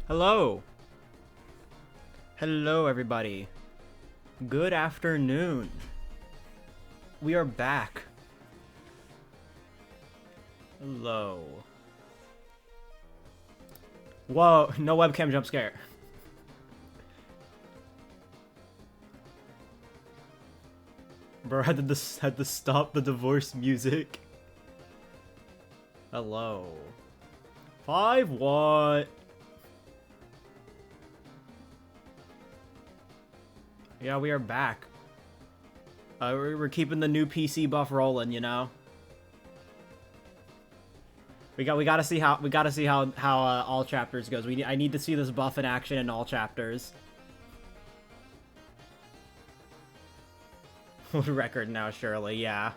Hello. Hello, everybody. Good afternoon. We are back. Hello. Whoa, no webcam jump scare. Bro, had to stop the divorce music. Hello. 5 what? Yeah, we are back. We're keeping the new PC buff rolling, you know. We gotta see how all chapters goes. I need to see this buff in action in all chapters. Record now, surely, yeah.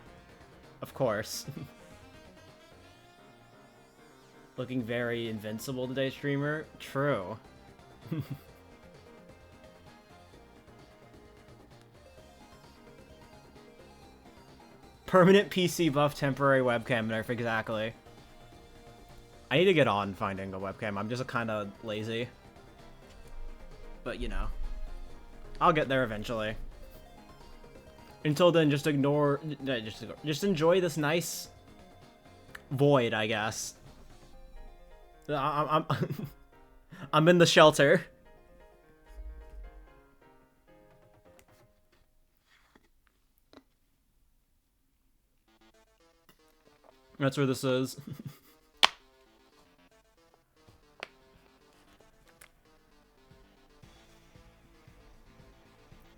Of course. Looking very invincible today, streamer. True. Permanent PC buff, temporary webcam nerf, exactly. I need to get on finding a webcam. I'm just kind of lazy. But, you know. I'll get there eventually. Until then, just ignore... Just enjoy this nice void, I guess. I'm in the shelter. That's where this is.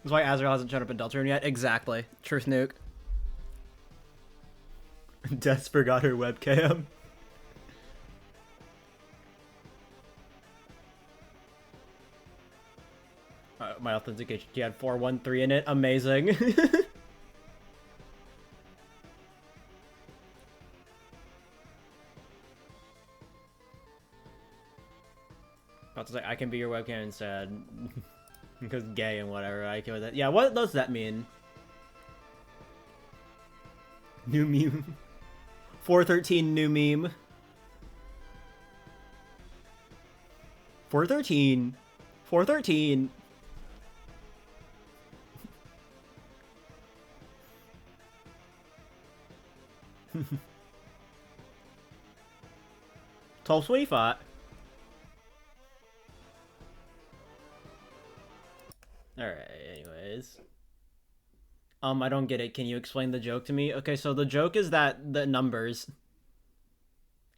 That's why Azrael hasn't shown up in Deltarune yet. Exactly. Truth nuke. Des forgot her webcam. My authentication key had 413 in it. Amazing. About to say, I can be your webcam instead. Because gay and whatever, I can with that. Yeah, what does that mean? New meme. 413 new meme. 413. 413. Tall sweetie fought. Alright, anyways. I don't get it. Can you explain the joke to me? Okay, so the joke is that the numbers...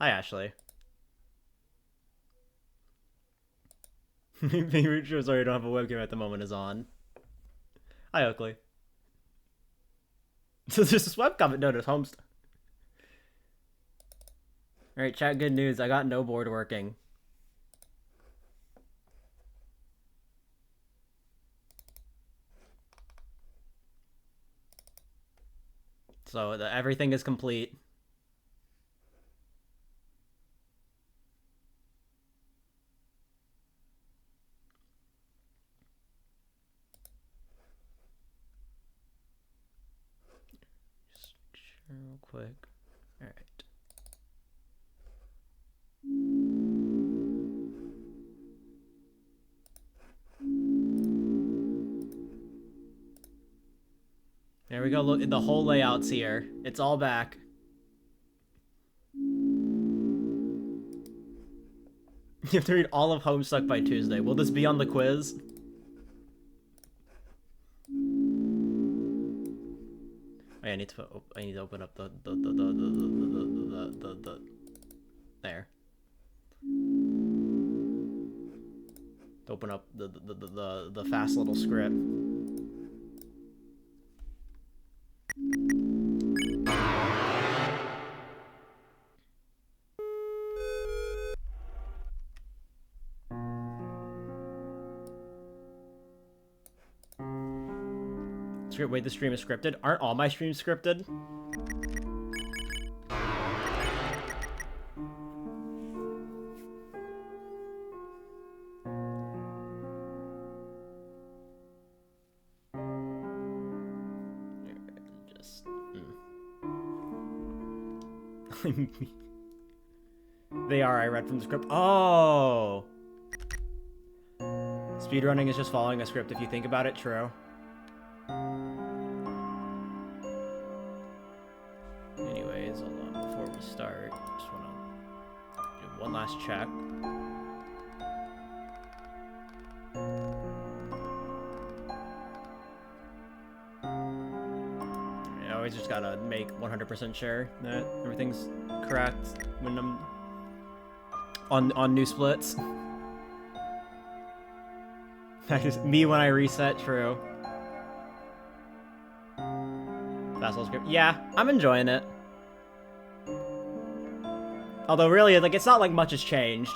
Hi, Ashley. Favorite show, sorry I don't have a webcam at the moment, is on. Hi, Oakley. So there's this web comment notice, Holmes. Alright, chat, good news. I got no board working. So everything is complete. Just real quick. Alright. There we go. Look, the whole layout's here. It's all back. You have to read all of Homestuck by Tuesday. Will this be on the quiz? Oh, yeah, I need to open up the there. To open up the fast little script. Wait, the stream is scripted? Aren't all my streams scripted? Just... They are, I read from the script. Oh! Speedrunning is just following a script if you think about it, true. Anyways, hold on, before we start, just wanna do one last check. I always just gotta make 100% sure that everything's correct when I'm on new splits. That is me when I reset, true. Fast little script. Yeah, I'm enjoying it. Although really, like, it's not like much has changed.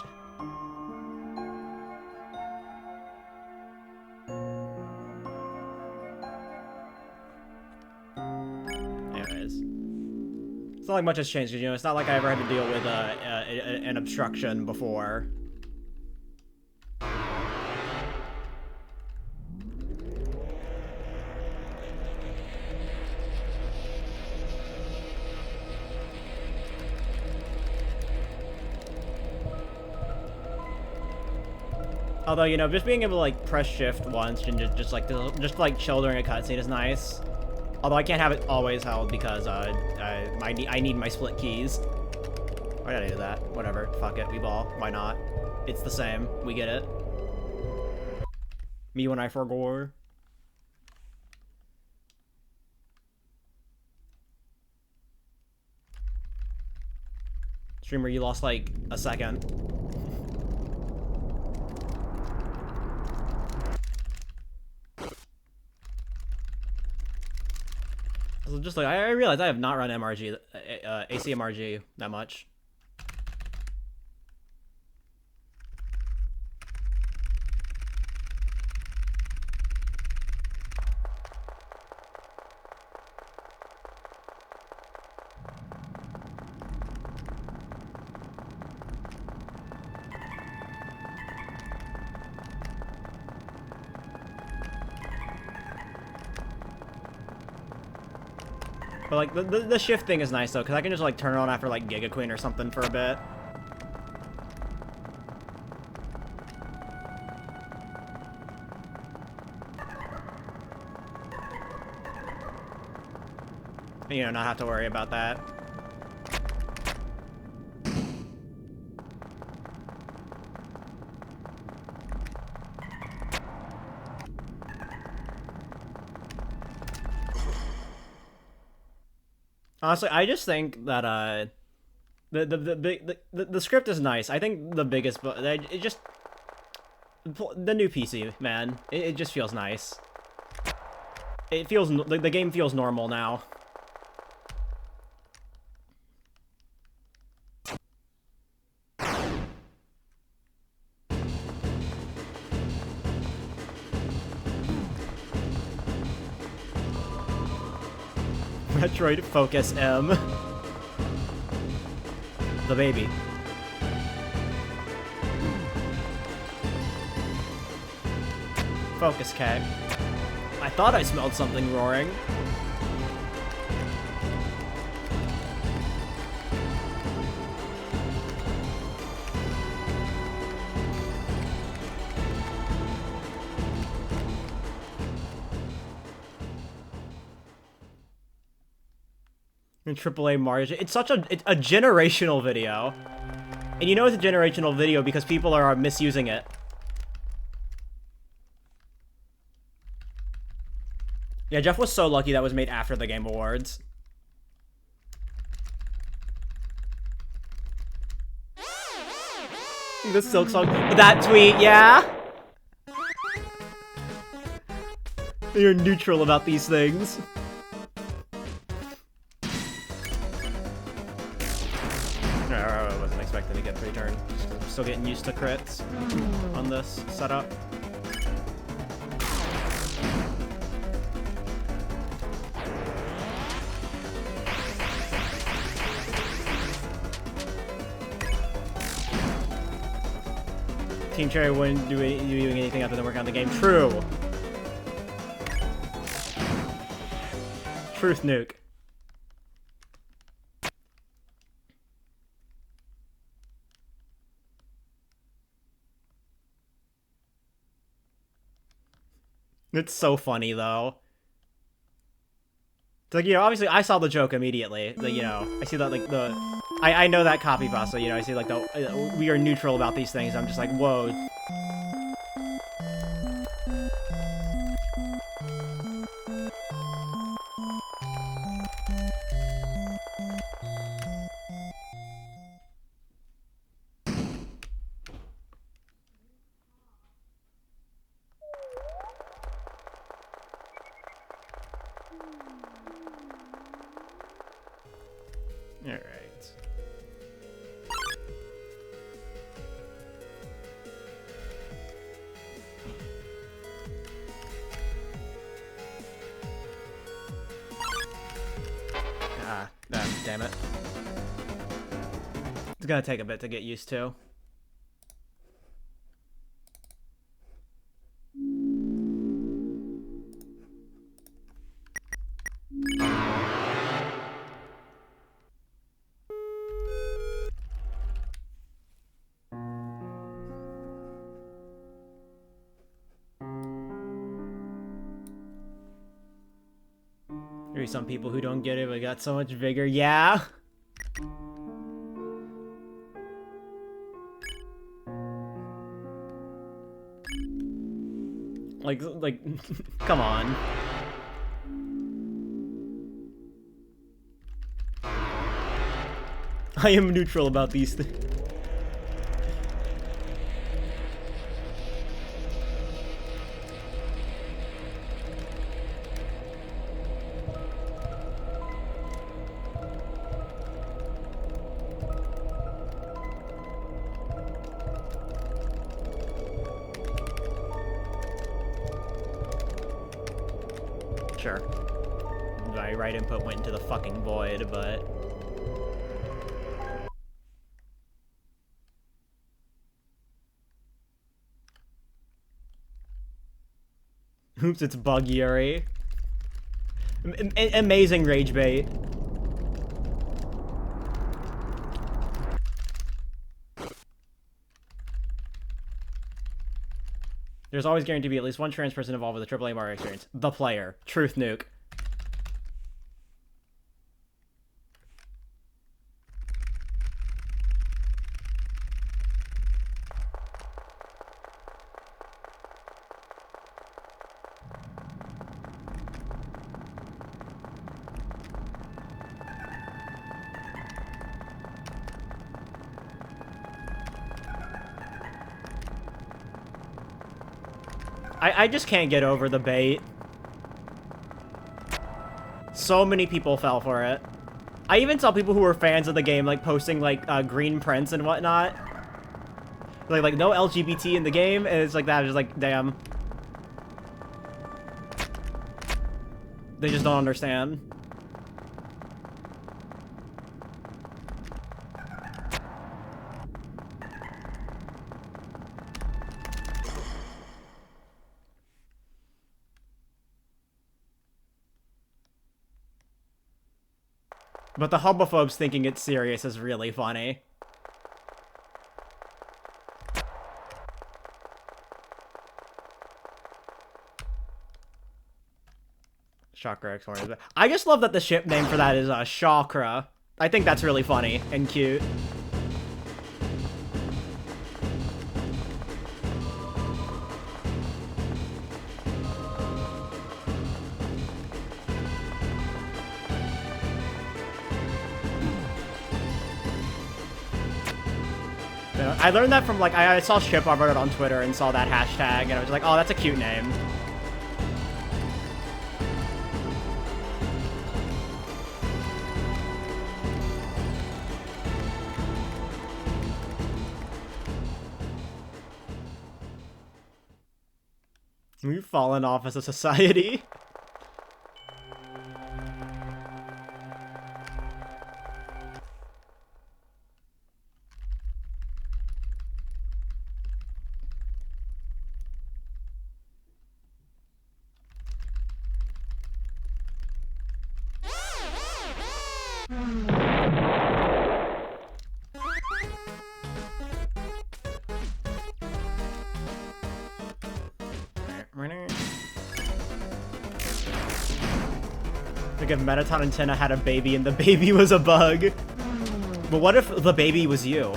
Anyways. It's not like much has changed, because, you know, it's not like I ever had to deal with an obstruction before. Although, you know, just being able to, like, press shift once and just like chill during a cutscene is nice. Although I can't have it always held because I need my split keys. Why did I do that? Whatever. Fuck it. We ball. Why not? It's the same. We get it. Me when I forgore. Streamer, you lost like a second. So just like I realized I have not run MRG, ACMRG that much. But like the shift thing is nice though, because I can just like turn it on after like Giga Queen or something for a bit. You know, not have to worry about that. Honestly, I just think that the script is nice. I think the biggest, it just the new PC, man. It just feels nice. It feels the game feels normal now. Metroid Focus M. The baby. Focus Cat. I thought I smelled something roaring. In AAA Mario. It's such it's a generational video. And you know it's a generational video because people are misusing it. Yeah, Jeff was so lucky that was made after the Game Awards. The Silk Song. That tweet, yeah? You're neutral about these things. I wasn't expecting to get free turn. Still getting used to crits on this setup. Team Cherry wouldn't do doing anything other than working on the game. True. Truth nuke. It's so funny though. It's like, you know, obviously I saw the joke immediately. Like, you know, I see that like I know that copy pasta, you know, I see like we are neutral about these things. I'm just like, whoa. Alright. Damn it. It's gonna take a bit to get used to. There's some people who don't get it, but got so much vigor. Yeah. Like, come on. I am neutral about these things. Sure. My right input went into the fucking void, but... Oops, it's Bug Yuri. Amazing rage bait. There's always guaranteed to be at least one trans person involved with a AAA Mario experience. The player. Truth nuke. I just can't get over the bait. So many people fell for it. I even saw people who were fans of the game, like, posting, like, green prints and whatnot. Like, no LGBT in the game, and it's like that. It's just like, damn. They just don't understand. But the homophobes thinking it's serious is really funny. Chakra X Horn. I just love that the ship name for that is Chakra. I think that's really funny and cute. I learned that from, like, I saw Ship on it on Twitter and saw that hashtag, and I was like, oh, that's a cute name. We've fallen off as a society. Like if Mettaton and Tenna had a baby and the baby was a bug. But what if the baby was you?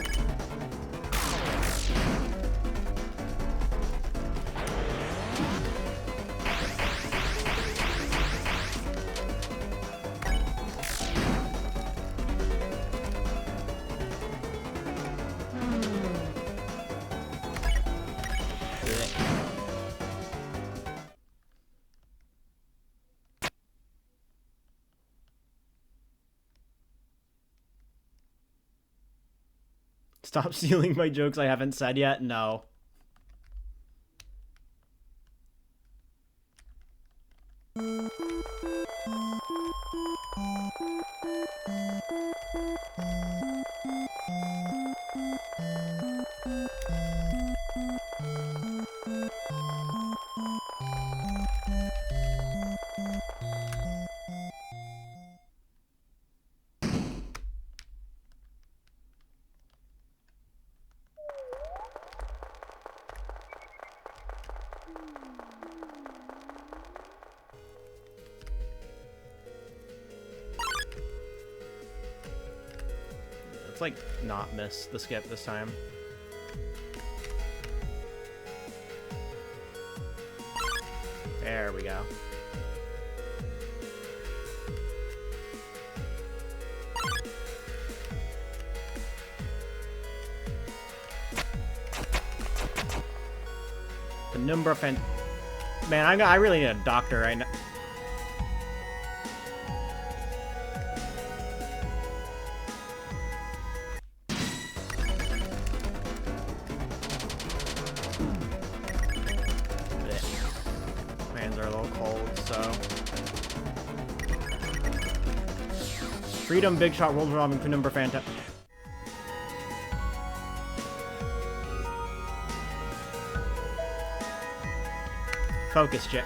Stop stealing my jokes I haven't said yet? No. Like not miss the skip this time. There we go. Penumbra fan. Man, I really need a doctor right now. Freedom, Big Shot, World Revolving, Penumbra, Phantom. Focus, Jet.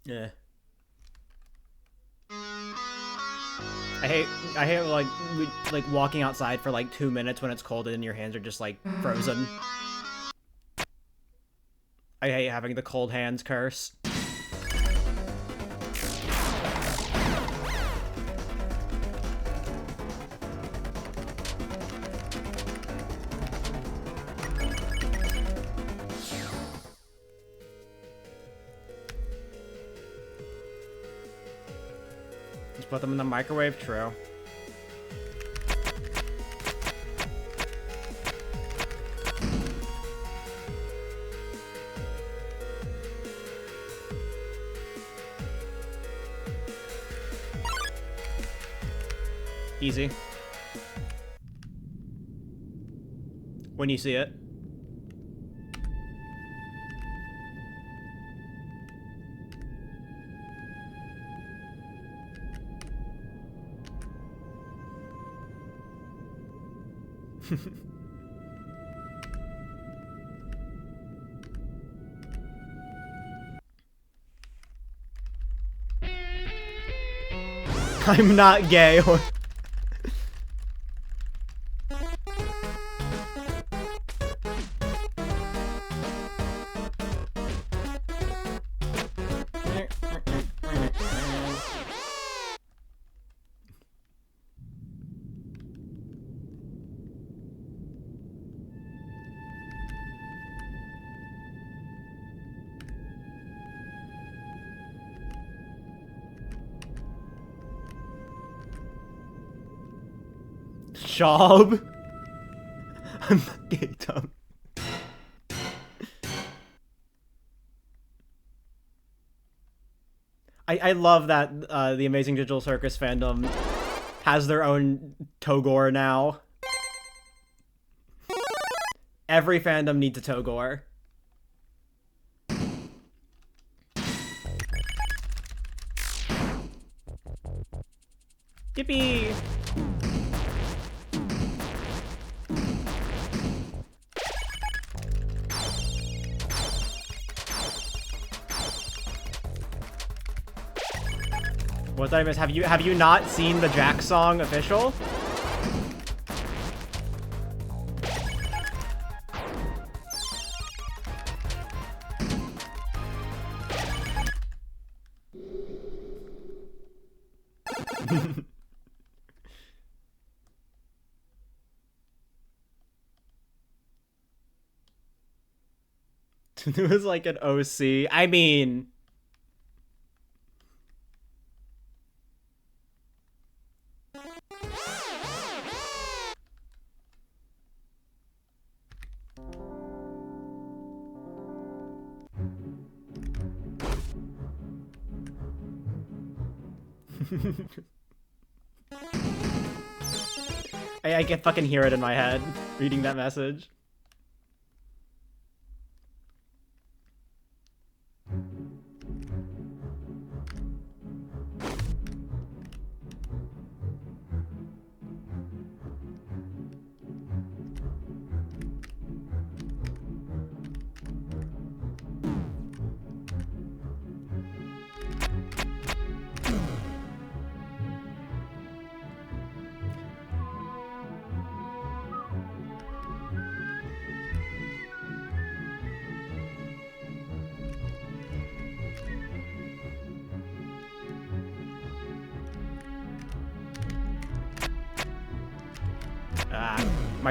Yeah. I hate like walking outside for like 2 minutes when it's cold and your hands are just like frozen. I hate having the cold hands curse. Put them in the microwave, true. Easy. When you see it. I'm not gay or... Job. I'm not gay, Tom. I love that the Amazing Digital Circus fandom has their own Togor now. Every fandom needs a Togor. Yippee! What did I miss? Have you not seen the Jack song official? It was like an OC. I mean... I can fucking hear it in my head, reading that message.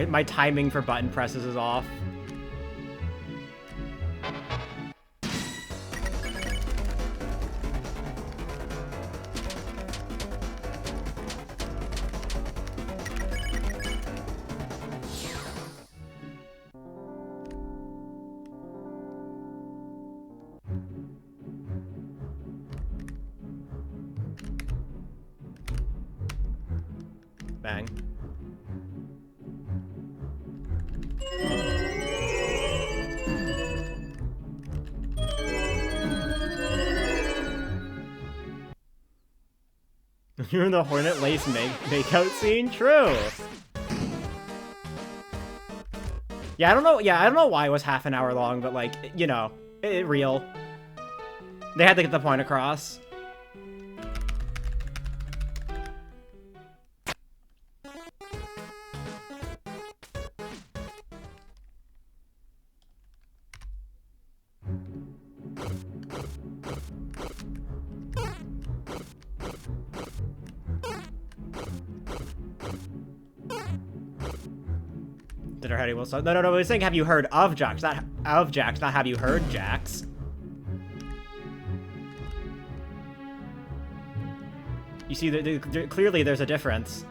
My timing for button presses is off. Bang. You're in the Hornet Lace makeout scene? True. Yeah, I don't know why it was half an hour long, but like, you know, real. They had to get the point across. Dinnerheady will start. No, I was saying have you heard of Jax, not of Jax, not have you heard Jax. You see, clearly there's a difference.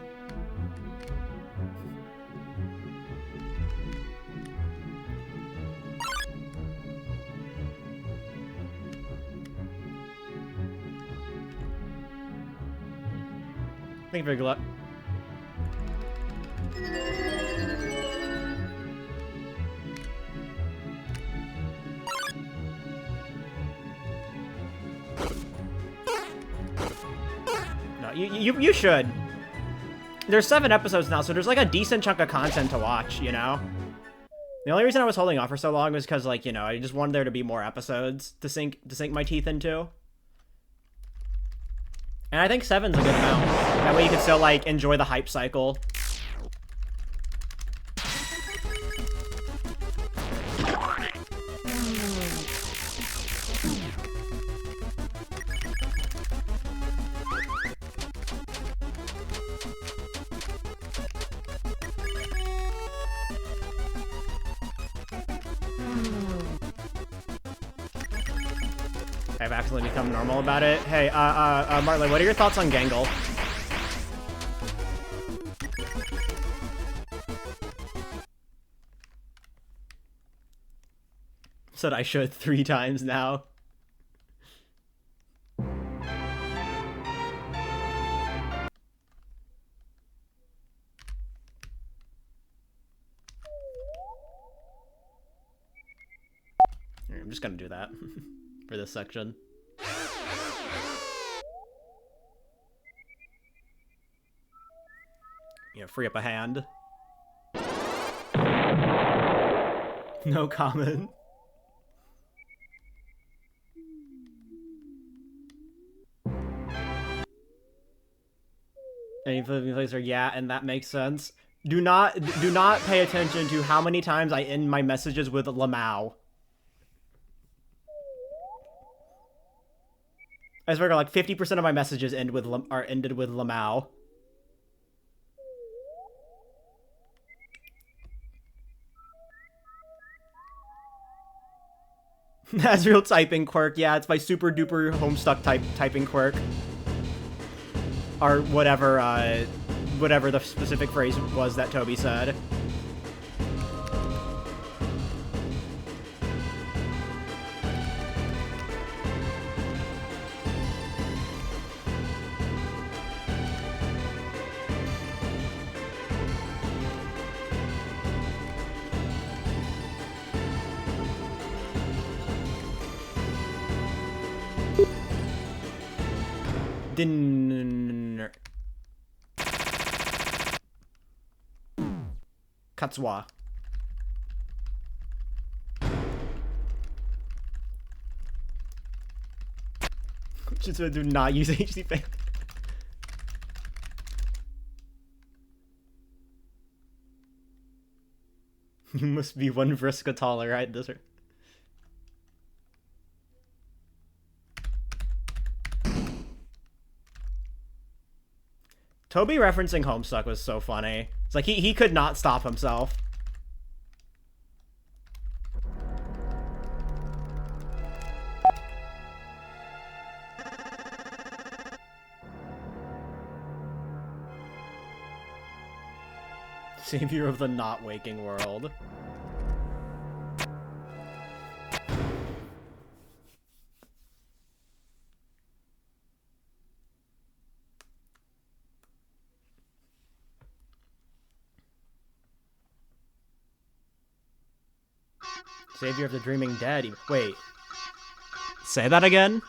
Thank you for good luck. No, you should. There's 7 episodes now, so there's like a decent chunk of content to watch, you know? The only reason I was holding off for so long was because, like, you know, I just wanted there to be more episodes to sink my teeth into. And I think 7's a good amount. That way you can still, like, enjoy the hype cycle. I've accidentally become normal about it. Hey, Marley, what are your thoughts on Gangle? Said I should 3 times now. I'm just gonna do that for this section. You know, free up a hand. No comment. Any flipping plays are yeah, and that makes sense. Do not pay attention to how many times I end my messages with Lamau. I swear, like 50% of my messages are ended with Lamau. Asriel typing quirk, yeah, it's my super duper homestuck typing quirk. Or whatever, whatever the specific phrase was that Toby said. Dinner. Katsuwa. Just do not use HC. You must be one Vriska taller, right? This are... Toby referencing Homestuck was so funny. It's like he could not stop himself. Savior of the not waking world. Savior of the dreaming dead. Wait. Say that again?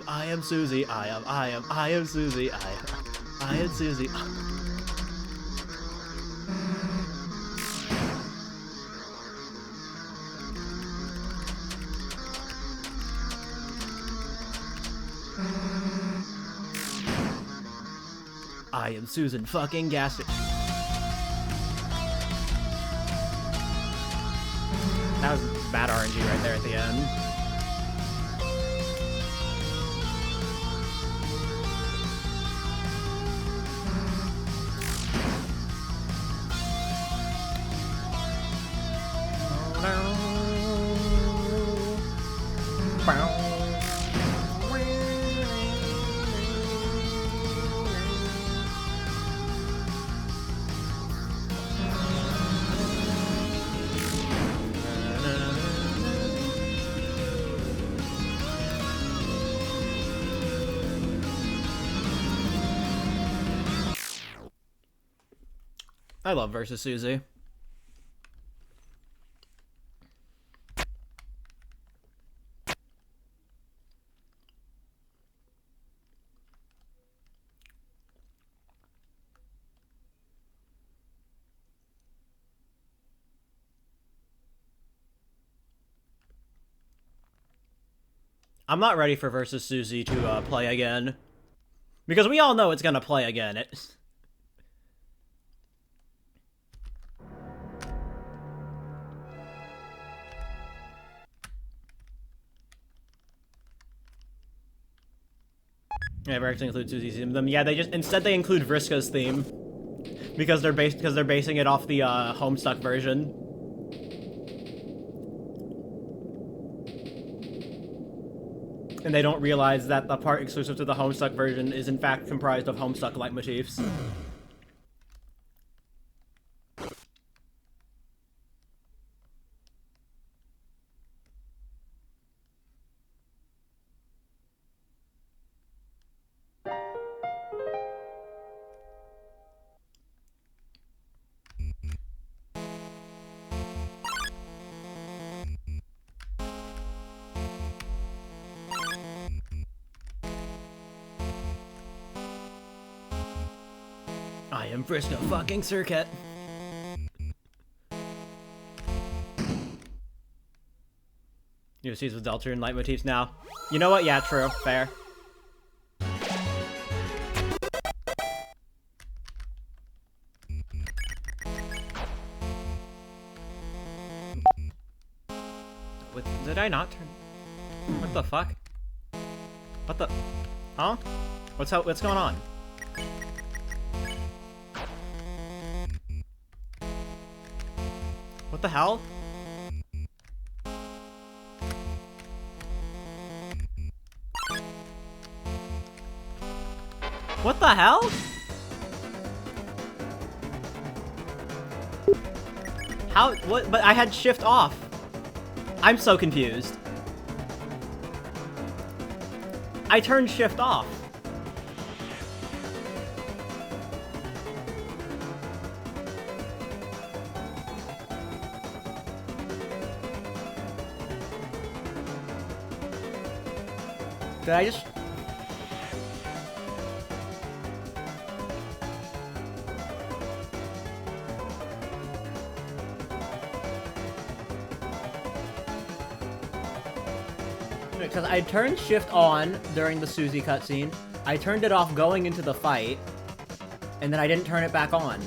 I am Susie. I am Susie. I am Susie. I am Susan fucking Gassett. That was bad RNG right there at the end. I love versus Susie. I'm not ready for versus Susie to play again. Because we all know it's gonna play again. Yeah, we actually include Susie's theme. Yeah, instead they include Vriska's theme. Because they're basing it off the Homestuck version. And they don't realize that the part exclusive to the Homestuck version is in fact comprised of Homestuck leitmotifs. I am Vriska fucking Circuit. You see with Delta and leitmotifs now. You know what? Yeah, true. Fair. Did I not turn? What the fuck? What the? Huh? What's going on? What the hell? What the hell? How? What? But I had shift off. I'm so confused. I turned shift off. Did I just... Because I turned shift on during the Susie cutscene, I turned it off going into the fight, and then I didn't turn it back on.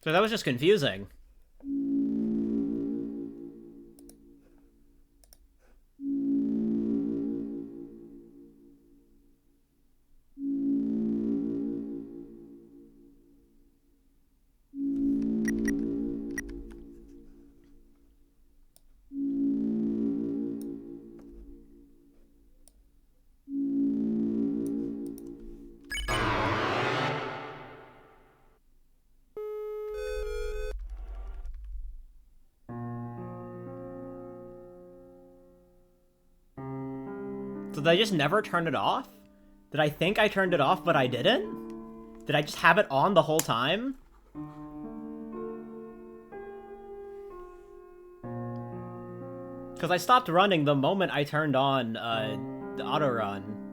So that was just confusing. So did I just never turn it off? Did I think I turned it off, but I didn't? Did I just have it on the whole time? Because I stopped running the moment I turned on the auto run.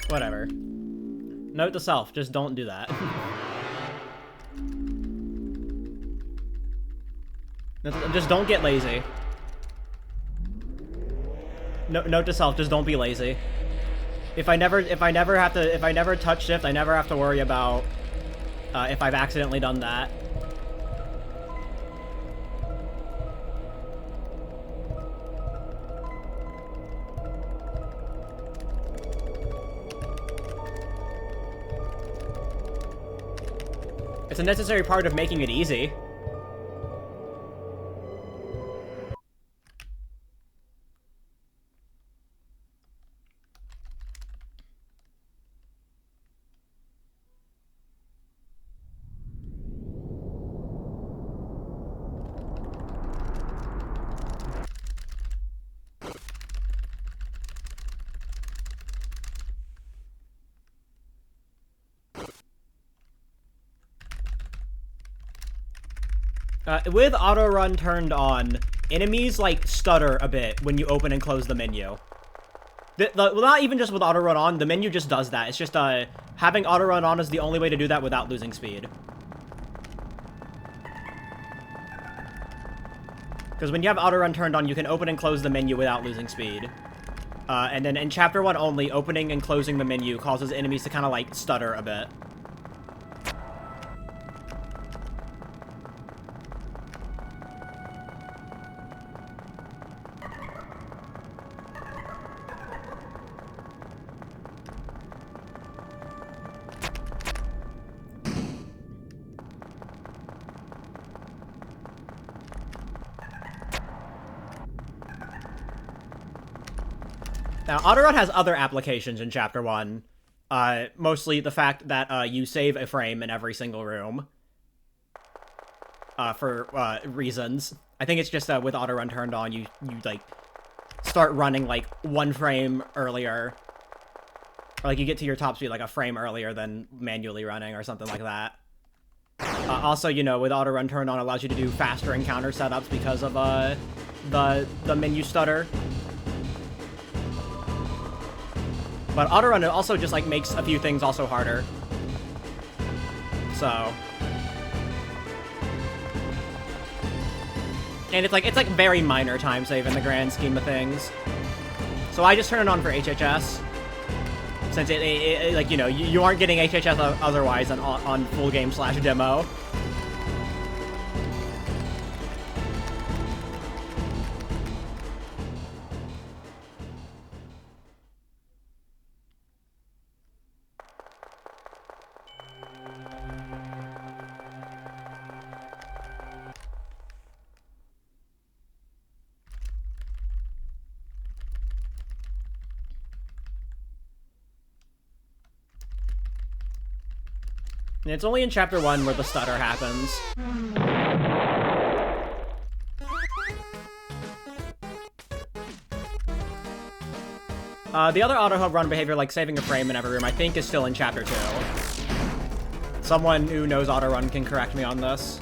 Whatever. Note to self, just don't do that. Just don't get lazy. Note to self: just don't be lazy. If I never touch shift, I never have to worry about if I've accidentally done that. It's a necessary part of making it easy. With auto run turned on, enemies like stutter a bit when you open and close the menu. Well, not even just with auto run on, the menu just does that. It's just having auto run on is the only way to do that without losing speed. Because when you have auto run turned on, you can open and close the menu without losing speed. And then in Chapter 1 only, opening and closing the menu causes enemies to kind of like stutter a bit. Now, autorun has other applications in Chapter 1. Mostly the fact that you save a frame in every single room. For reasons. I think it's just with autorun turned on, you like, start running, like, 1 frame earlier. Or, like, you get to your top speed, like, a frame earlier than manually running or something like that. Also, you know, with autorun turned on, allows you to do faster encounter setups because of, the menu stutter. But autorun, it also just, like, makes a few things also harder. So. And it's like very minor time save in the grand scheme of things. So I just turn it on for HHS. Since it like, you know, you aren't getting HHS otherwise on full game / demo. And it's only in Chapter 1 where the stutter happens. The other auto-run behavior, like saving a frame in every room, I think is still in Chapter 2. Someone who knows auto-run can correct me on this.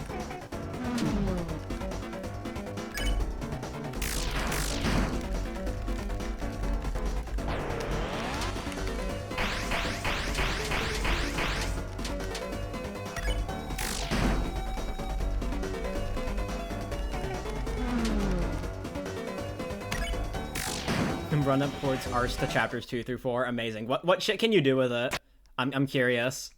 Run up towards Arse to Chapters 2 through 4. Amazing. What shit can you do with it? I'm curious.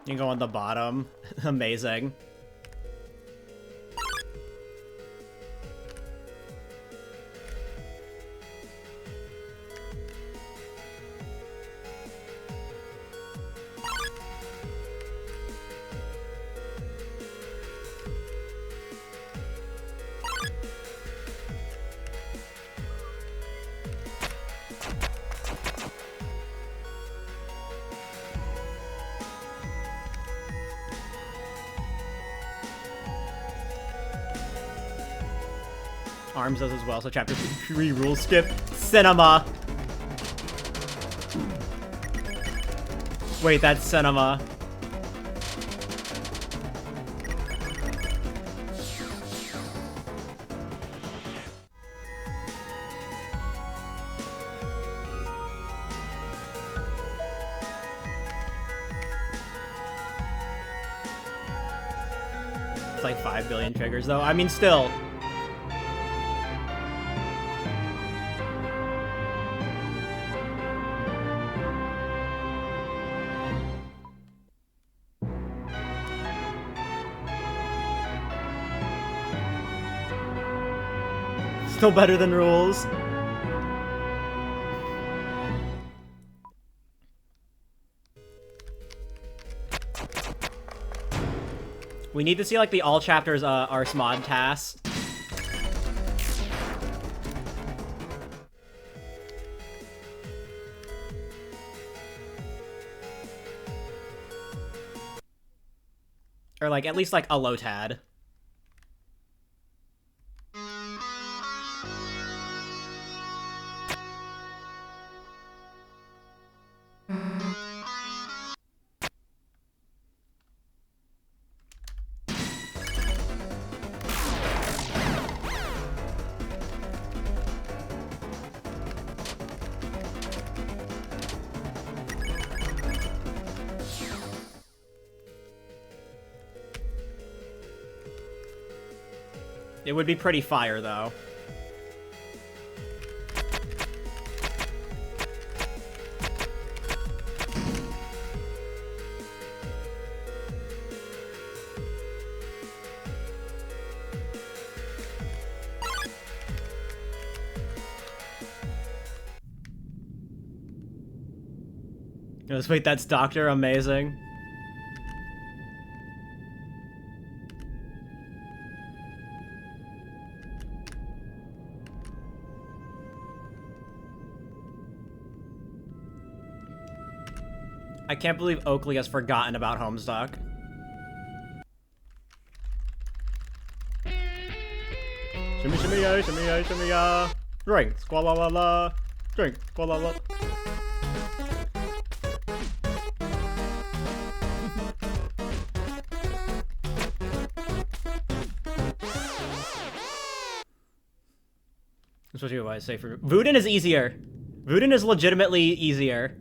You can go on the bottom. Amazing. Arms does as well, so chapter 3 rules skip. Cinema! Wait, that's cinema. It's like 5 billion triggers, though. I mean, still. Still better than rules. We need to see, like, the all chapters Ars Mod tasks. Or, like, at least, like, a Lotad. It would be pretty fire, though. Let's wait, that's Doctor Amazing. I can't believe Oakley has forgotten about Homestuck. Shimmy, shimmy, ya, shimmy, ya, shimmy, ya. Drink, squalla la la. Drink, squalla la. That's what you say for Wooden is easier. Wooden is legitimately easier.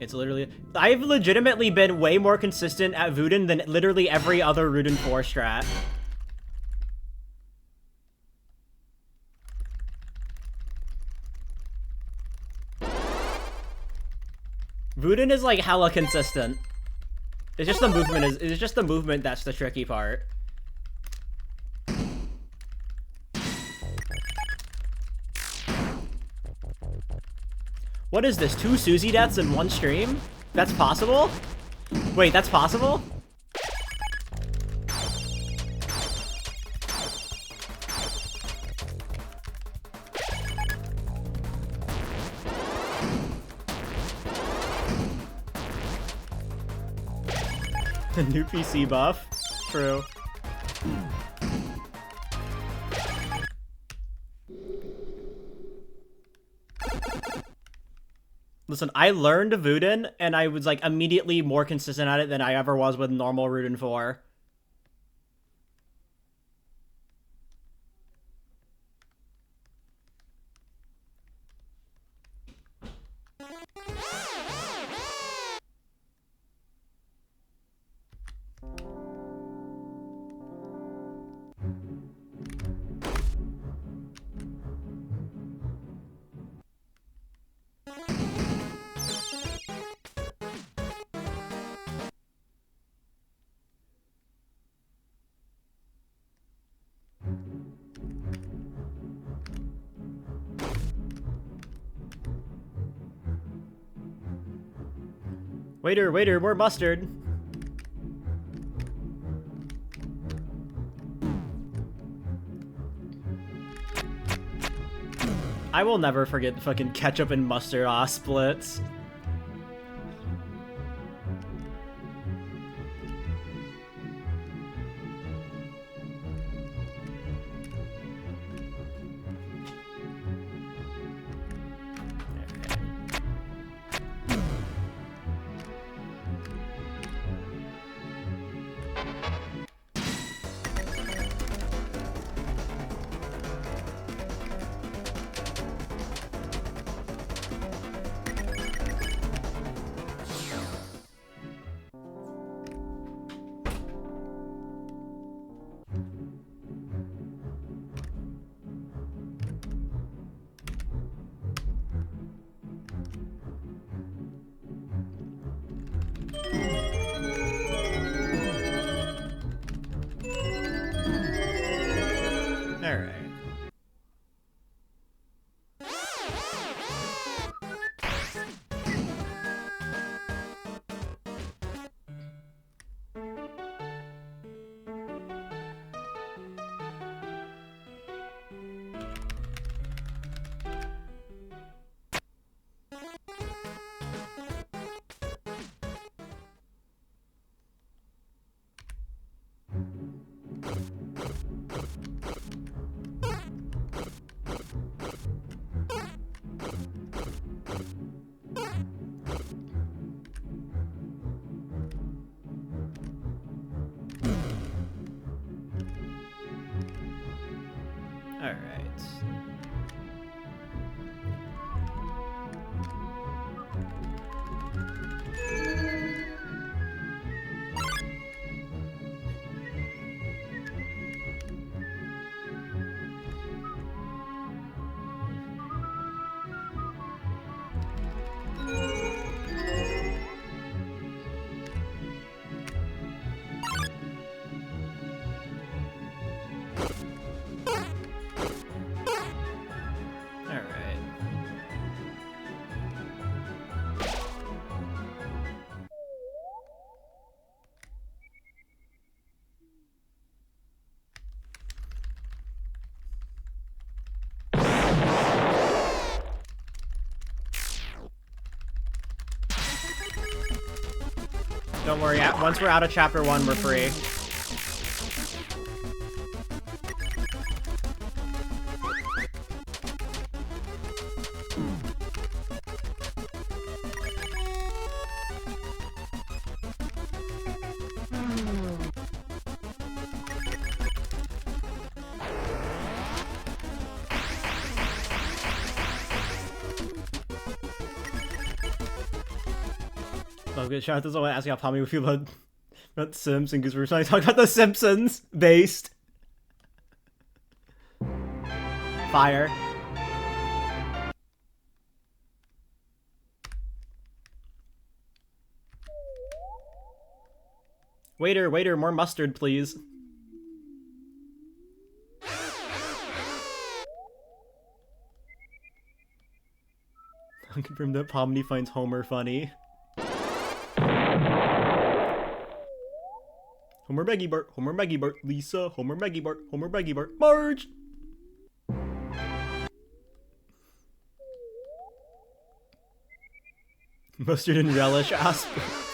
It's literally... I've legitimately been way more consistent at Wooden than literally every other Ruden 4 strat. Wooden is like hella consistent. It's just the movement that's the tricky part. What is this? 2 Susie deaths in one stream? That's possible? Wait, that's possible? The new PC buff? True. Listen, I learned Wooden, and I was, like, immediately more consistent at it than I ever was with normal Ruden 4. Waiter, waiter, more mustard. I will never forget the fucking ketchup and mustard splits. Alright. Alright. Alright. Don't worry, once we're out of chapter 1, we're free. Oh, good. Shout out to someone asking how Tommy would feel about Sims, and because we were trying to talk about The Simpsons based. Fire. Waiter, more mustard, please. I confirm that Pomni finds Homer funny. Homer Maggie Bart, Lisa, Homer Maggie Bart, Marge! Mustard and relish aspects.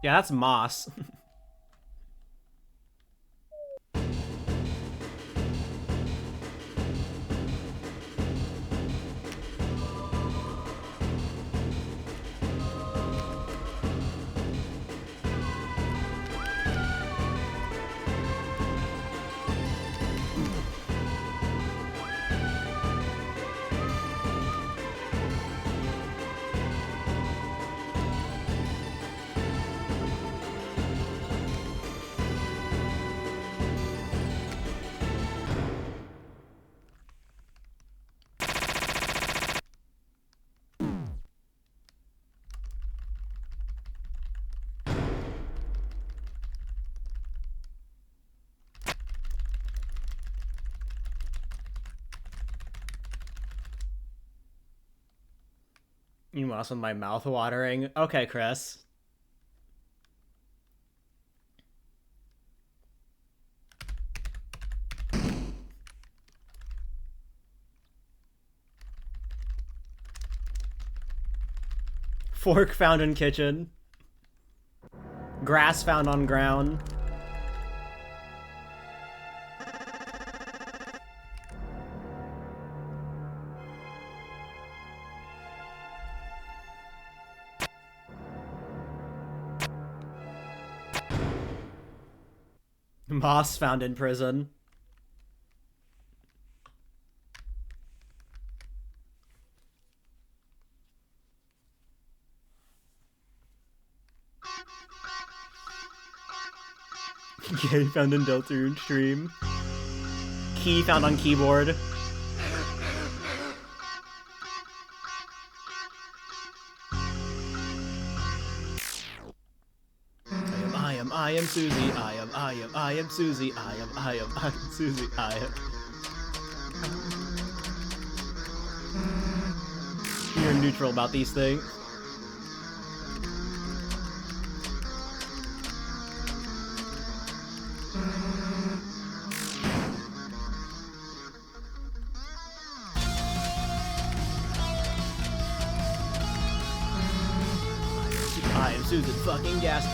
Yeah, that's moss. You must with my mouth watering. Okay, Chris. Fork found in kitchen. Grass found on ground. Moss found in prison. Gay found in Deltarune stream. Key found on keyboard. I am Susie. I am Susie. I am Susie. You're neutral about these things. I am Susan fucking Gaston.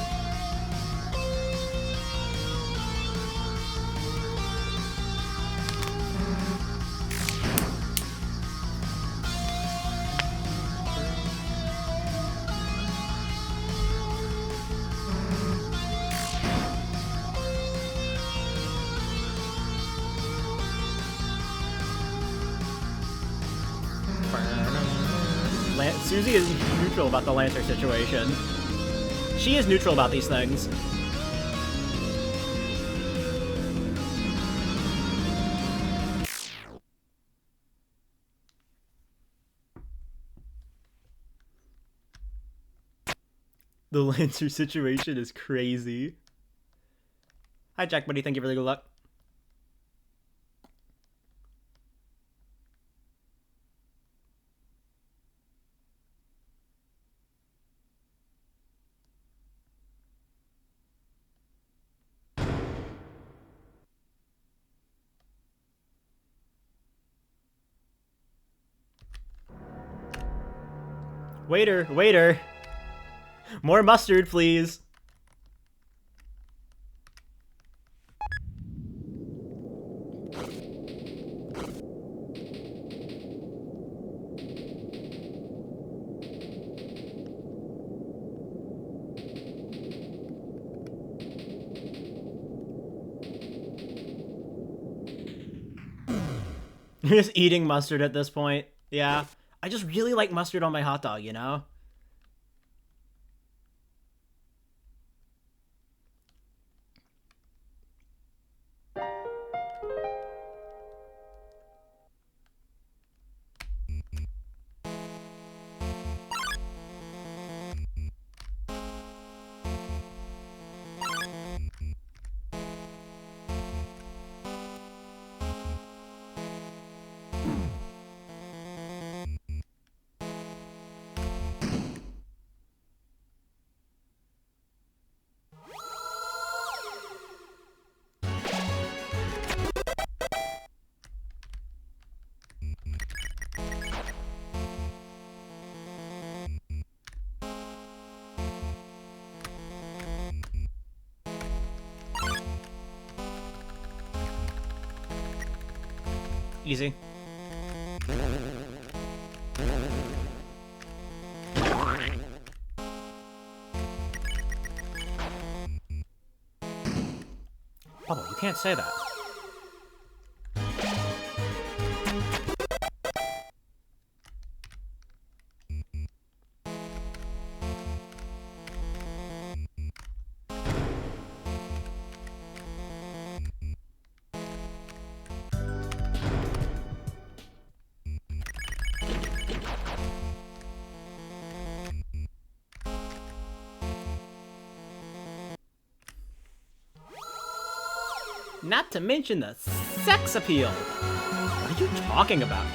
Susie is neutral about the Lancer situation. She is neutral about these things. The Lancer situation is crazy. Hi, Jack Buddy. Thank you for the good luck. Waiter, waiter. More mustard, please. You're just eating mustard at this point. Yeah. I just really like mustard on my hot dog, you know? Easy. Oh, you can't say that. Not to mention the sex appeal. What are you talking about?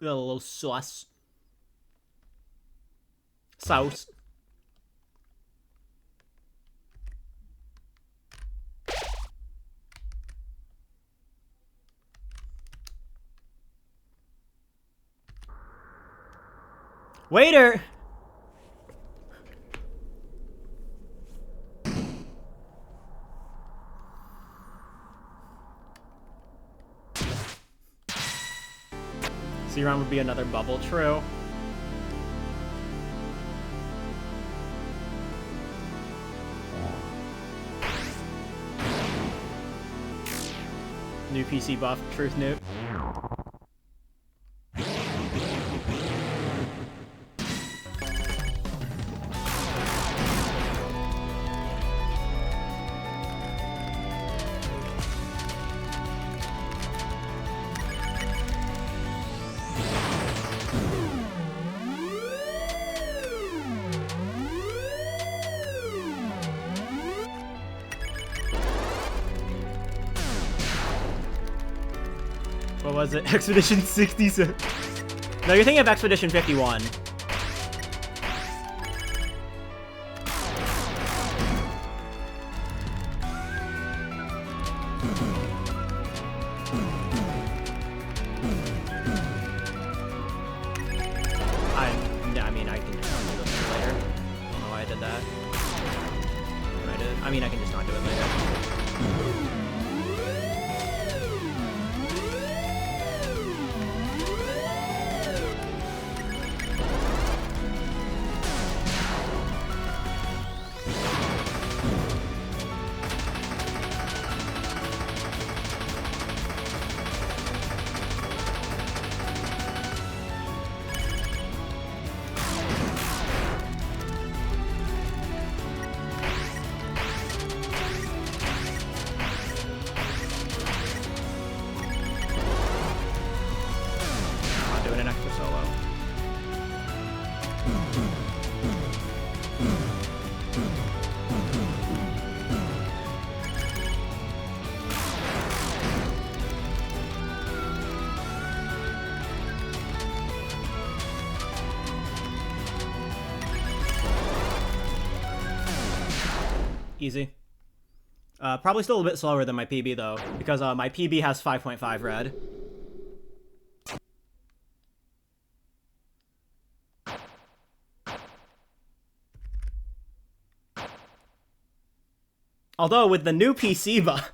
little sauce. Sauce. Waiter! C-Round would be another bubble, true. New PC buff, truth newt. What was it? Expedition 66. No, you're thinking of Expedition 51. I mean, I can just not do this later. I don't know why I did that. What I did. I mean, I can just not do it later. Easy. Probably still a bit slower than my PB, though, because my PB has 5.5 red. Although, with the new PC buff...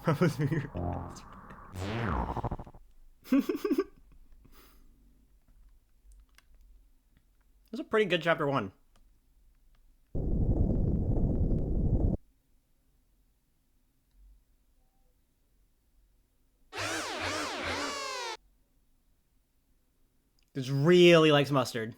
That was me. It was a pretty good chapter 1. This really likes mustard.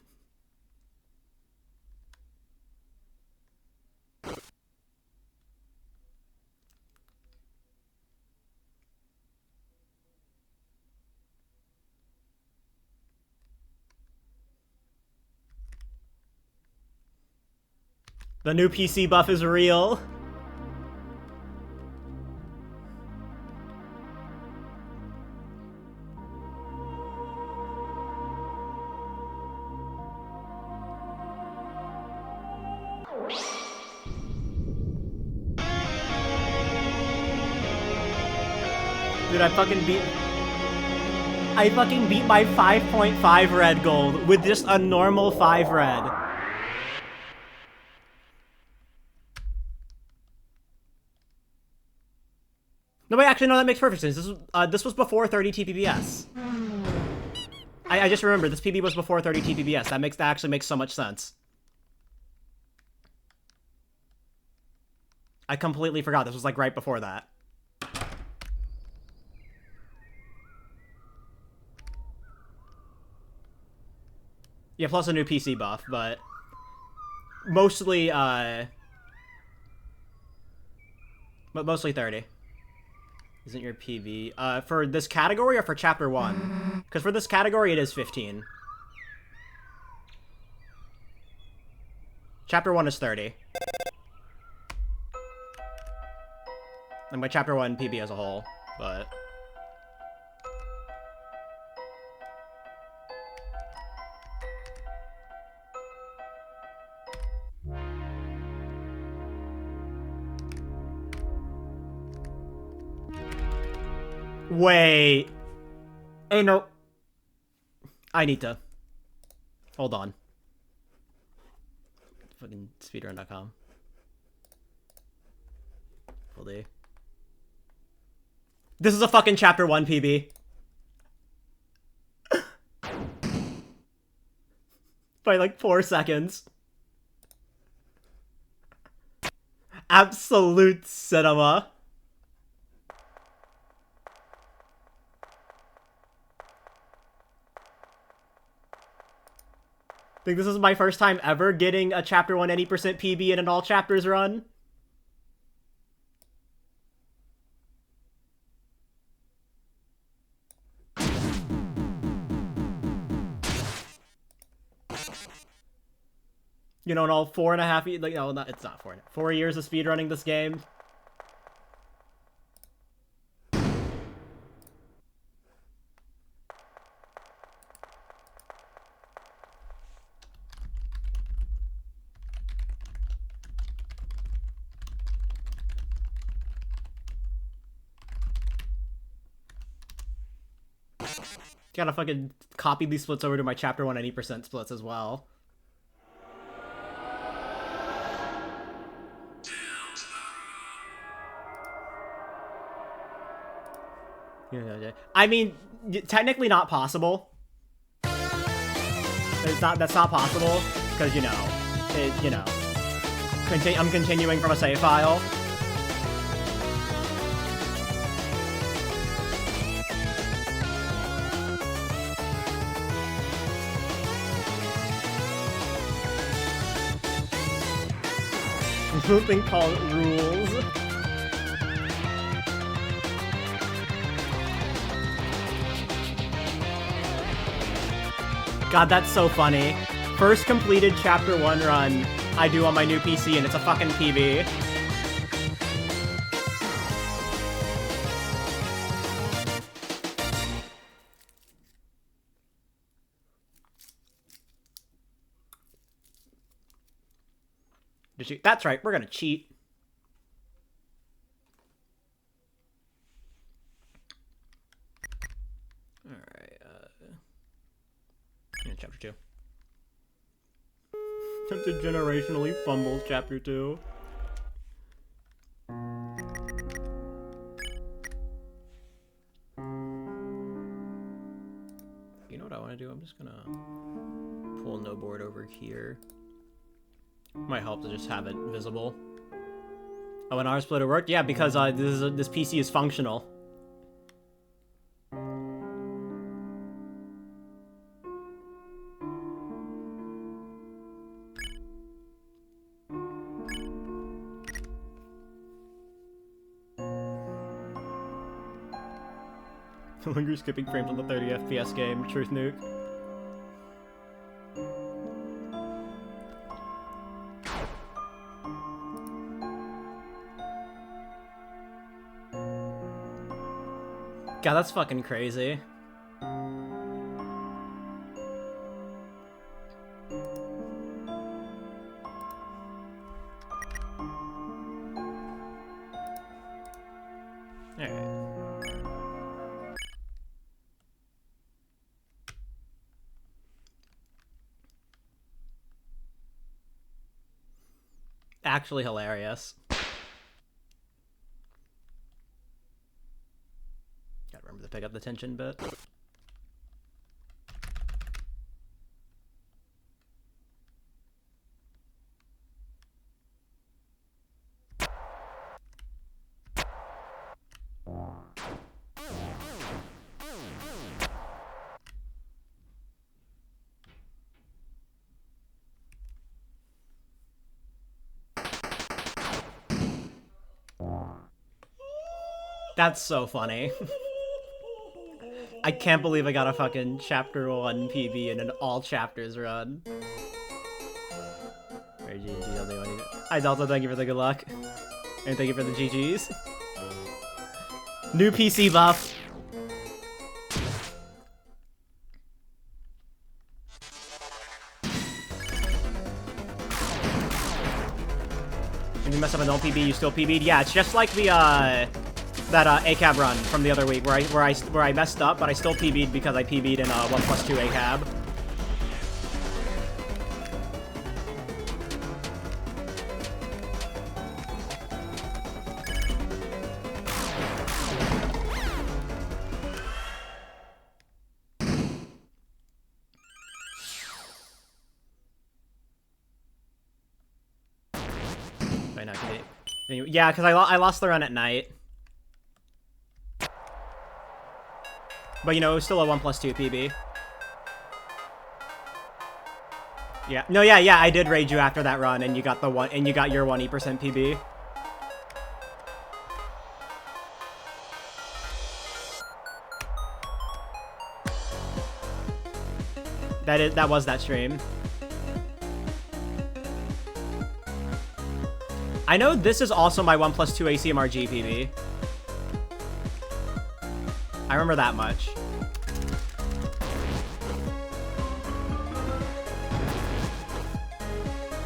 The new PC buff is real. Dude, I fucking beat my 5.5 red gold with just a normal 5 red. No, wait, actually, no, that makes perfect sense. This was before 30 TPBS. I just remember, this PB was before 30 TPBS. That actually makes so much sense. I completely forgot. This was like right before that. Yeah, plus a new PC buff, but mostly, but mostly 30. Isn't your PV? For this category or for chapter 1? Because for this category, it is 15. Chapter 1 is 30. And by chapter 1, PB as a whole, but... Wait. Hey, no. I need to. Hold on. Fucking speedrun.com. Full D. This is a fucking chapter 1 PB. By like 4 seconds. Absolute cinema. I think this is my first time ever getting a chapter 1 any % PB in an all chapters run. You know, in all 4.5, like, no, it's not 4 years of speedrunning this game. Gotta fucking copy these splits over to my chapter 1 any % splits as well. I mean, technically not possible. That's not possible because I'm continuing from a save file. Something called rules. God, that's so funny. First completed chapter 1 run I do on my new PC, and it's a fucking PB. That's right, we're gonna cheat. Alright, chapter 2. Attempted generationally fumbles, chapter 2. You know what I want to do? I'm just gonna pull no board over here. Might help to just have it visible. Oh, an R splitter worked? Yeah, because this PC is functional. No longer skipping frames on the 30 FPS game. Truth nuke. God, that's fucking crazy. Actually hilarious. Gotta remember to pick up the tension bit. That's so funny. I can't believe I got a fucking chapter 1 PB in an all chapters run. Hi Delta, thank you for the good luck. And thank you for the GGs. New PC buff. If you mess up an old PB, you still PB'd? Yeah, it's just like the that ACAB run from the other week where I messed up, but I still PB'd because I PB'd in 1+2 ACAB. Yeah, because I lost the run at night. But, you know, it was still a 1+2 PB. Yeah. No, yeah, I did raid you after that run, and you got the one, and you got your 1% PB. That was that stream. I know this is also my 1+2 ACMRG PB. I remember that much.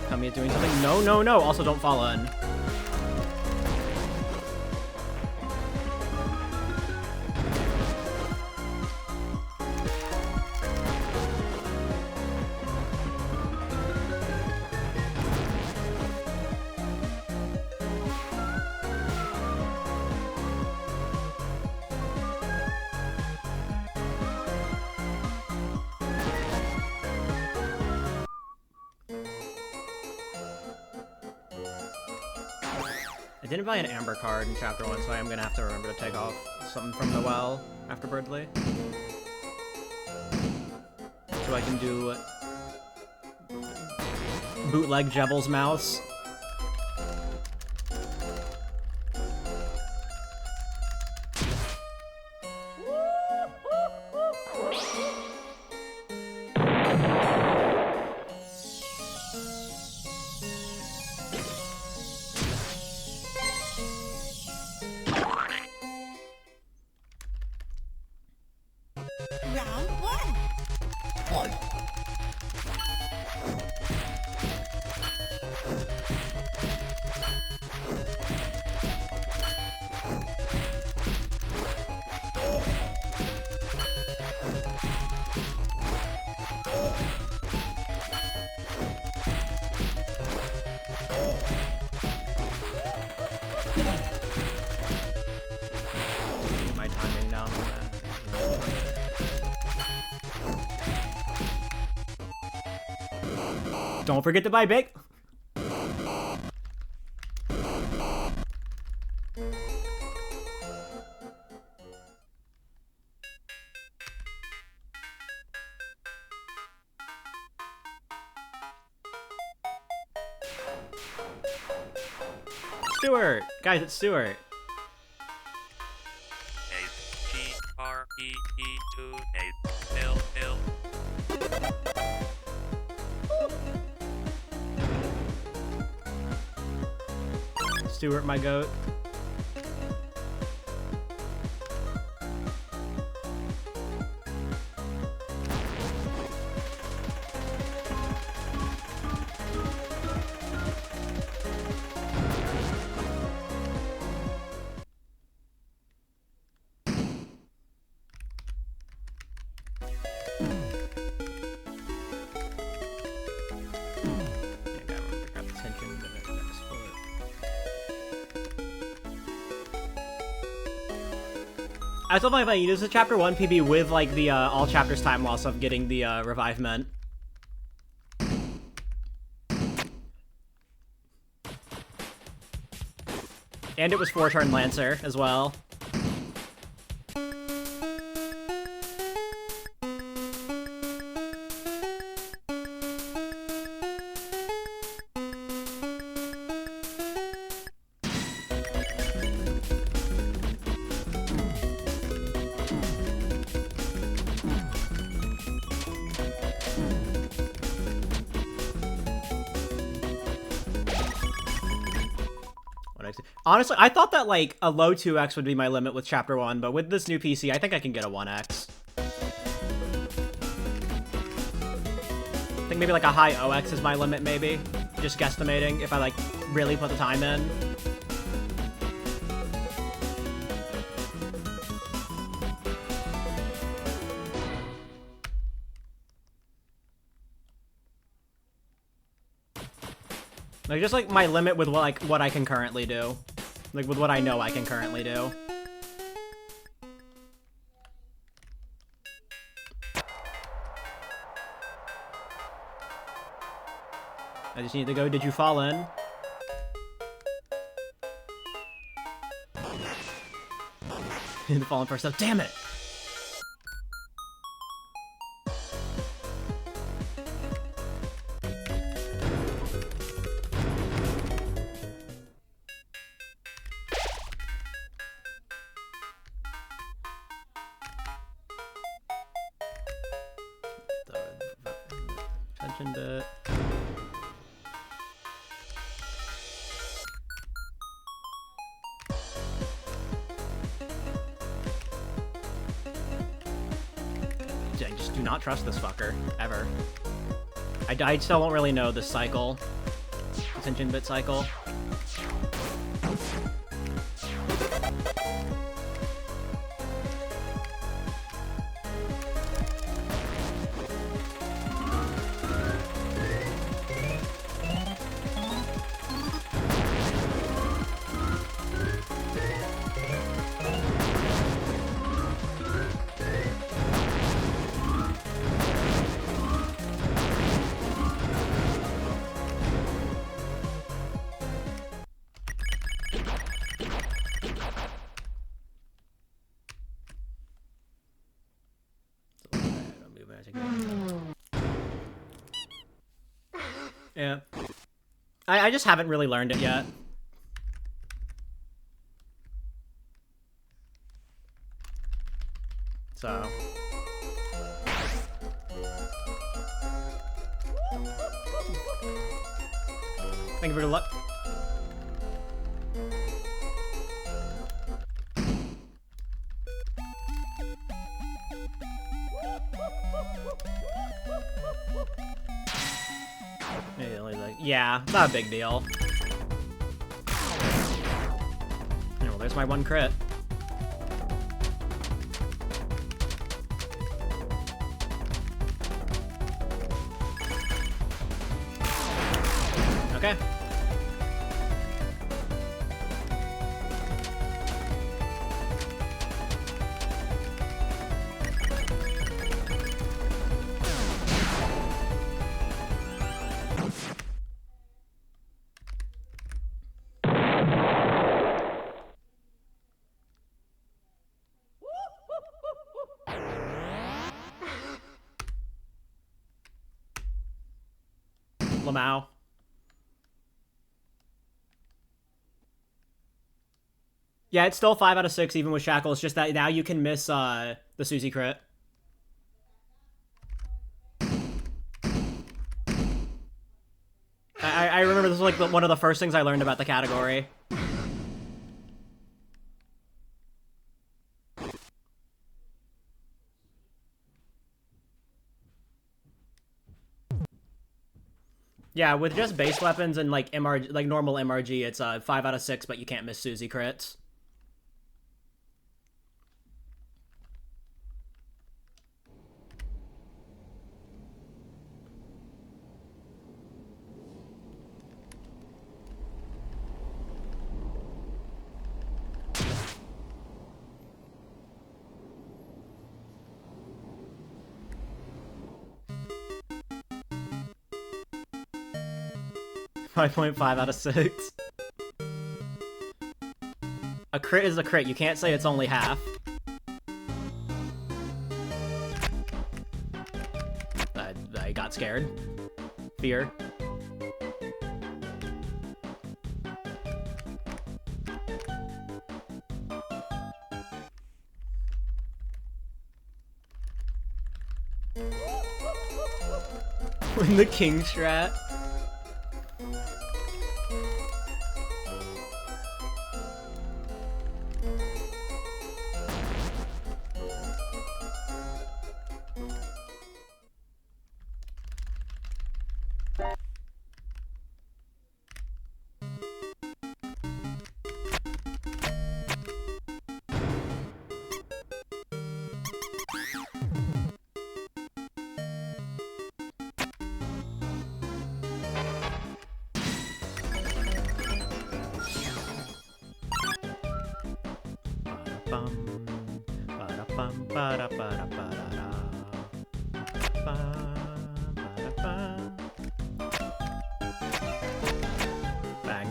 Tell me it's doing something. No. Also, don't fall in. I didn't buy an Amber card in Chapter 1, so I am gonna have to remember to take off something from the well after Birdly. So I can do bootleg Jebel's mouse. My timing now. Don't forget to buy bake. Stuart! Guys, it's Stuart. Stuart, my goat. I still find if I use the Chapter 1 PB with, like, the, all chapters time loss of getting the, revivement. And it was 4-turn Lancer, as well. 2x. Honestly, I thought that, like, a low 2x would be my limit with Chapter 1, but with this new PC, I think I can get a 1x. I think maybe, like, a high OX is my limit, maybe. Just guesstimating, if I, like, really put the time in. Like, just, like, my limit with, what I can currently do. Like, with what I know I can currently do. I just need to go, did you fall in? Need to fall in first up. Damn it! Attention bit. I just do not trust this fucker, ever. I still don't really know this cycle. Attention bit cycle. Yeah. I just haven't really learned it yet. So. Thank you for the luck. Yeah, not a big deal. Yeah, well, there's my one crit. Okay. Lamau. Yeah, it's still 5 out of 6 even with Shackle. It's just that now you can miss the Susie crit. I remember this was like one of the first things I learned about the category. Yeah, with just base weapons and like MRG, like normal MRG, it's 5 out of 6, but you can't miss Susie crits. .5 out of 6. A crit is a crit. You can't say it's only half. I got scared. Fear. When the king strat. Ba-da-bum. Ba-da-bum, ba-da-ba-da-ba-da-da. Bum, ba-da-bum. Bang.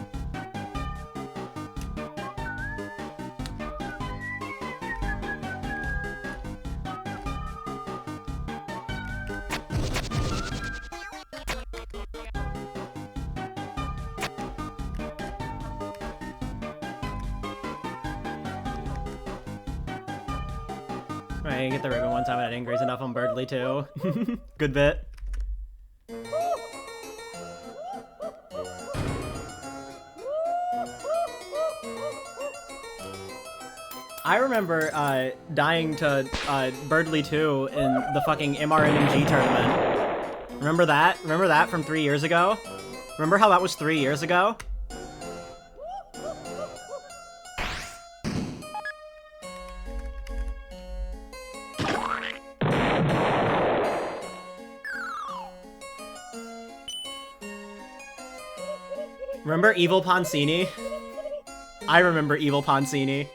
I get the ribbon one time and I didn't graze enough on Birdly too. Good bit. I remember dying to Birdly 2 in the fucking MRNMG tournament. Remember that? Remember that from 3 years ago? Remember how that was 3 years ago? Remember Evil Poncini? I remember Evil Poncini.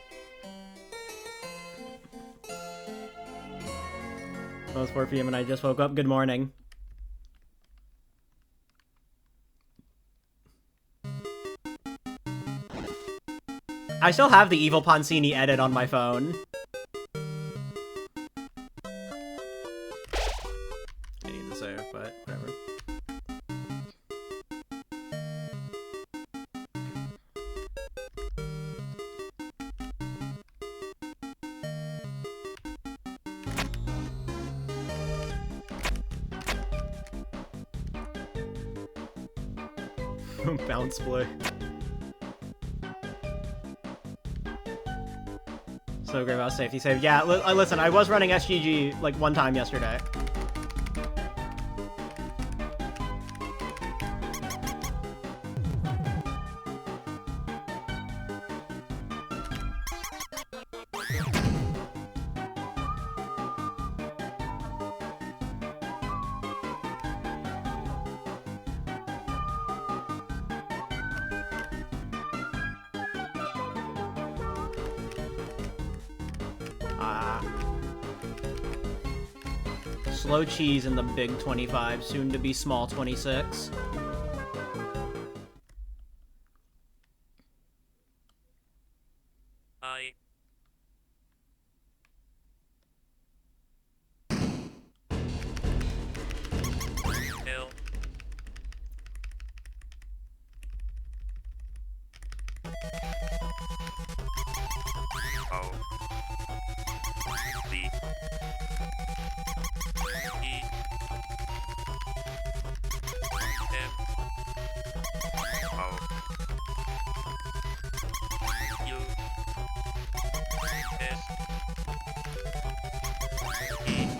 Well, it's 4 PM and I just woke up. Good morning. I still have the Evil Poncini edit on my phone. I need to save, but whatever. Bounce play. So great about safety save. Yeah, listen, I was running SGG like one time yesterday. Slow cheese in the big 25, soon to be small 26.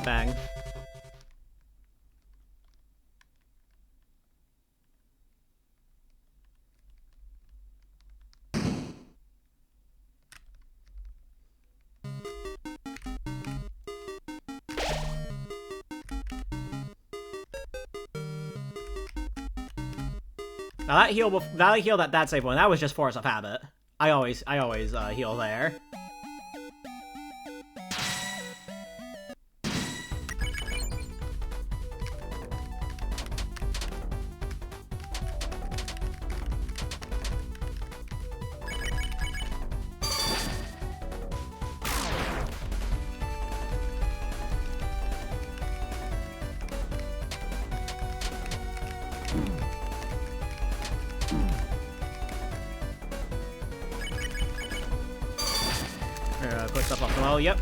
Bang. Now that heal that save one, that was just force of habit. I always heal there. Quick stuff off the wall, yep.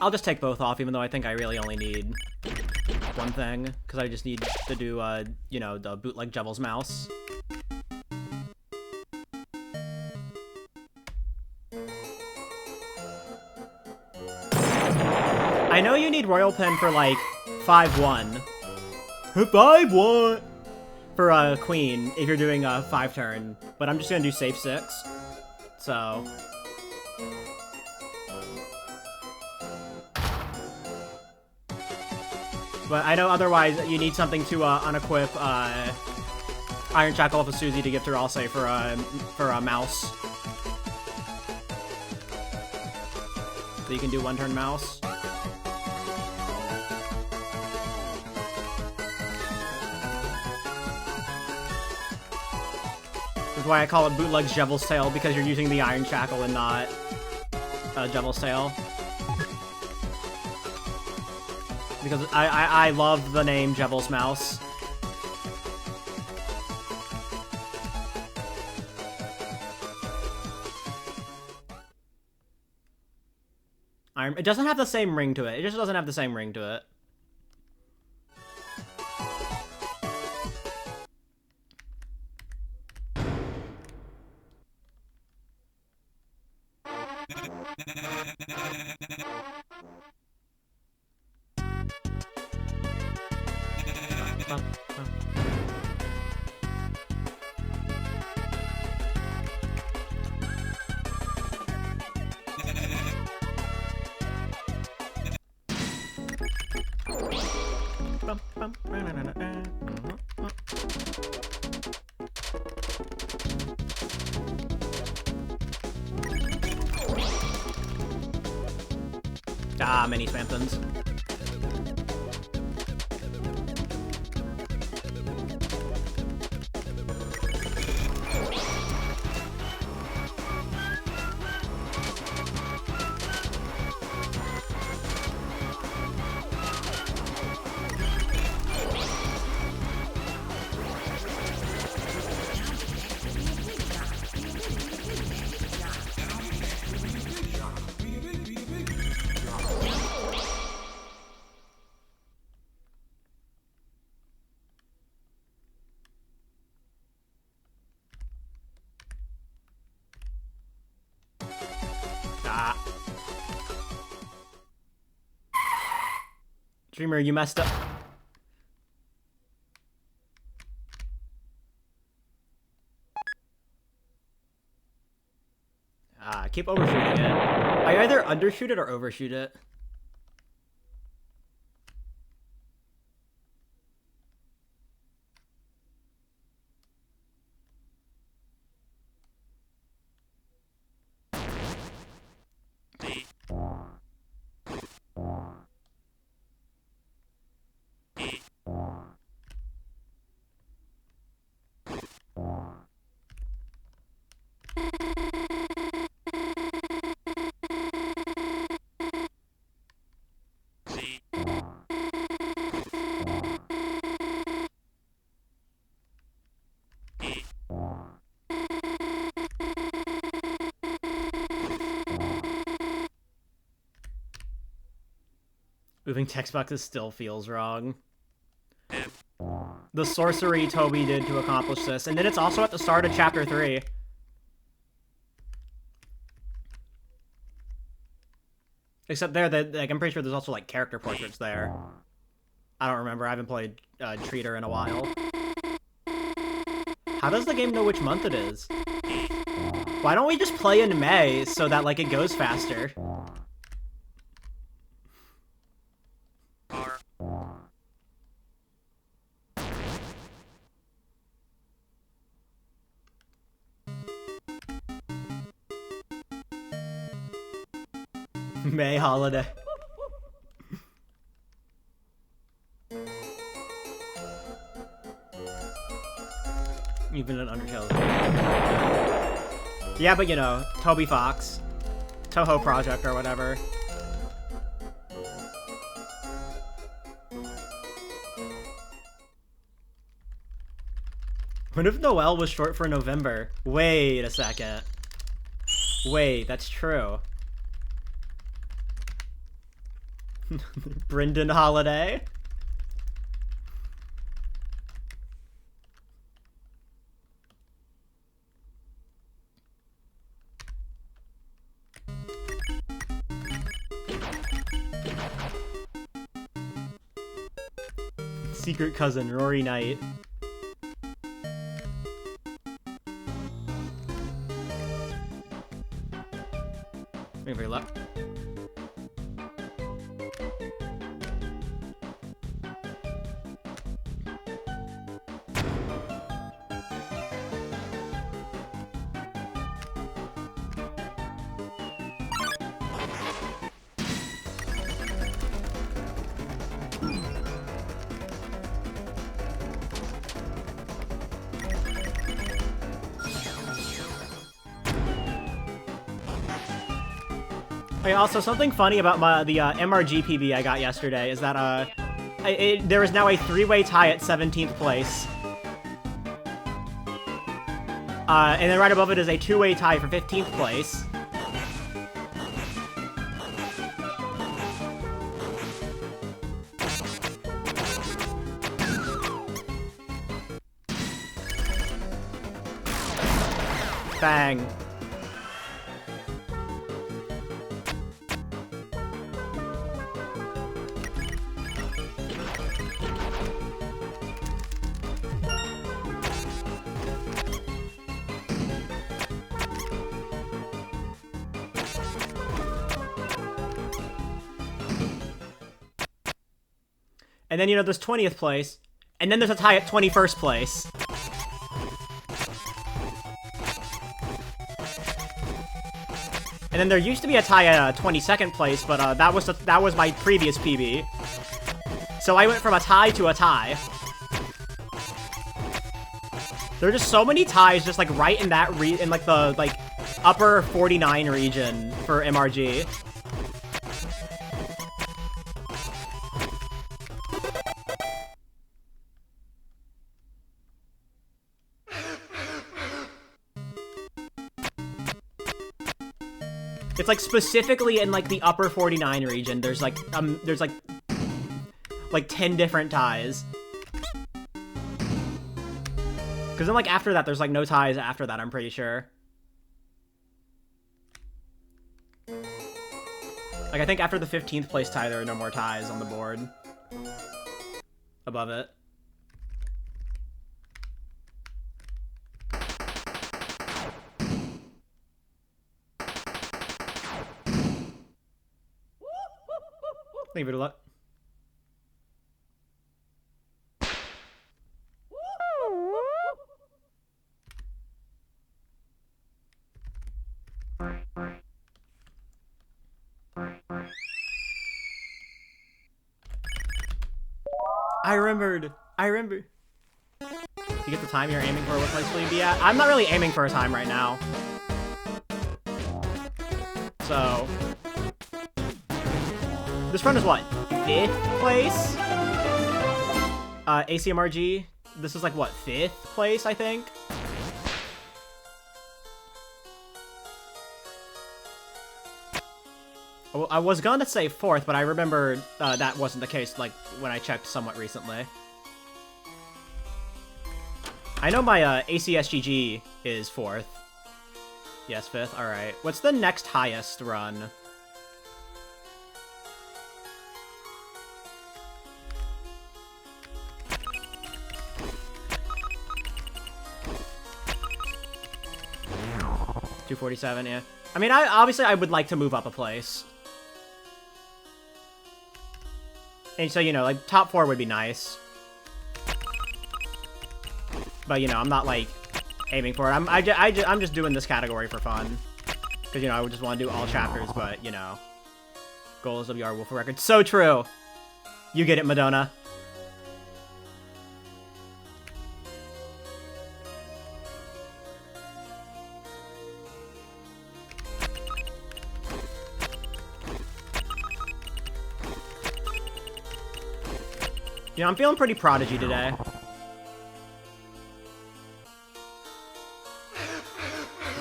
I'll just take both off, even though I think I really only need one thing, because I just need to do, you know, the bootleg Devil's Mouse. I know you need Royal Pen for, like, 5-1. 5-1! For, Queen, if you're doing a 5-turn, but I'm just gonna do safe 6. So... But I know otherwise you need something to unequip Iron Shackle off of Susie to give to Ralsei for a mouse. So you can do one-turn mouse. That's why I call it bootleg Jevil's Tail, because you're using the Iron Shackle and not Jevil's Tail. Because I love the name Jevil's Mouse. It doesn't have the same ring to it. It just doesn't have the same ring to it. Ah, mini Swamptons. Dreamer, you messed up. Keep overshooting it. I either undershoot it or overshoot it. Moving text boxes still feels wrong. The sorcery Toby did to accomplish this, and then it's also at the start of Chapter 3. Except there, like, I'm pretty sure there's also, like, character portraits there. I don't remember, I haven't played Treater in a while. How does the game know which month it is? Why don't we just play in May so that, like, it goes faster? May holiday. Even an Undertale. Yeah, but you know, Toby Fox. Toho Project or whatever. What if Noel was short for November? Wait a second. Wait, that's true. Brendan Holiday? Secret cousin, Rory Knight. luck. Okay, also, something funny about the MRG PB I got yesterday is that there is now a 3-way tie at 17th place. And then right above it is a 2-way tie for 15th place. Bang. And then, you know, there's 20th place. And then there's a tie at 21st place. And then there used to be a tie at 22nd place, but that was my previous PB. So I went from a tie to a tie. There are just so many ties just like right in that in like the upper 49 region for MRG. It's like specifically in like the upper 49 region. There's like 10 different ties. Because then like after that, there's like no ties after that, I'm pretty sure. Like I think after the 15th place tie, there are no more ties on the board. Above it. Leave it a look. I remembered. You get the time you're aiming for, what place will you be at? I'm not really aiming for a time right now. So... this run is what? 5th place? ACMRG, this is like what, 5th place, I think? Well, I was gonna say 4th, but I remember that wasn't the case, like, when I checked somewhat recently. I know my ACSGG is 4th. Yes, 5th, alright. What's the next highest run? $247, yeah. I mean, obviously I would like to move up a place. And so, you know, like, top 4 would be nice. But, you know, I'm not, like, aiming for it. I'm just doing this category for fun. Because, you know, I would just want to do all chapters, but, you know. Goal is WR Wolf Record. So true! You get it, Madonna. You know, I'm feeling pretty Prodigy today.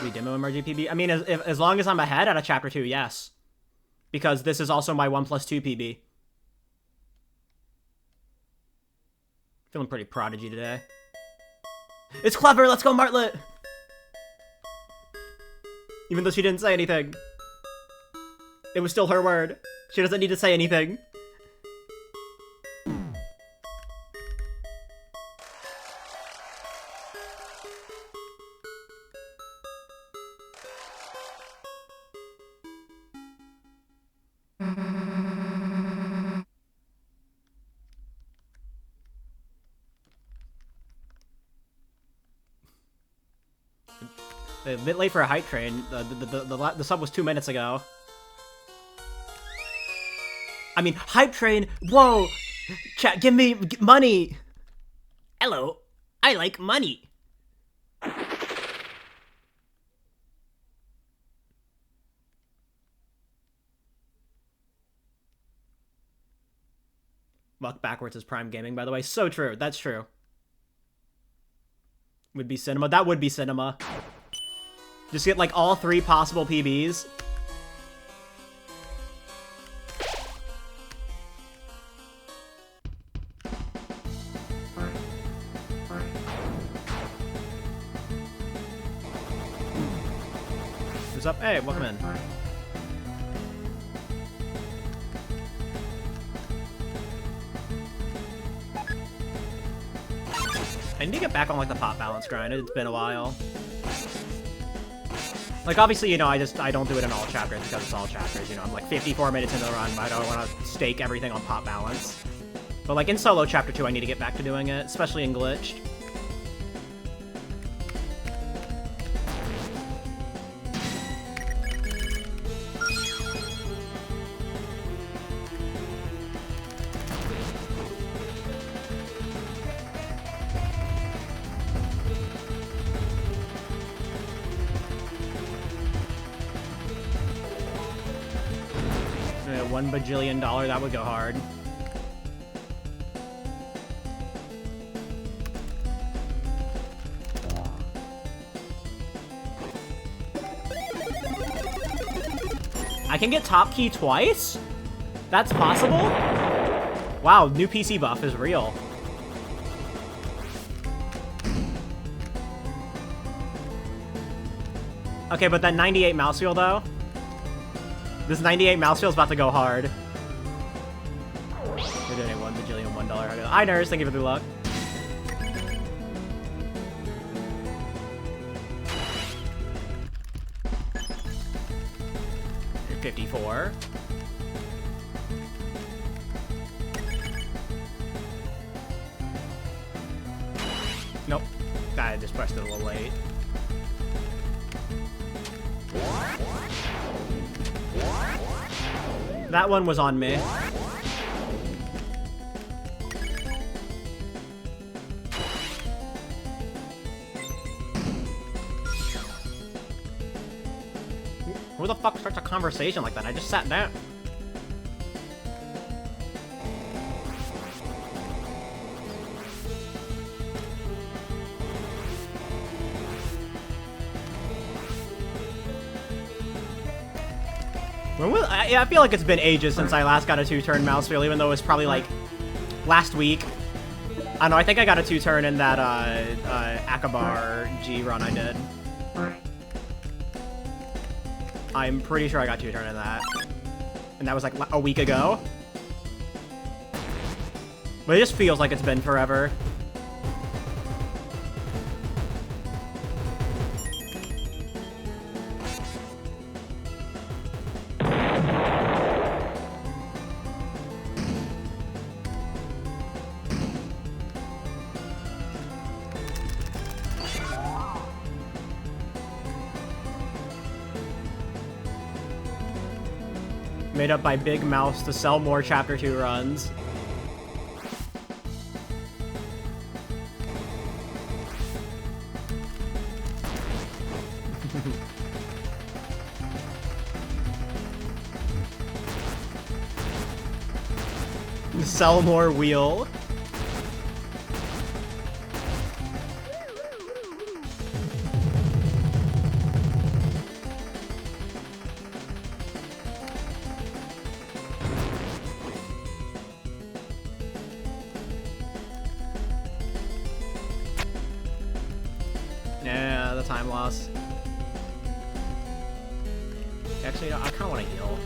We demo MRG PB? I mean, as long as I'm ahead at a Chapter 2, yes. Because this is also my 1+2 PB. Feeling pretty Prodigy today. It's clever! Let's go, Martlet! Even though she didn't say anything. It was still her word. She doesn't need to say anything. A bit late for a hype train. The sub was 2 minutes ago. I mean, hype train. Whoa, chat, give me money. Hello, I like money. Luck backwards is Prime Gaming, by the way. So true. That's true. Would be cinema. That would be cinema. Just get, like, all 3 possible PBs. Who's up? Hey, welcome in. I need to get back on, like, the pop balance grind. It's been a while. Like, obviously, you know, I don't do it in all chapters because it's all chapters, you know. I'm, like, 54 minutes into the run, but I don't want to stake everything on pop balance. But, like, in solo chapter 2, I need to get back to doing it, especially in glitched. $1 bajillion, that would go hard. I can get top key twice? That's possible? Wow, new PC buff is real. Okay, but that 98 mouse wheel though? This 98 mouse wheel is about to go hard. You're doing $1 bajillion $1. Hi, Nurse. Thank you for the luck. You're 54. Nope. I just pressed it a little late. That one was on me. Who the fuck starts a conversation like that? I just sat down. I feel like it's been ages since I last got a 2-turn mouse wheel, even though it was probably like last week. I don't know, I think I got a 2-turn in that Akabar G run I did. I'm pretty sure I got 2-turn in that. And that was like a week ago. But it just feels like it's been forever. Made up by Big Mouse to sell more Chapter 2 runs. Sell more wheel. Yeah, the time loss. Actually, I kind of want to heal.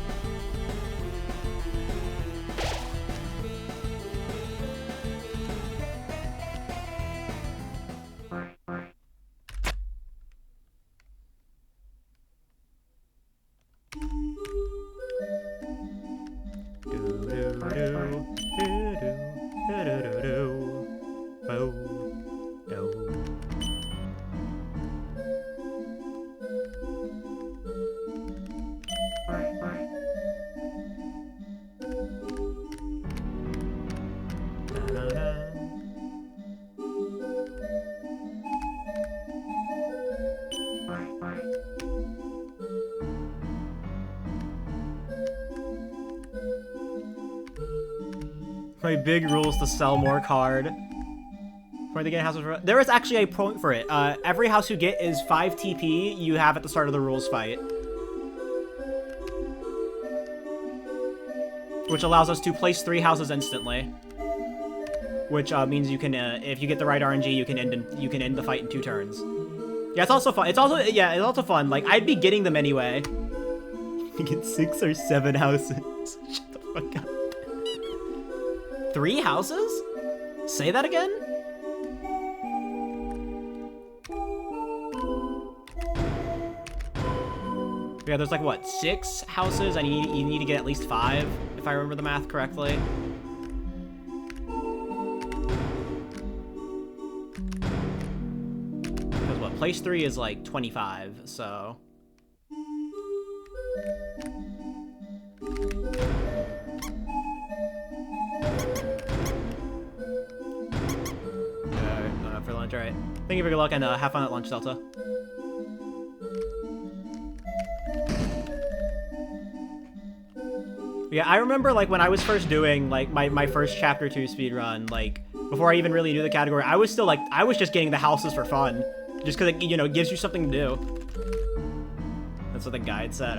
My big rules to sell more card. For the game houses, there is actually a point for it. Every house you get is 5 TP you have at the start of the rules fight. Which allows us to place 3 houses instantly. Which means you can, if you get the right RNG, you can end the fight in 2 turns. Yeah, it's also fun. It's also fun. Like, I'd be getting them anyway. You get 6 or 7 houses. Shut the fuck up. 3 houses? Say that again? Yeah, there's like, what, 6 houses? And you need to get at least 5, if I remember the math correctly. Because what, place 3 is like 25, so... For lunch, alright. Thank you for good luck, and have fun at lunch, Delta. Yeah, I remember, like, when I was first doing, like, my first Chapter 2 speedrun, like, before I even really knew the category, I was still, like, I was just getting the houses for fun. Just because, it, you know, it gives you something to do. That's what the guide said,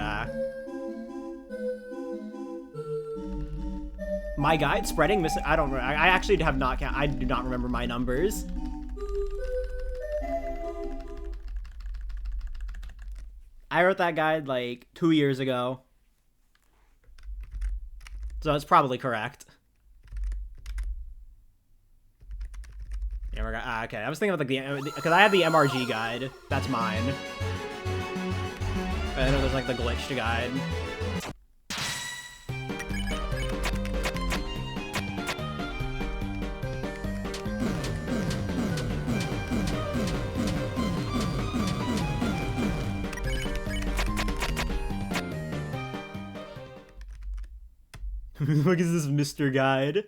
My guide spreading missing. I don't. I actually have not. I do not remember my numbers. I wrote that guide like 2 years ago, so it's probably correct. Yeah, we're okay. I was thinking about like the because I have the MRG guide. That's mine. I know there's like the glitched guide. What is this Mr. Guide?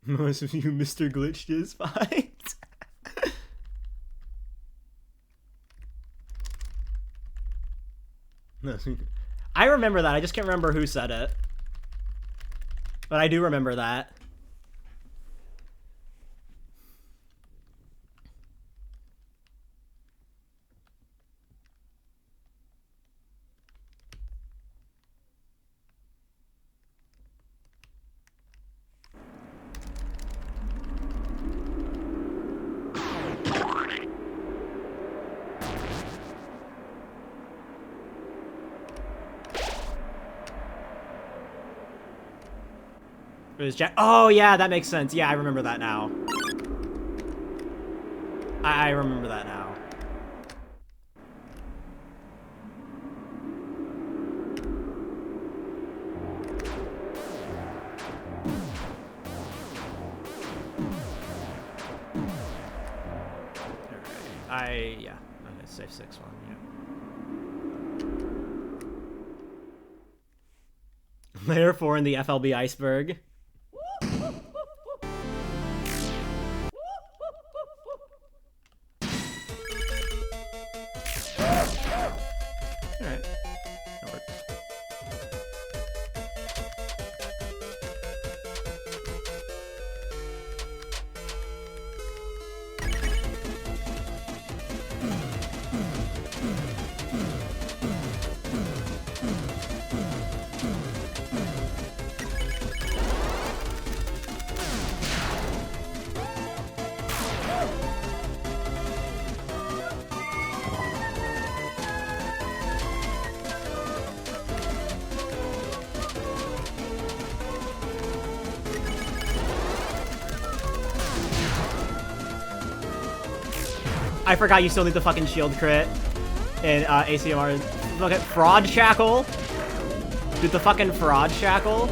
Most of you Mr. Glitched is fine. No, I remember that. I just can't remember who said it. But I do remember that. It was Jack. Oh, yeah, that makes sense. Yeah, I remember that now. I remember that now. Alright. Yeah. Okay, safe 6-1, yeah. Layer 4 in the FLB iceberg. I forgot you still need the fucking shield crit in ACMR. Look at Fraud Shackle. Dude, the fucking Fraud Shackle.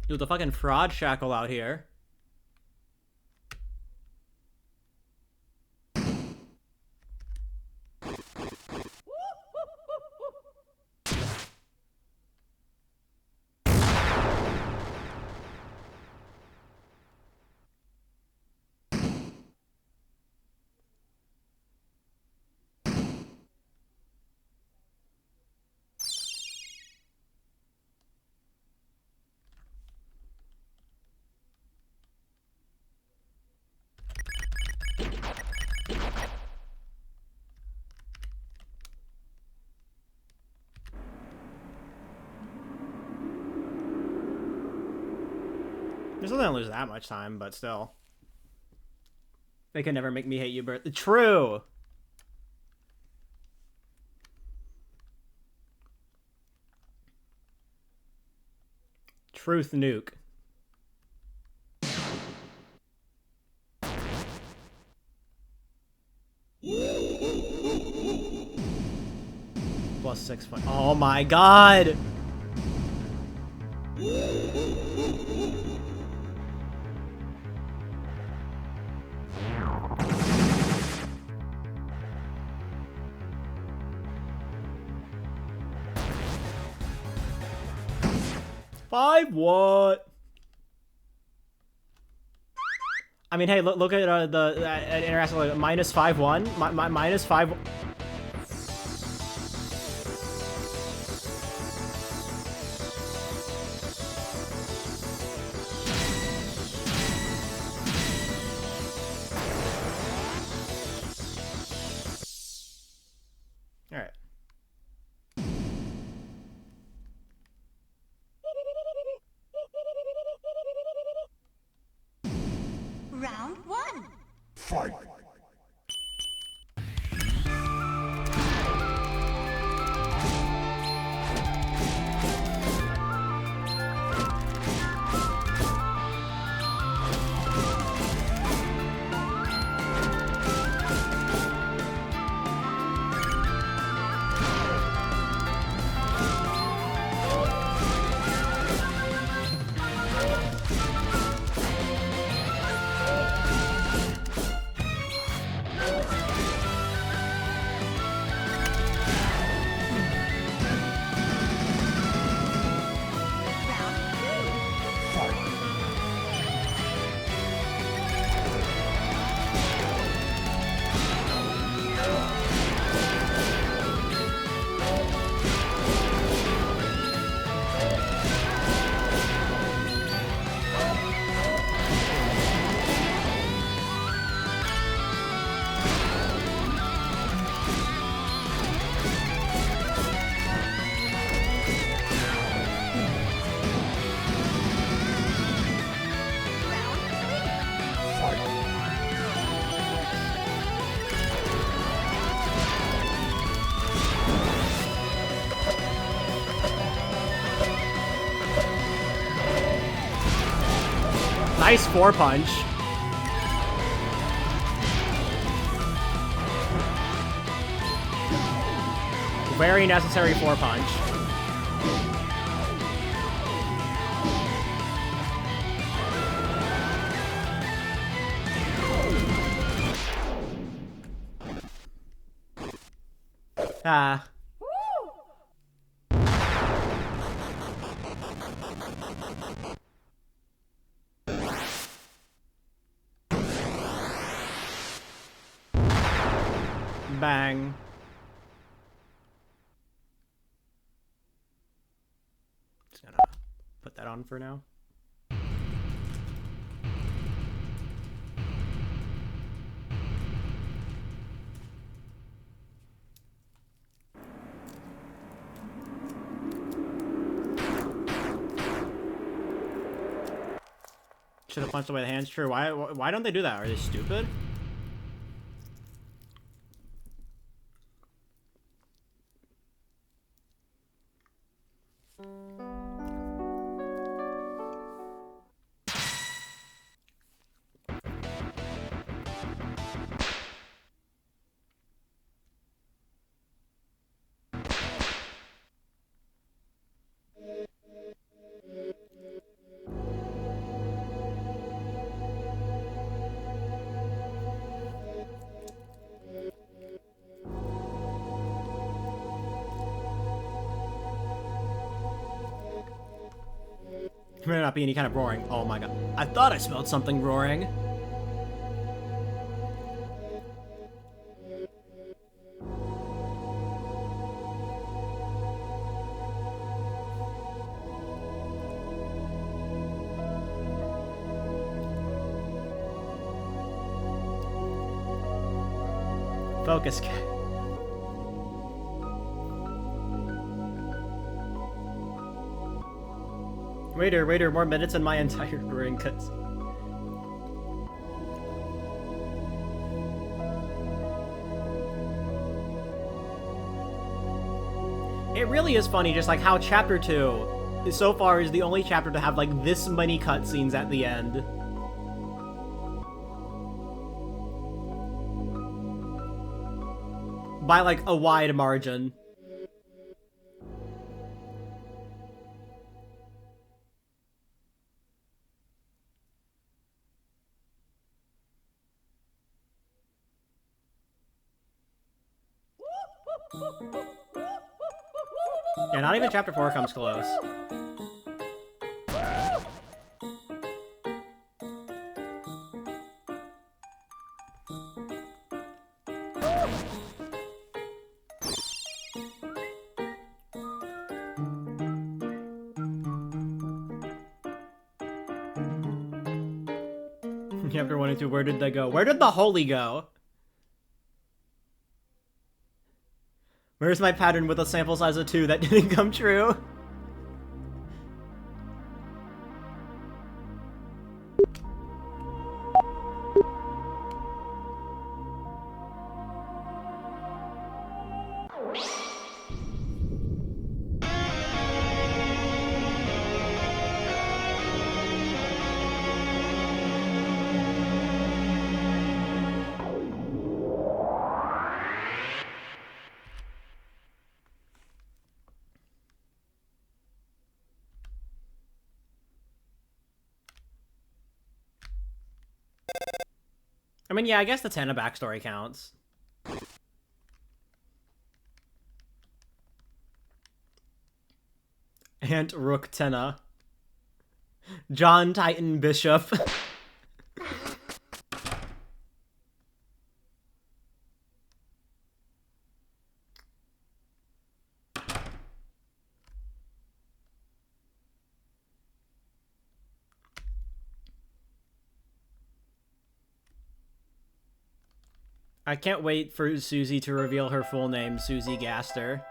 Dude, the fucking fraud shackle out here. There's nothing to lose that much time, but still. They can never make me hate you, Bert. True! Truth nuke. Plus 6 point. Oh my god! Five what? I mean, hey, look at the interactive minus 5-1. Minus 5. All right. Round 1. Fight! Nice 4-punch. Very necessary 4-punch. Ah. Bang. Just gonna put that on for now. Should have punched away the hands. True. Why don't they do that? Are they stupid? There may not be any kind of roaring. Oh my god. I thought I smelled something roaring. Focus. Waiter, more minutes in my entire roaring cuts. It really is funny just like how chapter 2 is so far is the only chapter to have like this many cutscenes at the end. By like a wide margin. Yeah, not even chapter 4 comes close. Chapter 1 and 2, where did they go? Where did the holy go? Where's my pattern with a sample size of 2 that didn't come true? I mean, yeah, I guess the Tenna backstory counts. Aunt Rook Tenna. John Titan Bishop. I can't wait for Susie to reveal her full name, Susie Gaster.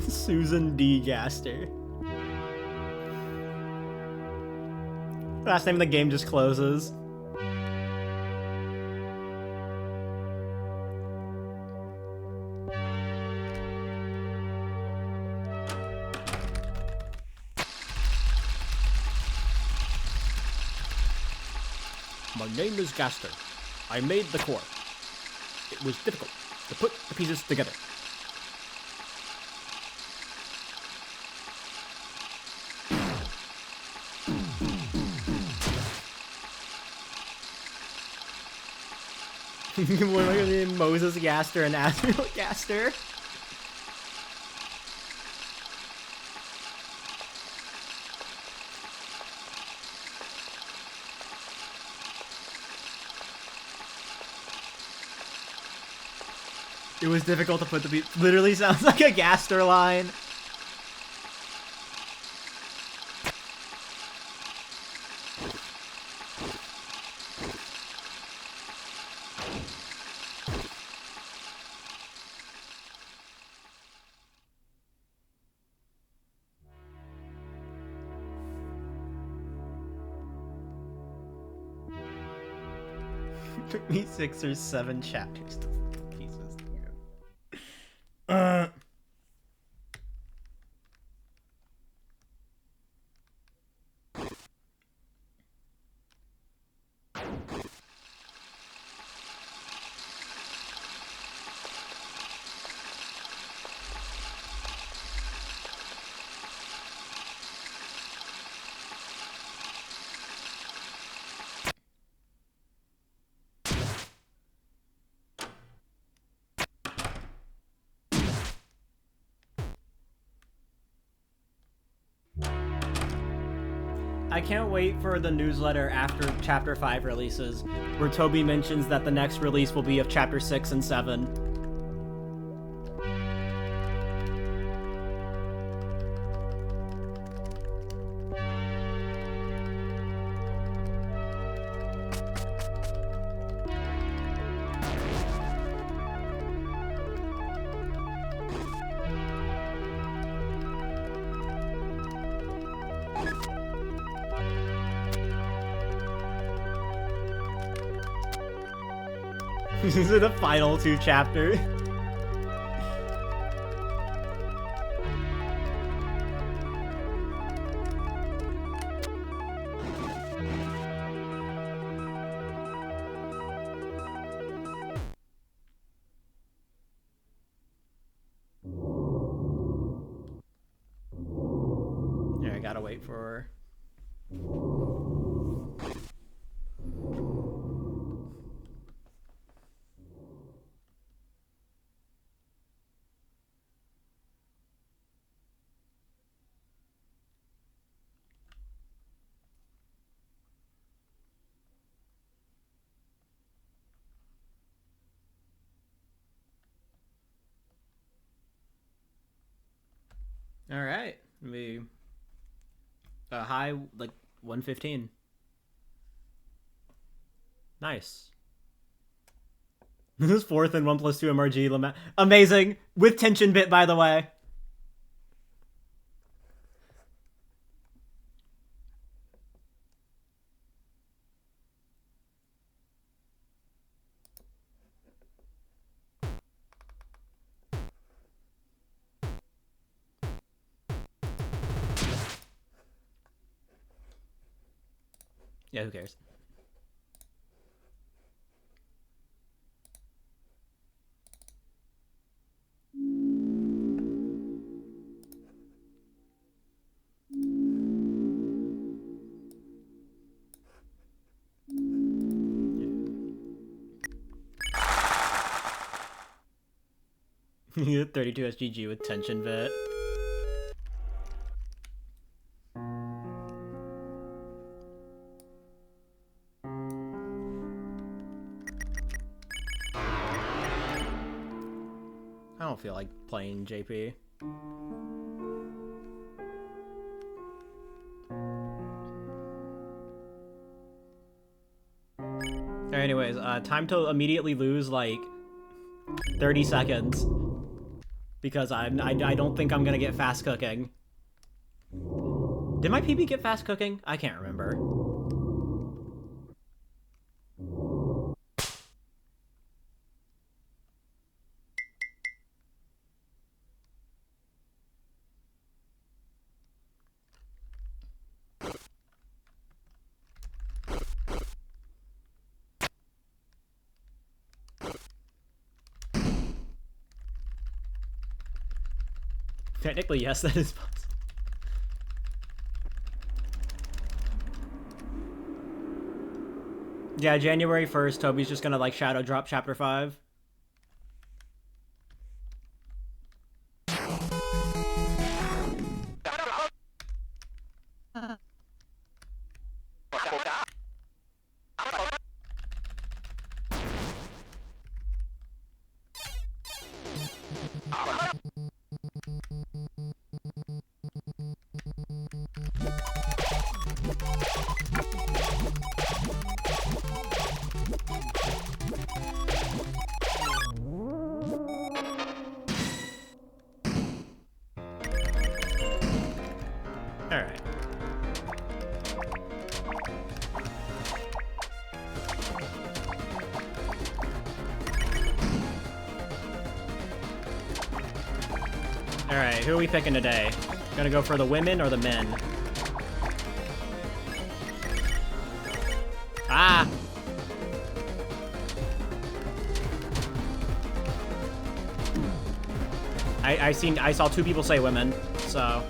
Susan D. Gaster. Last name of the game just closes. My name is Gaster. I made the core. It was difficult to put the pieces together. Moses Gaster and Azrael Gaster. It was difficult to put the literally sounds like a Gaster line. Took me 6 or 7 chapters to put the pieces together. I can't wait for the newsletter after Chapter 5 releases, where Toby mentions that the next release will be of Chapter 6 and 7. These are the final 2 chapters. Yeah, I gotta wait for... Alright, maybe a high, like, 115. Nice. This is 4th and 1+2 MRG. Amazing! With tension bit, by the way. Yeah, who cares? Yeah. 32 SGG with tension bit. I don't feel like playing JP. Anyways, time to immediately lose like 30 seconds because I don't think I'm gonna get fast cooking. Did my PB get fast cooking? I can't remember. Technically, yes, that is possible. Yeah, January 1st, Toby's just gonna, like, shadow drop Chapter 5. Alright. Alright, who are we picking today? Gonna go for the women or the men? Ah! I saw 2 people say women, so...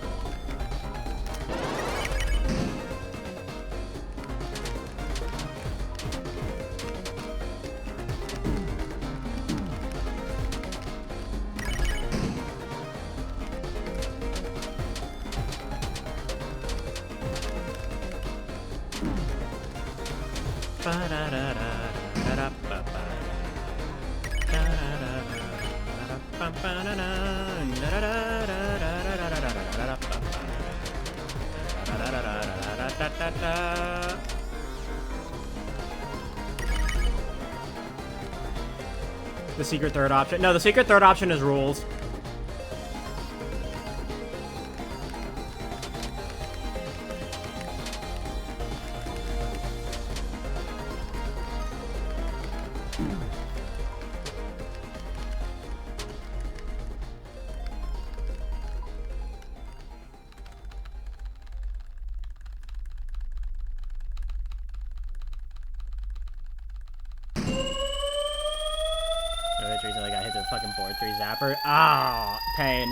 The secret third option. No, the secret third option is rules. Recently got hit with a fucking board 3 zapper. Ah, pain.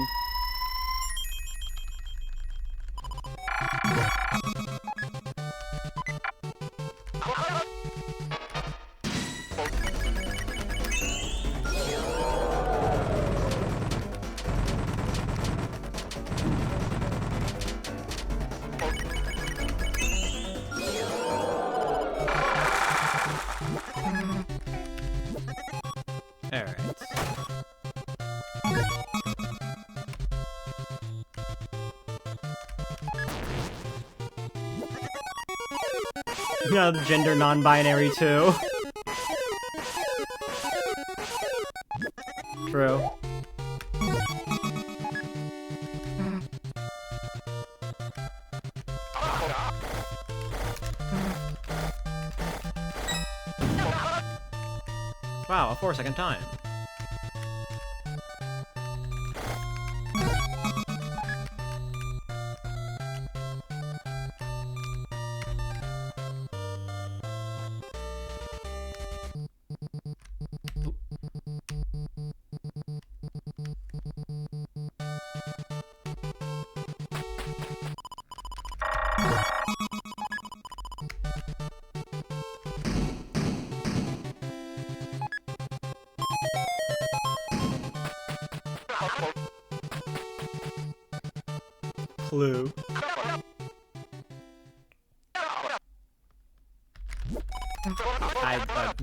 Yeah, gender non-binary too. True. Wow, a 4-second time. Clue.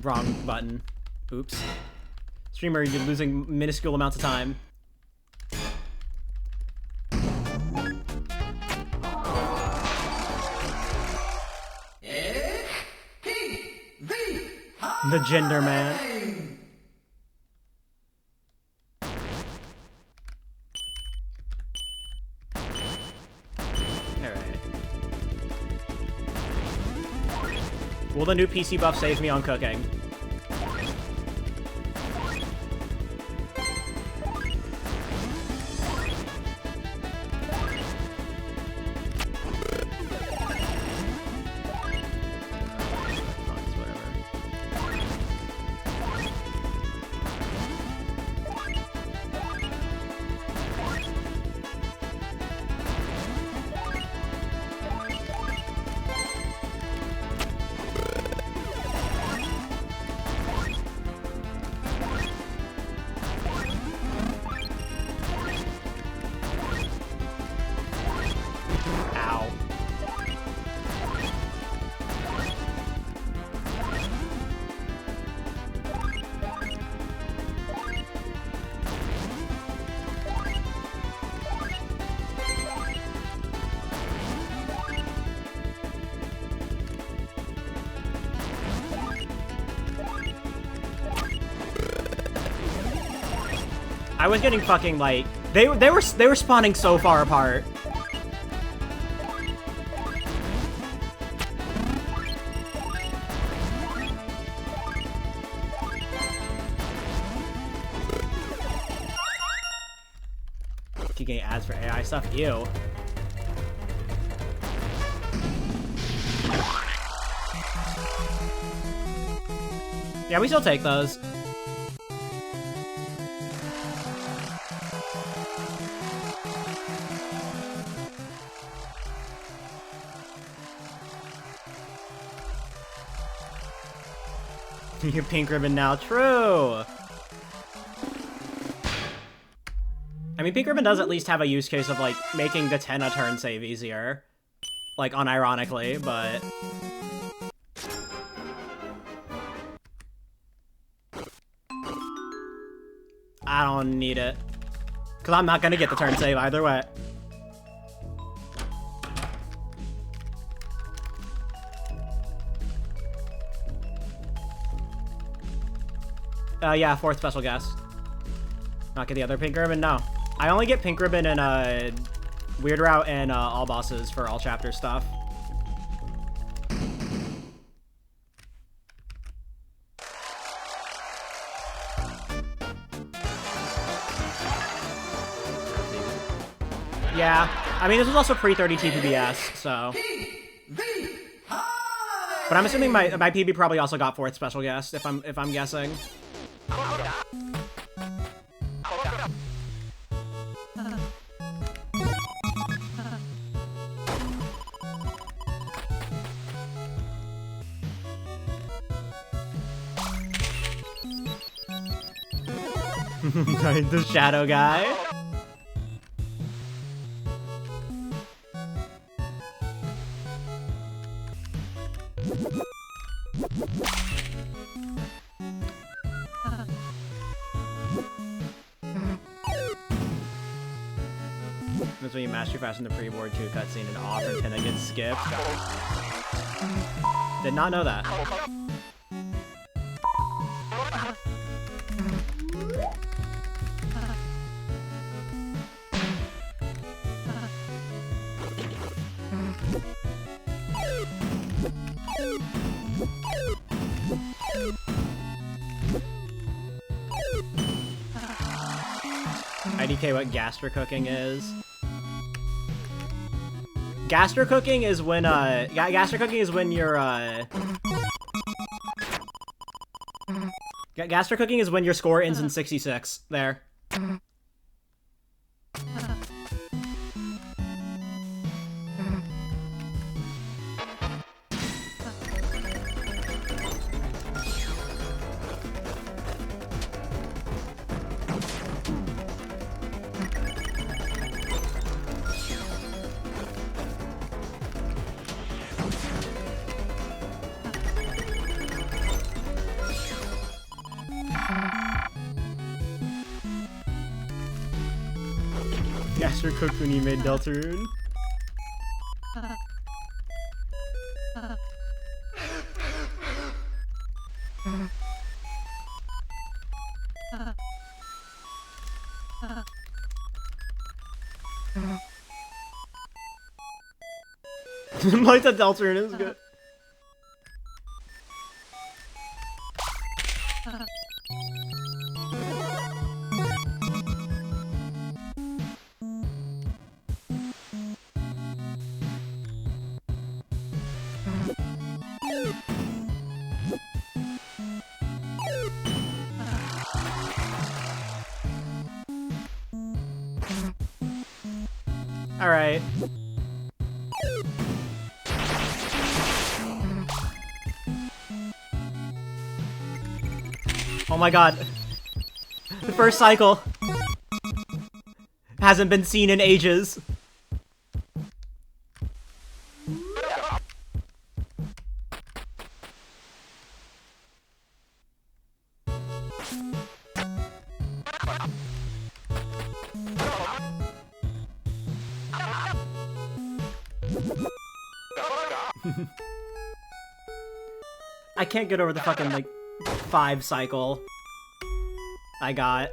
Wrong button. Oops. Streamer, you're losing minuscule amounts of time. The gender man. Will the new PC buff save me on cooking? I was getting fucking like they were spawning so far apart. You getting ads for AI stuff? Ew. Yeah, we still take those. You pink ribbon now. True. I mean, pink ribbon does at least have a use case of like making the 10 a turn save easier, like unironically, but I don't need it. Because I'm not going to get the turn save either way. Yeah, 4th special guest. Not get the other pink ribbon? No. I only get pink ribbon in Weird Route and all bosses for all chapter stuff. Yeah, I mean, this was also pre-30 TPBS, so... But I'm assuming my PB probably also got 4th special guest, if I'm guessing. The shadow guy. That's when you mash too fast in the pre-board 2 cutscene and off and Pinna gets skipped. Did not know that. IDK what gastro cooking is. Gastro cooking is when gastro cooking is when your gastro cooking is when your score ends in 66. There. Gastro cooked when you made Deltarune. Like the Deltarune is good. All right. Oh my god. The first cycle hasn't been seen in ages. I can't get over the fucking, like, 5 cycle I got.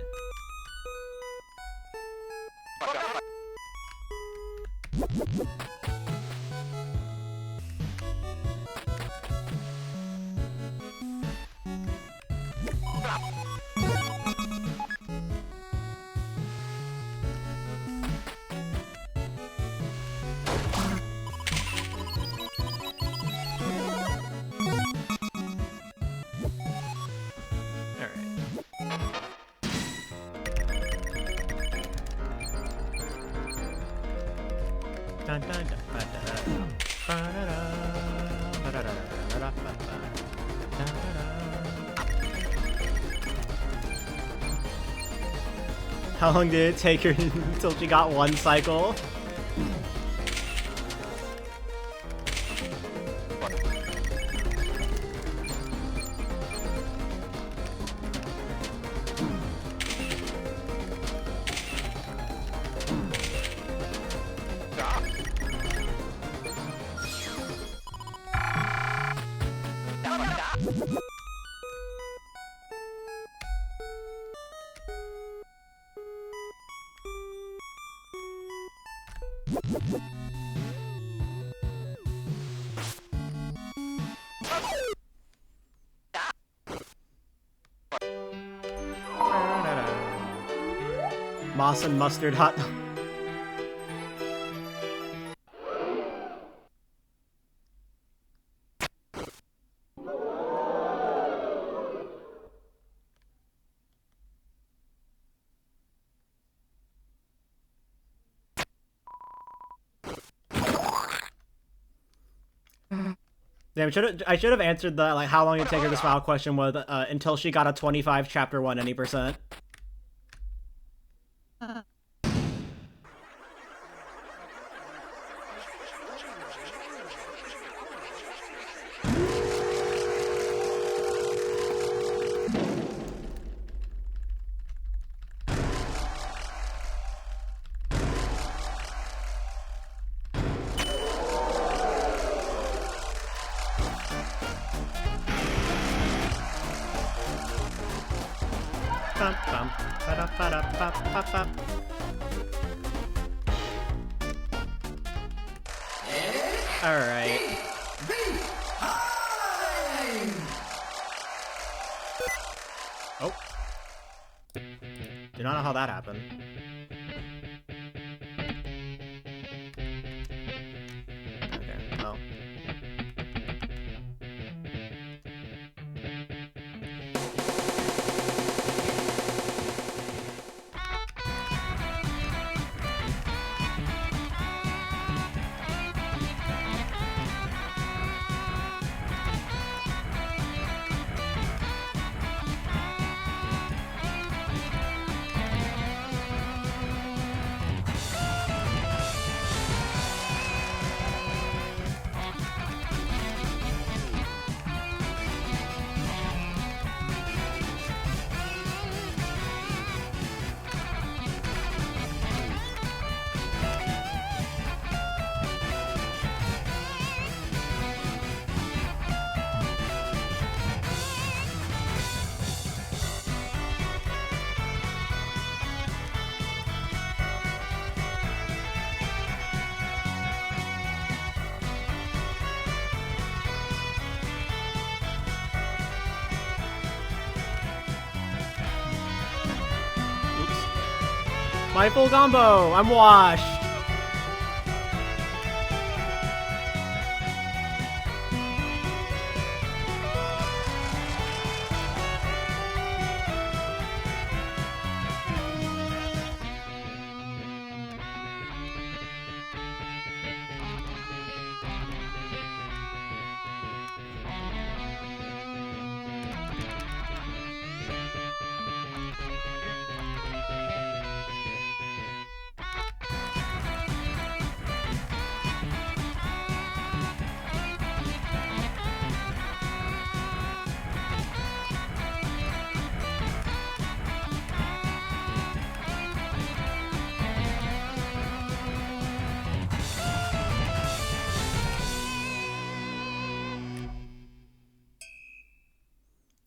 How long did it take her until she got 1 cycle? Moss and mustard hot. Damn, I should have answered the like how long it take her to smile question with until she got a 25 chapter 1 any percent. Alright. Oh. Do not know how that happened. Okay, well. My full combo! I'm washed!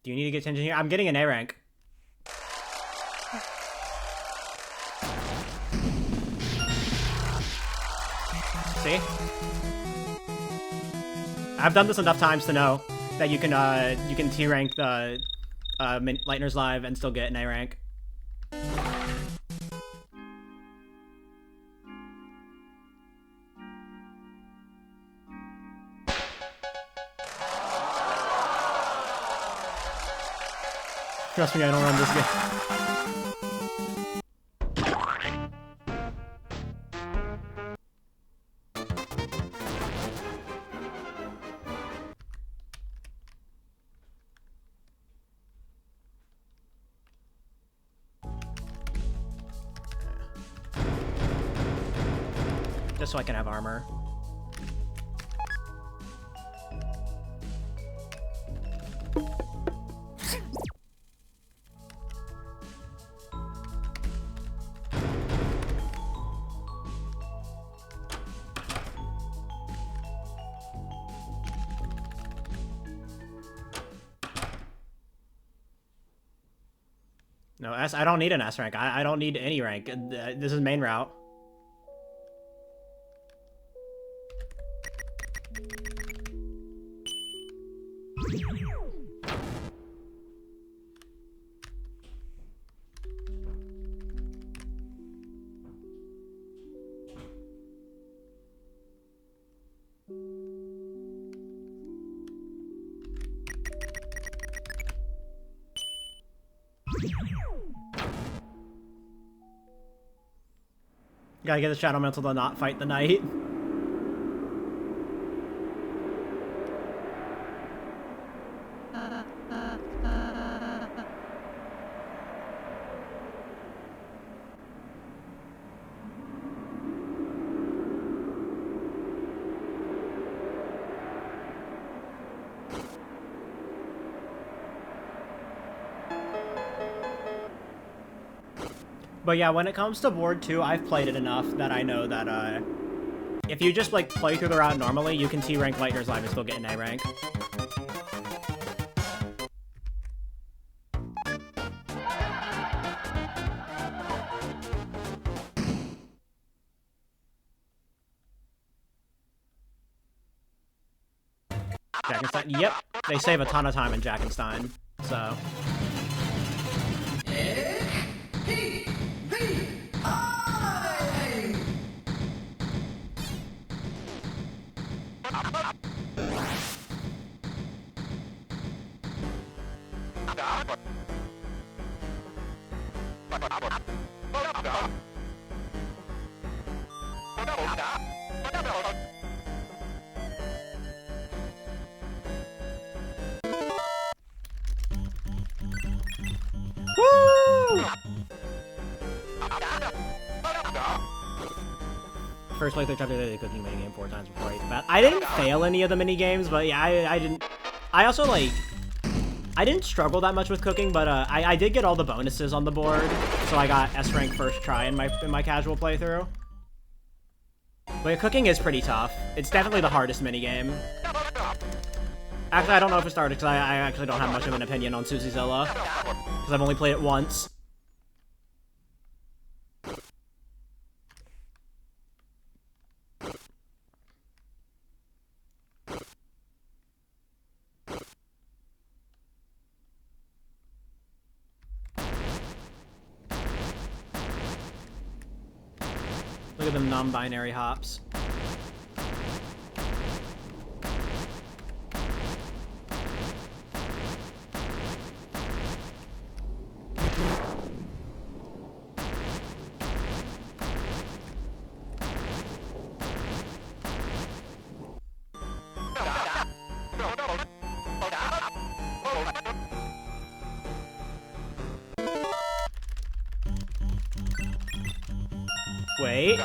Do you need to get attention here? I'm getting an A rank. See? I've done this enough times to know that you can T rank the Lightner's Live and still get an A rank. Trust me, I don't run this game. Just so I can have armor. No, I don't need an S rank. I don't need any rank. This is main route. Gotta get the Shadow Mantle to not fight the knight. But yeah, when it comes to board 2, I've played it enough that I know that, if you just, like, play through the route normally, you can T-rank Lightner's Live and still get an A rank. Jackenstein, yep, they save a ton of time in Jackenstein, so... Woo! First playthrough tried to do the cooking minigame 4 times before I ate the bat. I didn't fail any of the minigames, but yeah, I didn't... I also, like... I didn't struggle that much with cooking, but I did get all the bonuses on the board, so I got S rank first try in my casual playthrough. But cooking is pretty tough. It's definitely the hardest minigame. Actually, I don't know if it started, because I actually don't have much of an opinion on SusieZilla, because I've only played it once. Look at them non-binary hops. Wait.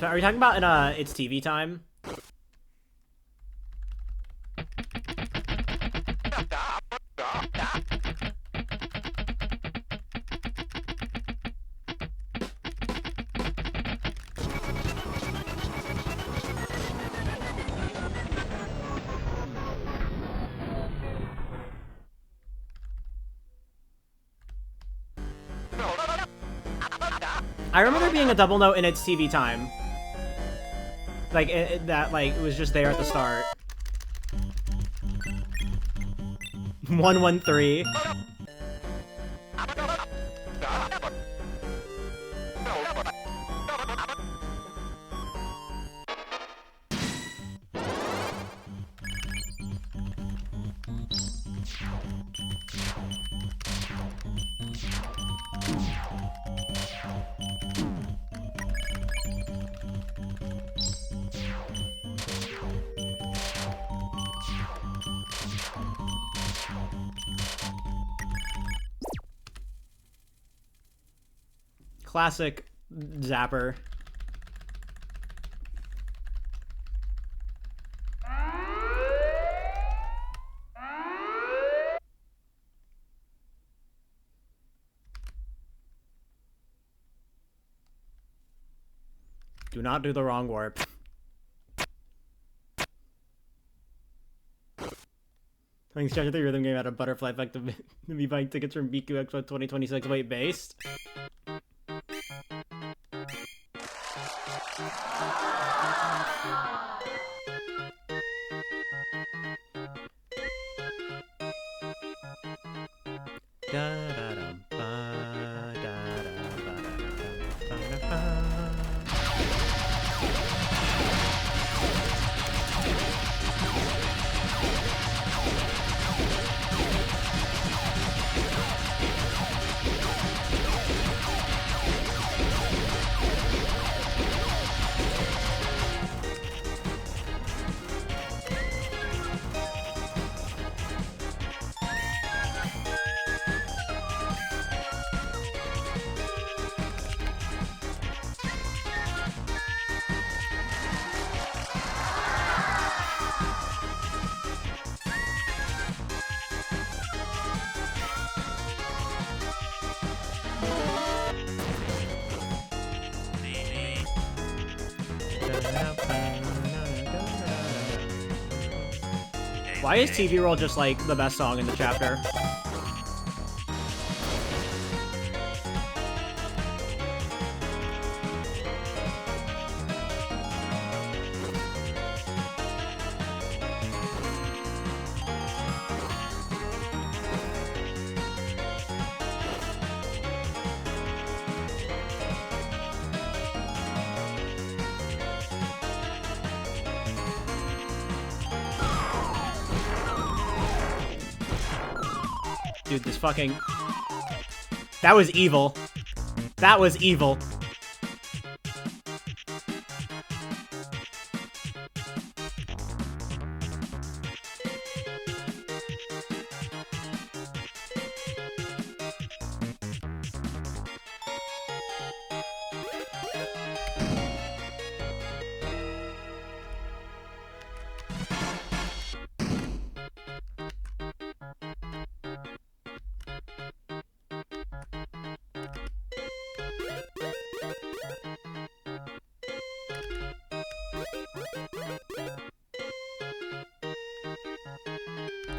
Are you talking about in It's TV Time? I remember there being a double note in It's TV Time. Like, that, like, it was just there at the start. 113. Classic Zapper. Do not do the wrong warp. Thanks, Josh. The rhythm game had a butterfly effect to be buying tickets from BQ Expo 2026. Wait, based? Why is TV Roll just like the best song in the chapter? Dude, this fucking... That was evil. That was evil.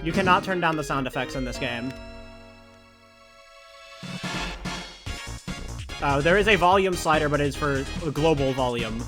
You cannot turn down the sound effects in this game. There is a volume slider, but it's for a global volume.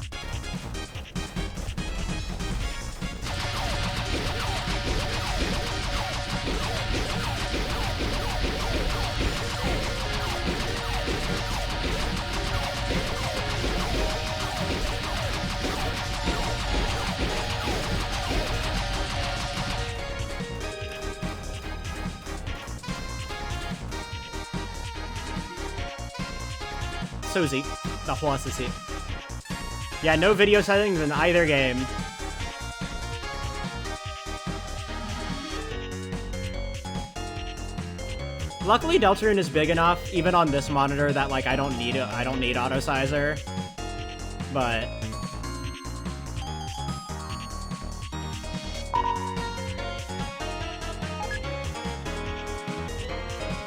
Suzy, the horse is here. Yeah, no video settings in either game. Luckily, Deltarune is big enough, even on this monitor, that like I don't need auto sizer. But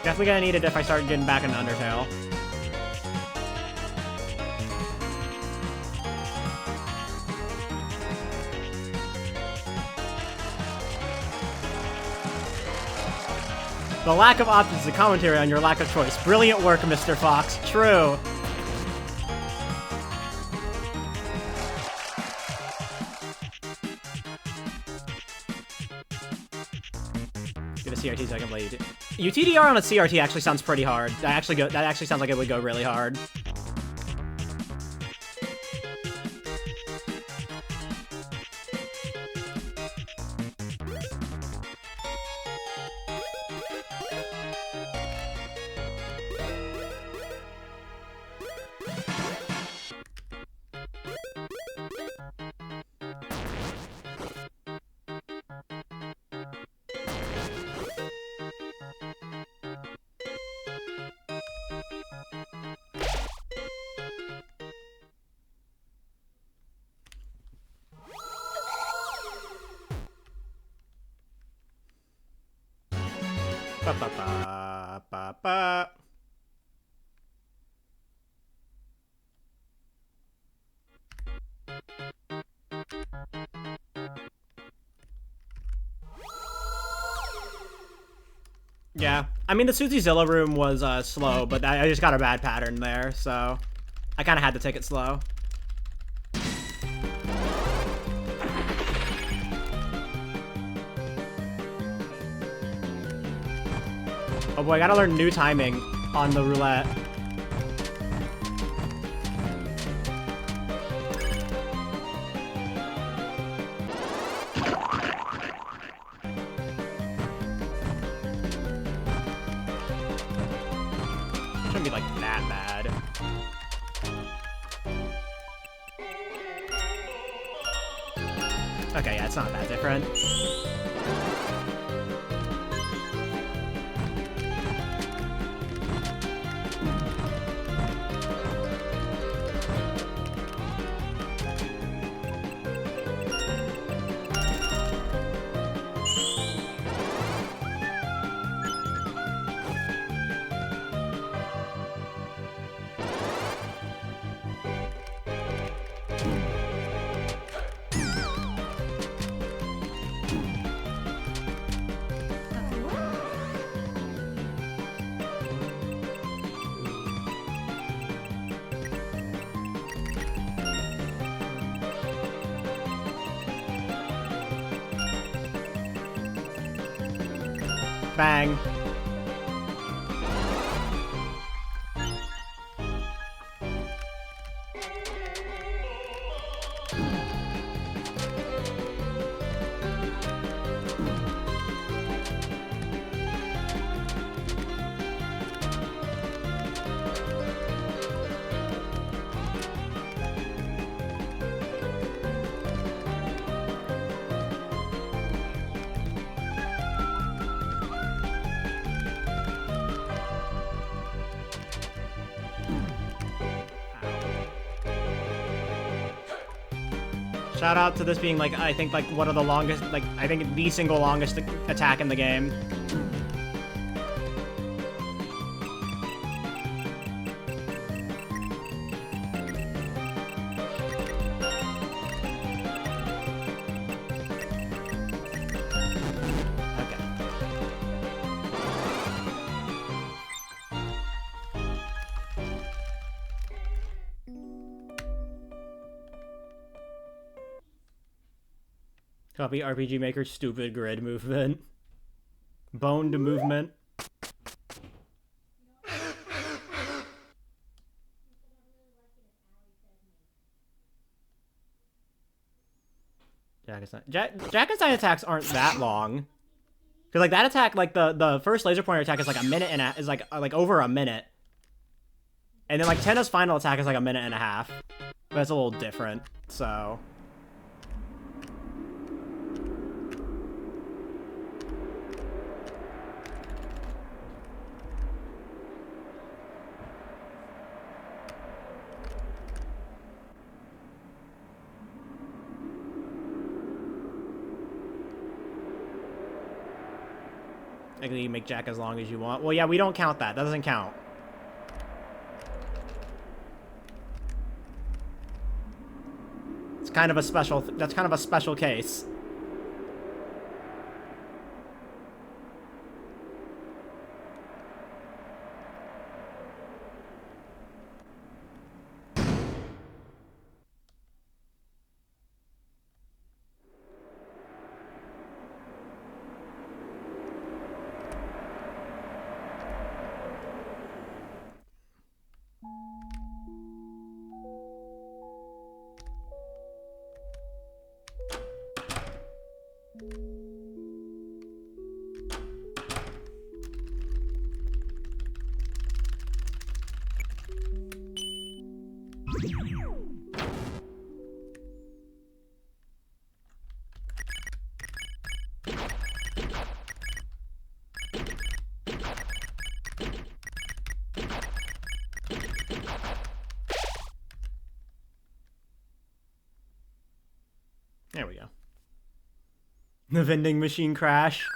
definitely gonna need it if I start getting back into Undertale. The lack of options is a commentary on your lack of choice. Brilliant work, Mr. Fox. True. Get a CRT so I can play UTDR. UTDR on a CRT actually sounds pretty hard. That actually sounds like it would go really hard. Ba ba ba ba ba. Yeah, I mean the Suzizilla room was slow, but I just got a bad pattern there, so I kind of had to take it slow. Oh boy, I gotta learn new timing on the roulette. Shouldn't be like that bad. Okay, yeah, it's not that different. Bang. Shout out to this being like, I think like one of the longest, like I think the single longest attack in the game. Copy RPG Maker's stupid grid movement. Boned movement. Jackenstein attacks aren't that long. Cause like that attack, like the first laser pointer attack is like a minute and is like over a minute. And then like Tenna's final attack is like a minute and a half. But it's a little different, so. You can make Jack as long as you want. Well, yeah, we don't count that. That doesn't count. It's kind of a special. That's kind of a special case. There we go. The vending machine crash.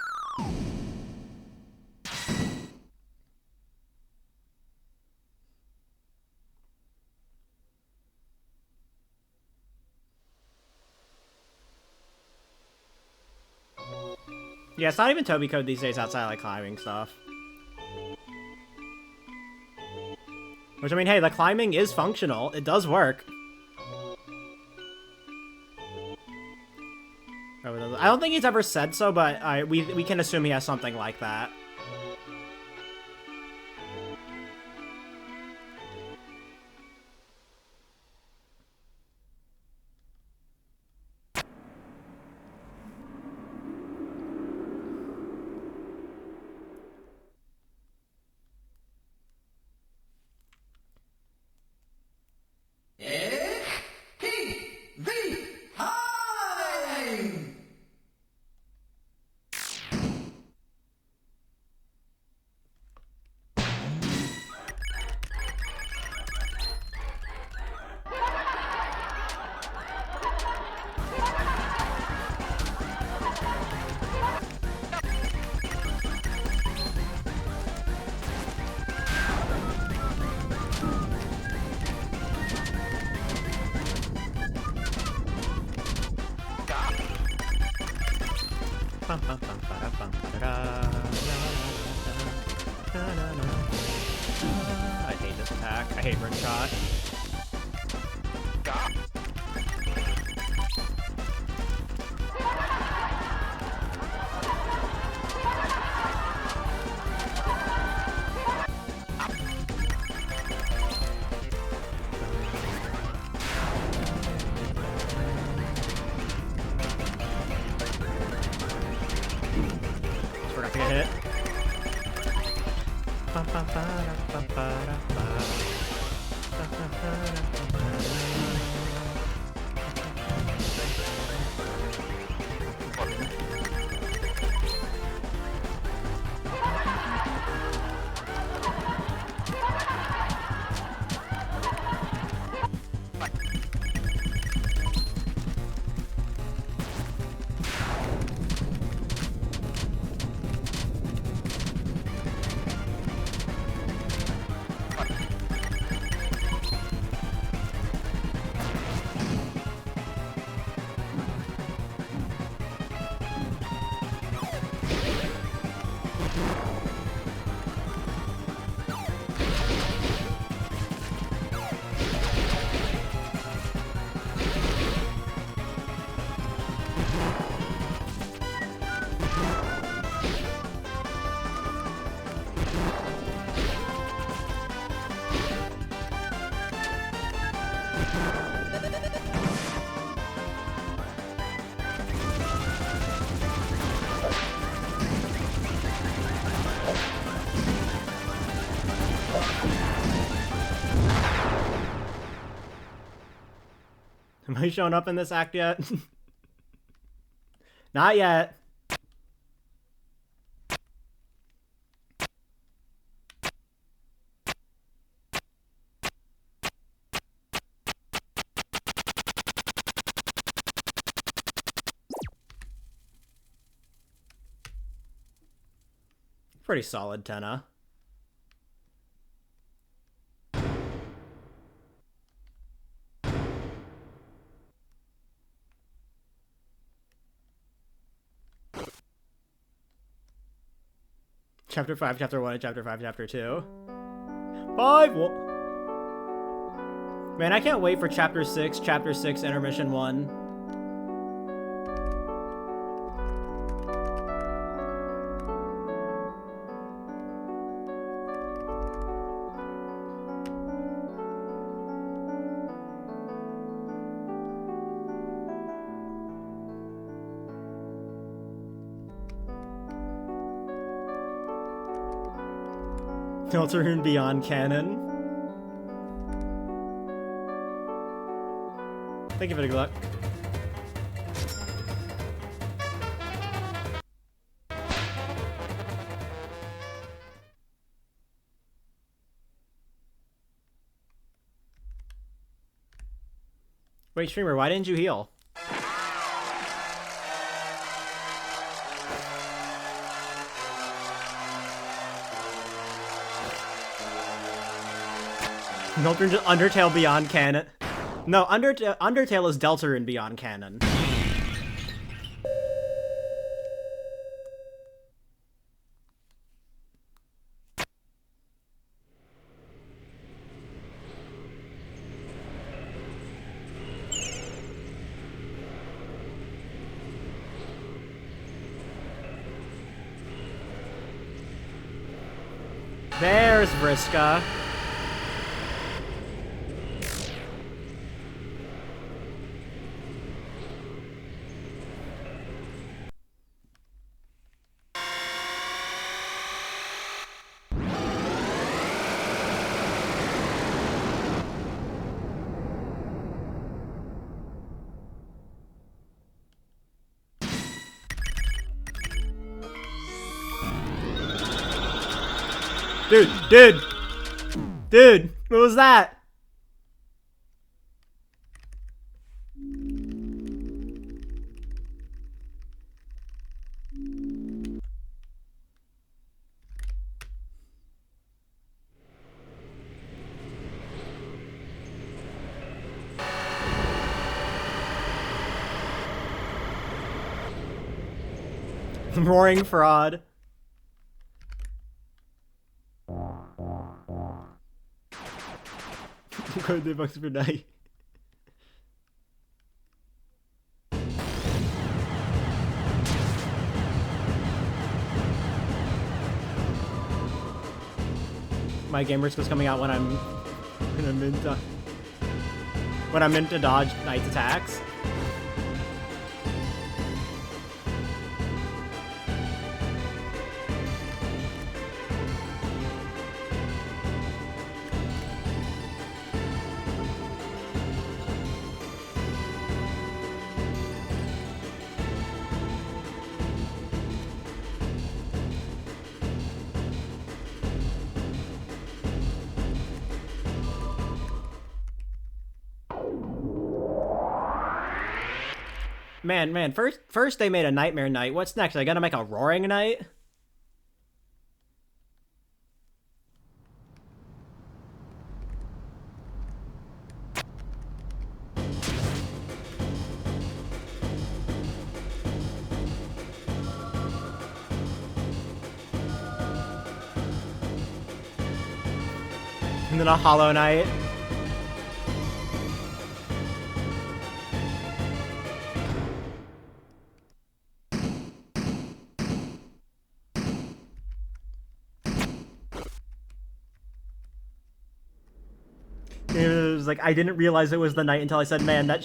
Yeah, it's not even Toby code these days outside of, like, climbing stuff. Which, I mean, hey, the climbing is functional. It does work. I don't think he's ever said so, but we can assume he has something like that. I hate this attack. I hate Red Shot. Forgot to get hit. Am I showing up in this act yet? Not yet. Pretty solid Tenna. Chapter 5, Chapter 1, and Chapter 5, Chapter 2. 5! Man, I can't wait for Chapter 6, Intermission 1. Deltarune Beyond Canon. Thank you for the good luck. Wait, streamer, why didn't you heal? Undertale Beyond Canon. No, Undertale is Deltarune Beyond Canon. There's Vriska. Dude, what was that? Roaring fraud. $2 per night. My gamer skill's coming out when I'm in to dodge Knight's attacks. Man, first they made a Nightmare Knight. What's next? I gotta make a Roaring Knight? And then a Hollow Knight. It was like, I didn't realize it was the Knight until I said, man, that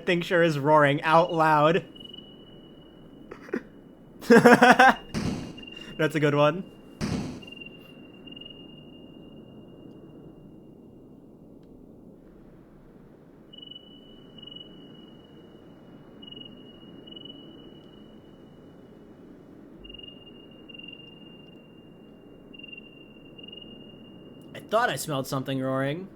thing sure is roaring out loud. That's a good one. I thought I smelled something roaring.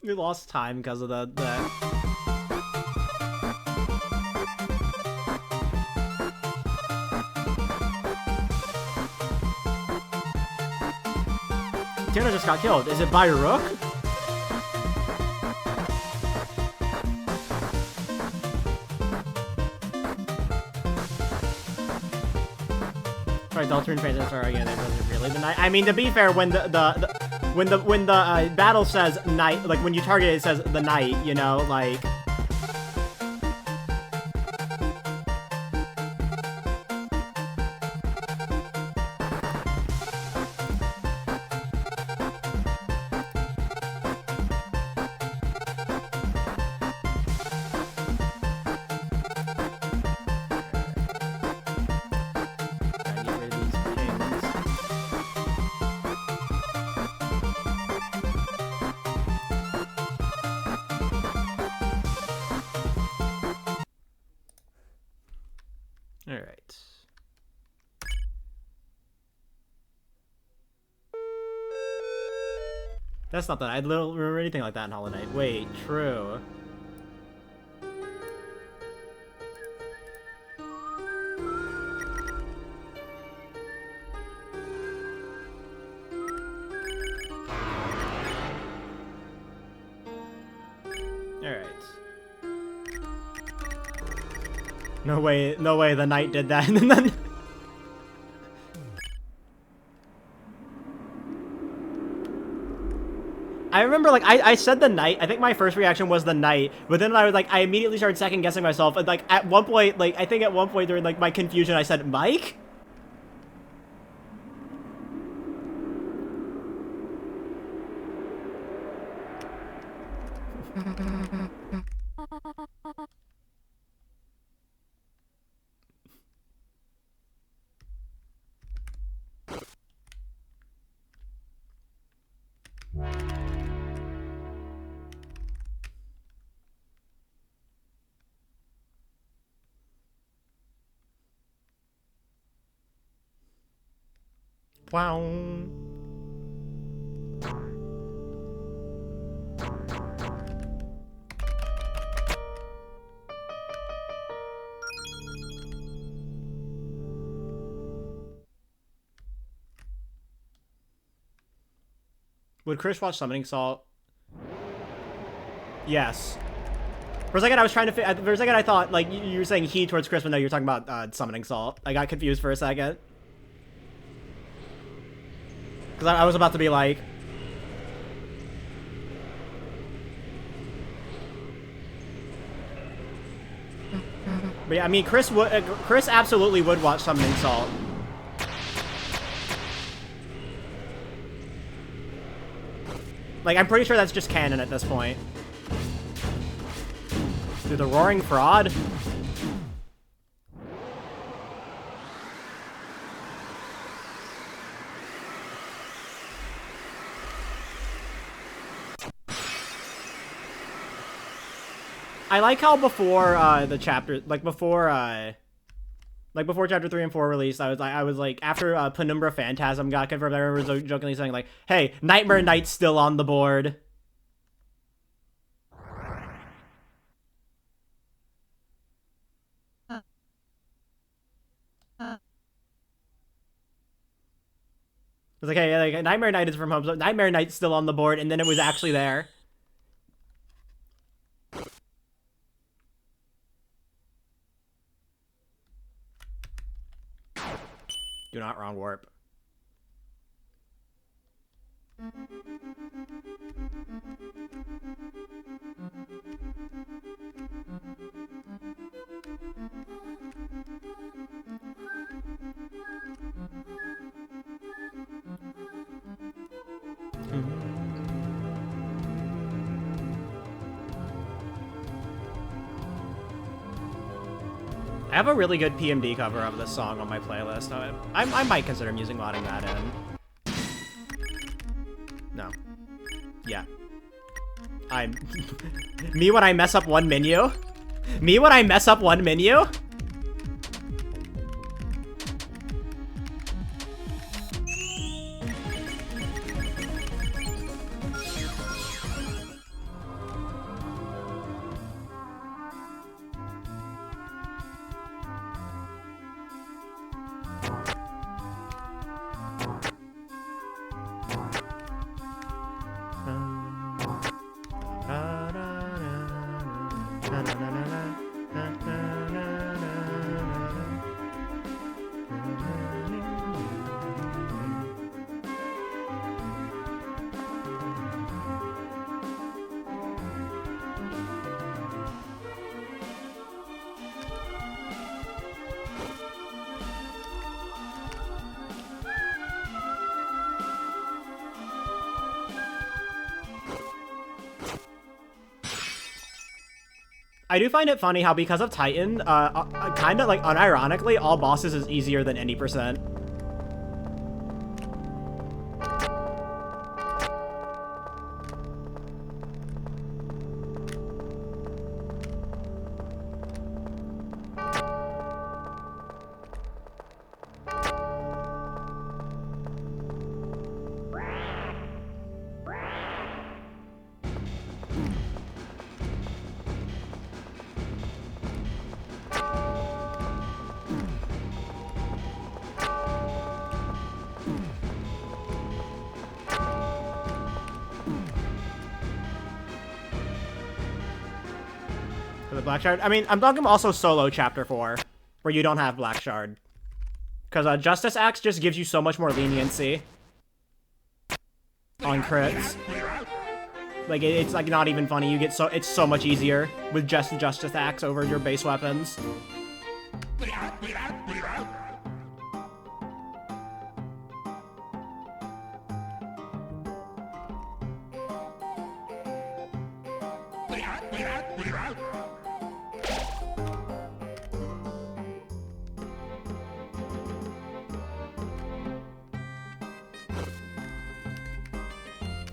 We lost time because of that. Tuna just got killed. Is it by Rook? Sorry, Deltarune fans are sorry again. It wasn't really the Knight. I mean, to be fair, when when the battle says Knight, like when you target it, it says the Knight. You know, like. Alright. That's not that. I don't remember anything like that in Hollow Knight. Wait, true. Alright. No way the Knight did that. And then I remember, like, I said the Knight. I think my first reaction was the Knight, but then I was like, I immediately started second guessing myself. And like at one point, like I think at one point during like my confusion, I said Mike. Wow. Would Chris watch Summoning Salt? Yes. For a second, I was trying to. For a second, I thought like you were saying he towards Chris, but no, you're talking about Summoning Salt. I got confused for a second because I was about to be like. But yeah, I mean, Chris absolutely would watch Summoning Salt. Like, I'm pretty sure that's just canon at this point. Dude, the Roaring Fraud? I like how before the chapter, before chapter 3 and 4 released, I was like after Penumbra Phantasm got confirmed, I remember jokingly saying like, "Hey, Nightmare Knight's still on the board." I was like, "Hey, like Nightmare Knight is from home, so Nightmare Knight's still on the board," and then it was actually there. Do not wrong warp. I have a really good PMD cover of this song on my playlist. I might consider modding that in. No. Yeah. I'm... Me when I mess up one menu? Me when I mess up one menu? I do find it funny how because of Titan, kind of like unironically, all bosses is easier than any percent. Black Shard? I mean, I'm talking also solo chapter 4, where you don't have Black Shard. Because Justice Axe just gives you so much more leniency on crits. Like, it's like not even funny. You get it's so much easier with just Justice Axe over your base weapons.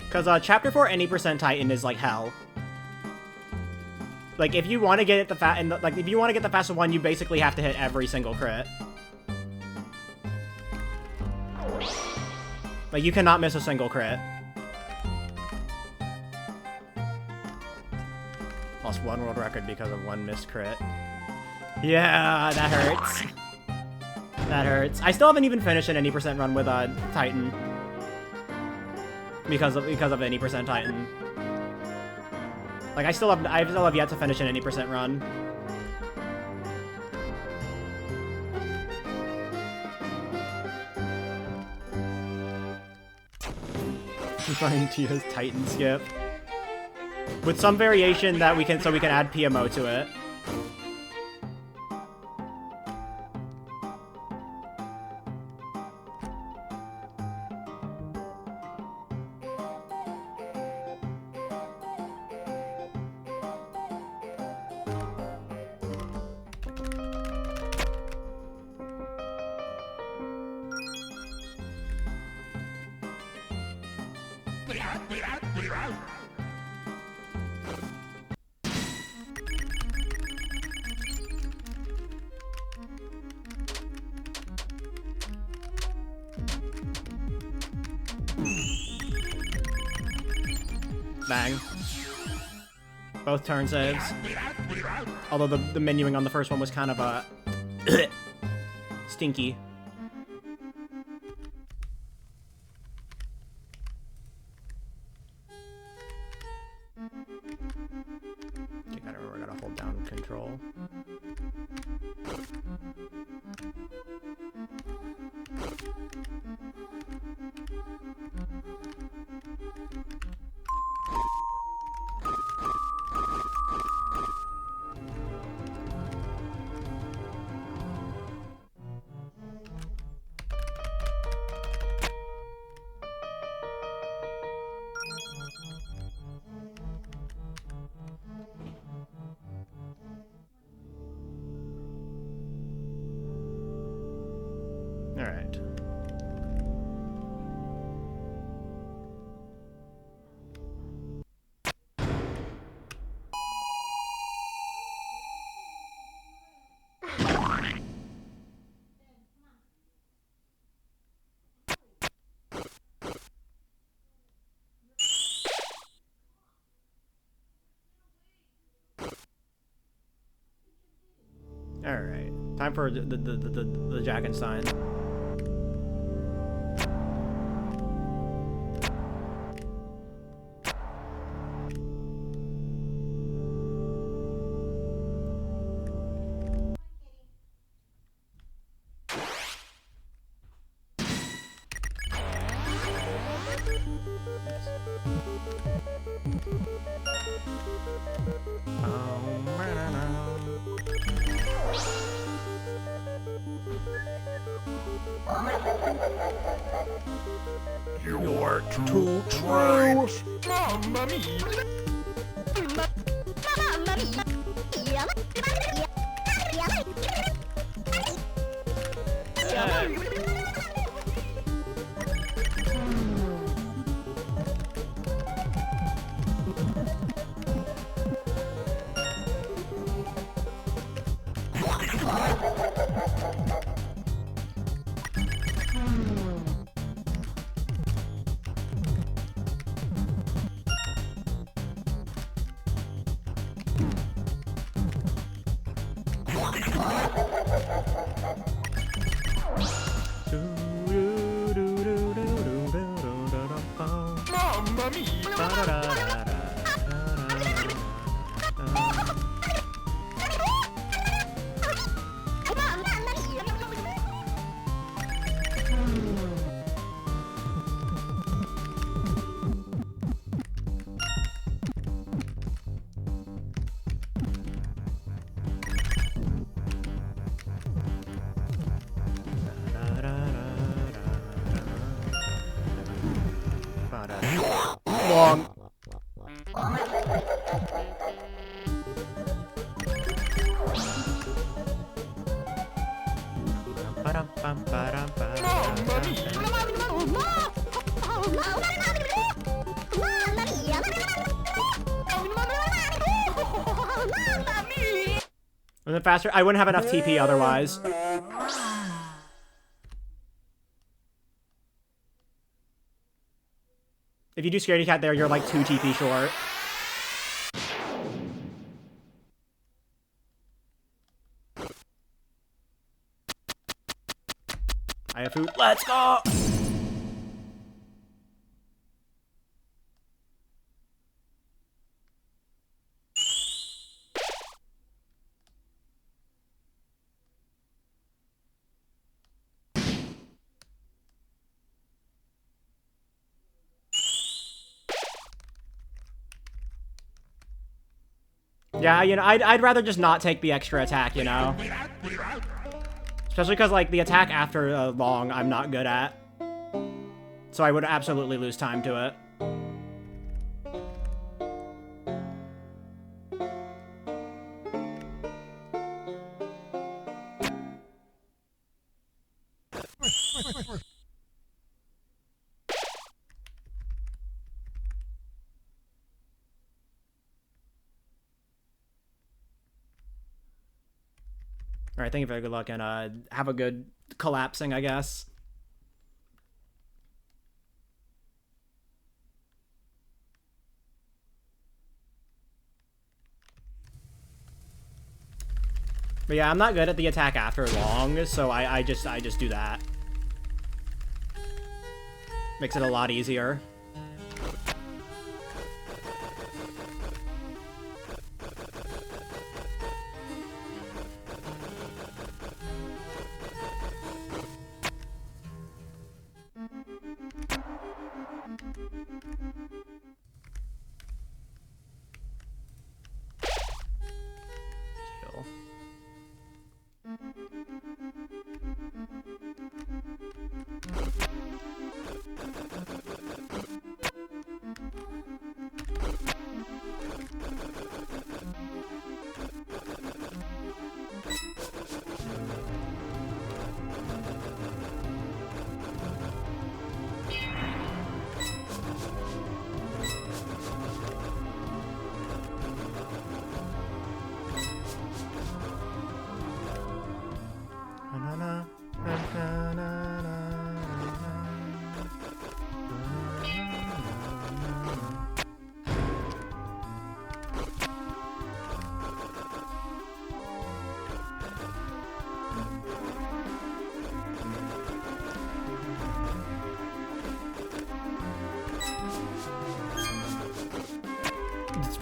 Because chapter 4 any percent Titan is like hell. Like if you want to get it if you want to get the fastest one, you basically have to hit every single crit. Like you cannot miss a single crit. Lost 1 world record because of 1 missed crit. Yeah, that hurts. That hurts. I still haven't even finished an any percent run with Titan. because of any percent Titan. Like I still have yet to finish an any percent run. Running Tia's Titan skip with some variation that we can add PMO to it. Bang. Both turn saves. Although the menuing on the first one was kind of stinky. Okay, gotta remember, I gotta hold down control. Alright. Alright. Time for the Jackenstein. You're too true. Mamma mia. Mamma mia. Long. Was it faster? I wouldn't have enough TP otherwise. If you do Scaredy Cat there, you're like 2 TP short. I have food. Let's go! Yeah, you know, I'd rather just not take the extra attack, you know? Especially because, like, the attack after long I'm not good at. So I would absolutely lose time to it. Alright, thank you for the good luck, and have a good collapsing, I guess. But yeah, I'm not good at the attack after long, so I just do that. Makes it a lot easier.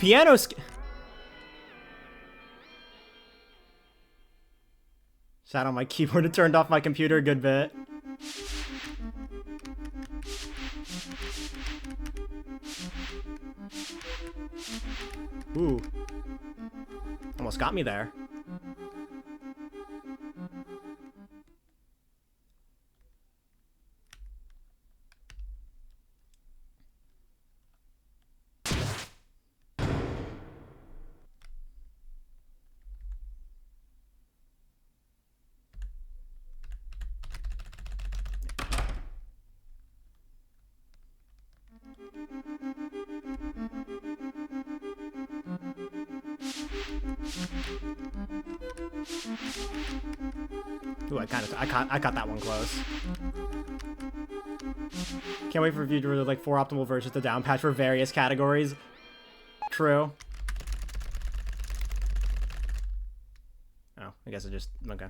Piano sat on my keyboard and turned off my computer a good bit. Ooh. Almost got me there. Ooh, I caught that one close. Can't wait for you to release like 4 optimal versions to down patch for various categories. True. Oh, I guess it just okay.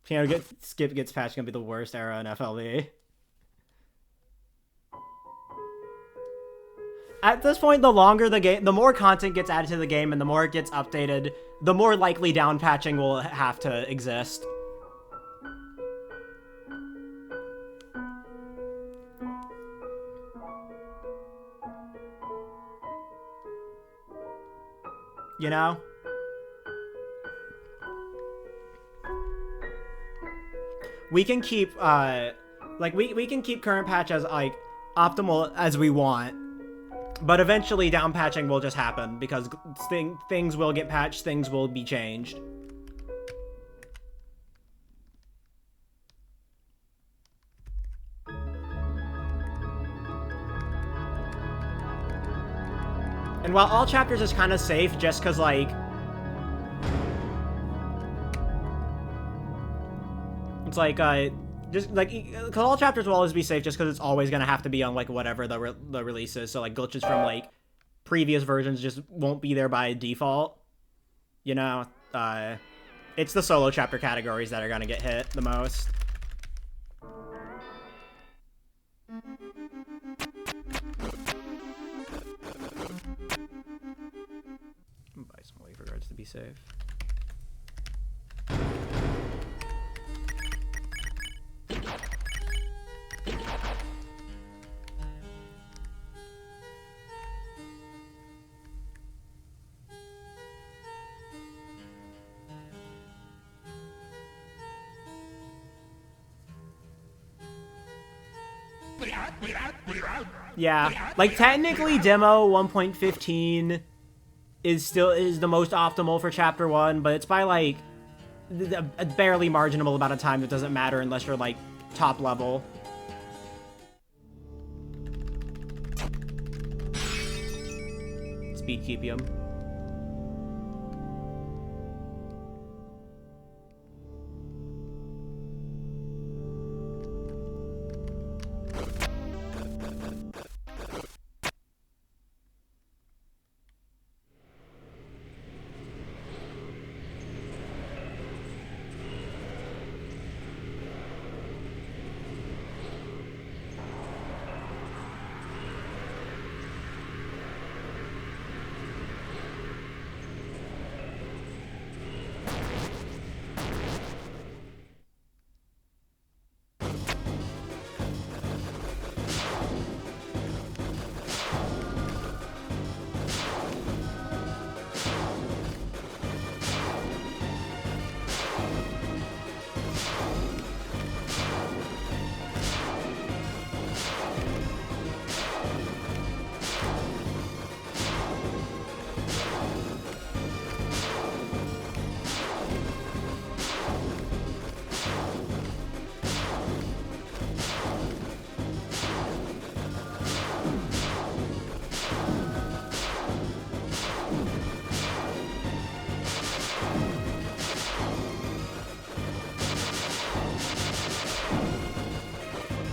Piano skip gets patched gonna be the worst era in FLV. At this point, the longer the game, the more content gets added to the game and the more it gets updated, the more likely down patching will have to exist. You know? We can keep, like, we can keep current patch as, like, optimal as we want. But eventually down patching will just happen because things will get patched, things will be changed. And while all chapters is kind of safe just because, like, it's like, just like, because all chapters will always be safe just because it's always going to have to be on like whatever the release is. So like glitches from like previous versions just won't be there by default. You know, it's the solo chapter categories that are going to get hit the most. Buy some wave regards to be safe. Yeah, like technically demo 1.15 is the most optimal for chapter 1, but it's by like a barely marginal amount of time that doesn't matter unless you're like top level. Speed Keepium.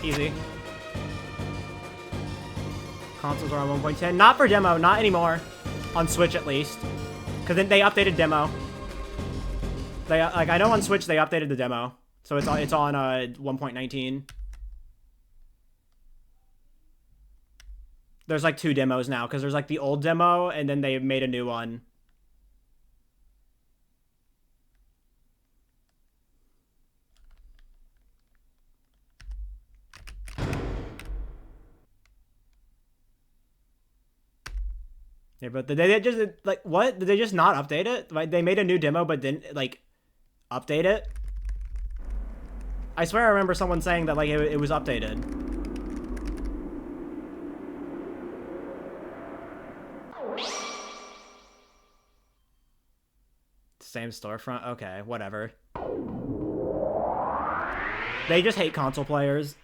Easy. Consoles are on 1.10. Not for demo, not anymore. On Switch at least. Because then they updated demo. They like I know on Switch they updated the demo. So it's on 1.19. There's like 2 demos now because there's like the old demo and then they made a new one. Yeah, but did they just, like, what? Did they just not update it? Like, they made a new demo, but didn't, like, update it? I swear I remember someone saying that, like, it was updated. Same storefront? Okay, whatever. They just hate console players.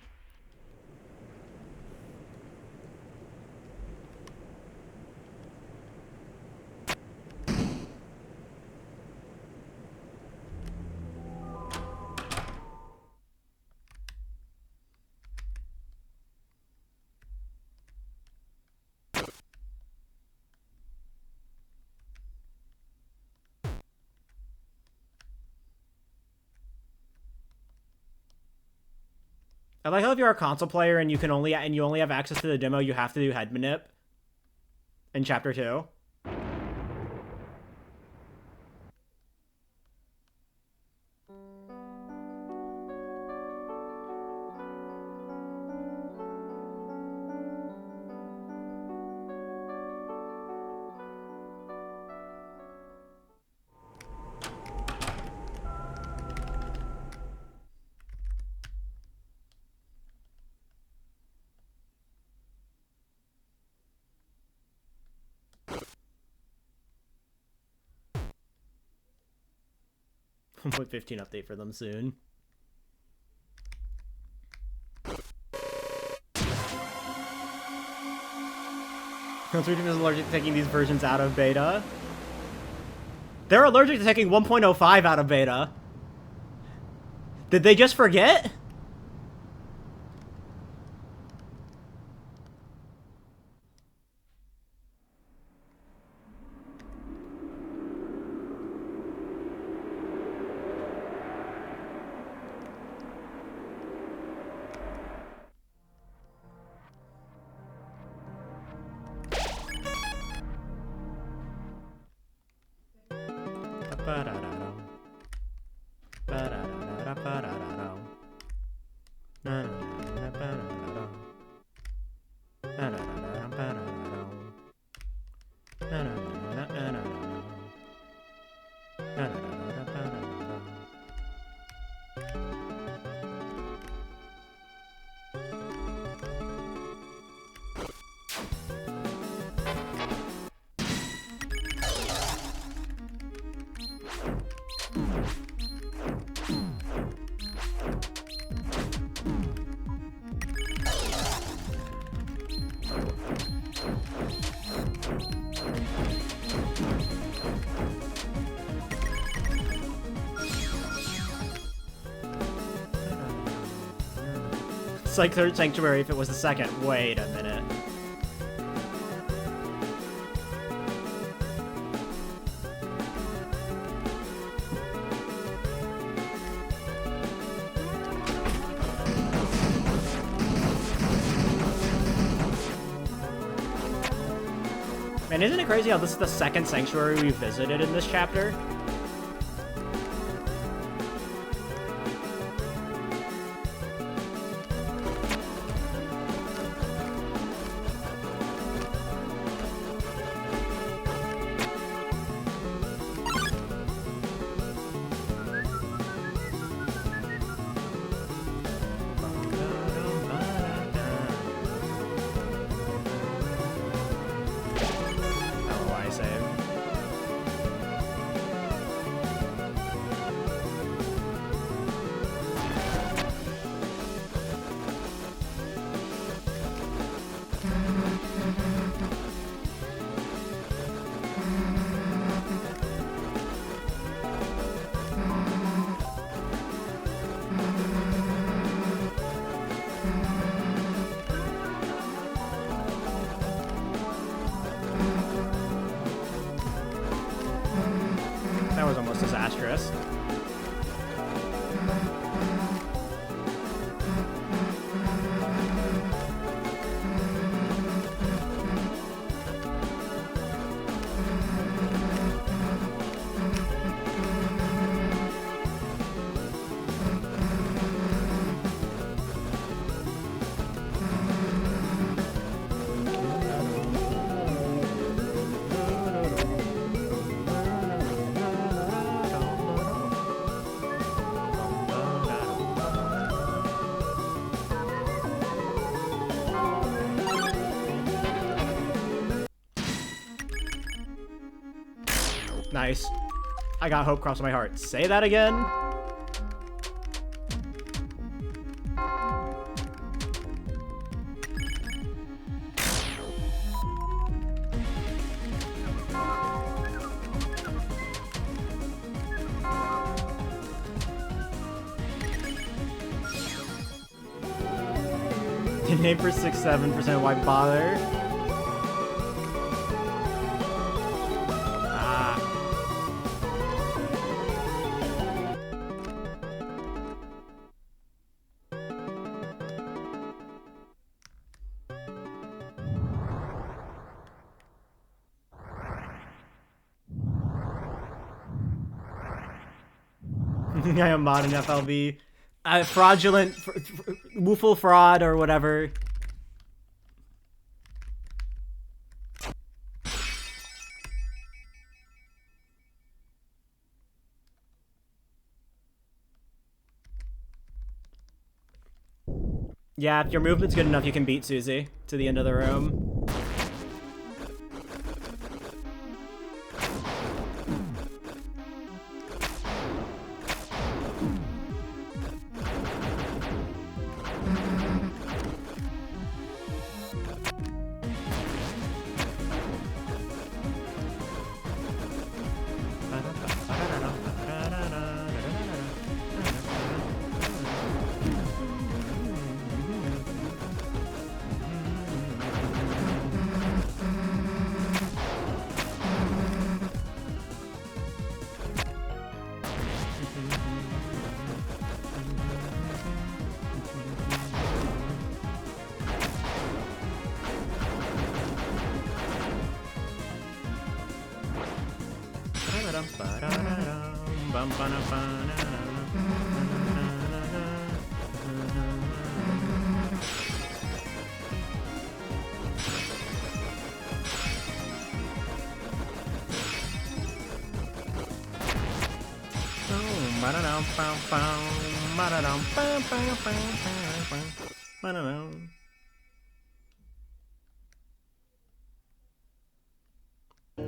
I like how if you're a console player and you only have access to the demo, you have to do head manip in chapter 2. Put 15 update for them soon. Consortium is allergic to taking these versions out of beta. They're allergic to taking 1.05 out of beta. Did they just forget? looks like third sanctuary if it was the second. Wait a minute. Man, isn't it crazy how this is the second sanctuary we visited in this chapter? That was almost disastrous. Nice. I got hope crossing my heart. Say that again. Name for 6-7%. Why bother? I am modding FLB. Fraudulent, woofle fraud or whatever. Yeah, if your movement's good enough, you can beat Susie to the end of the room.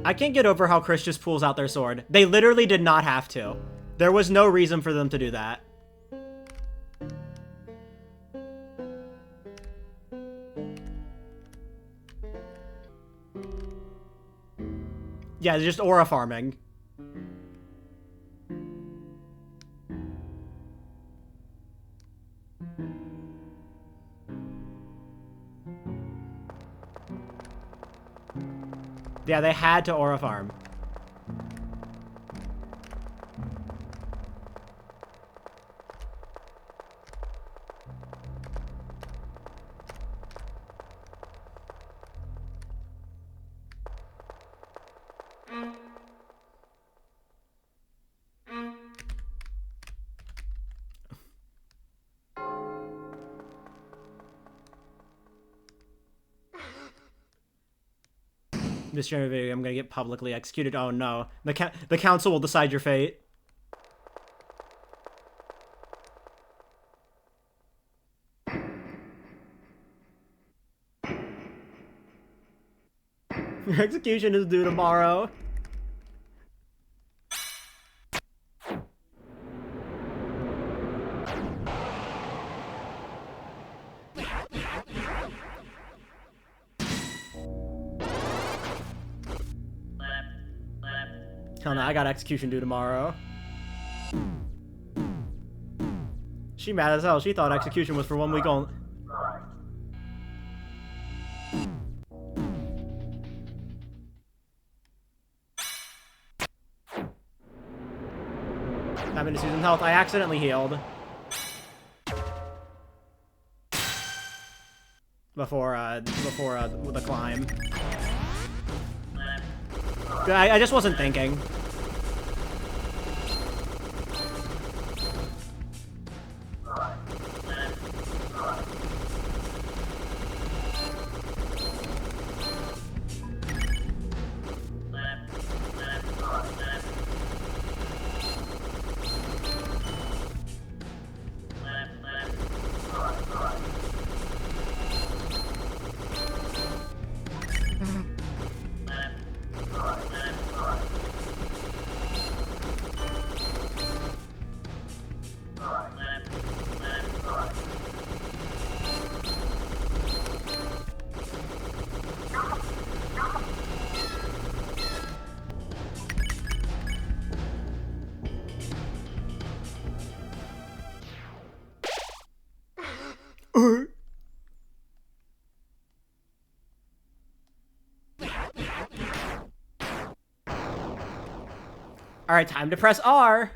I can't get over how Chris just pulls out their sword. They literally did not have to. There was no reason for them to do that. Yeah, just aura farming. Yeah, they had to aura farm. This video, I'm gonna get publicly executed. Oh no, the council will decide your fate. Your execution is due tomorrow. Hell no, I got execution due tomorrow. She mad as hell. She thought execution was for 1 week only. I'm into Susan's health. I accidentally healed. Before the climb. I just wasn't thinking. Alright, time to press R.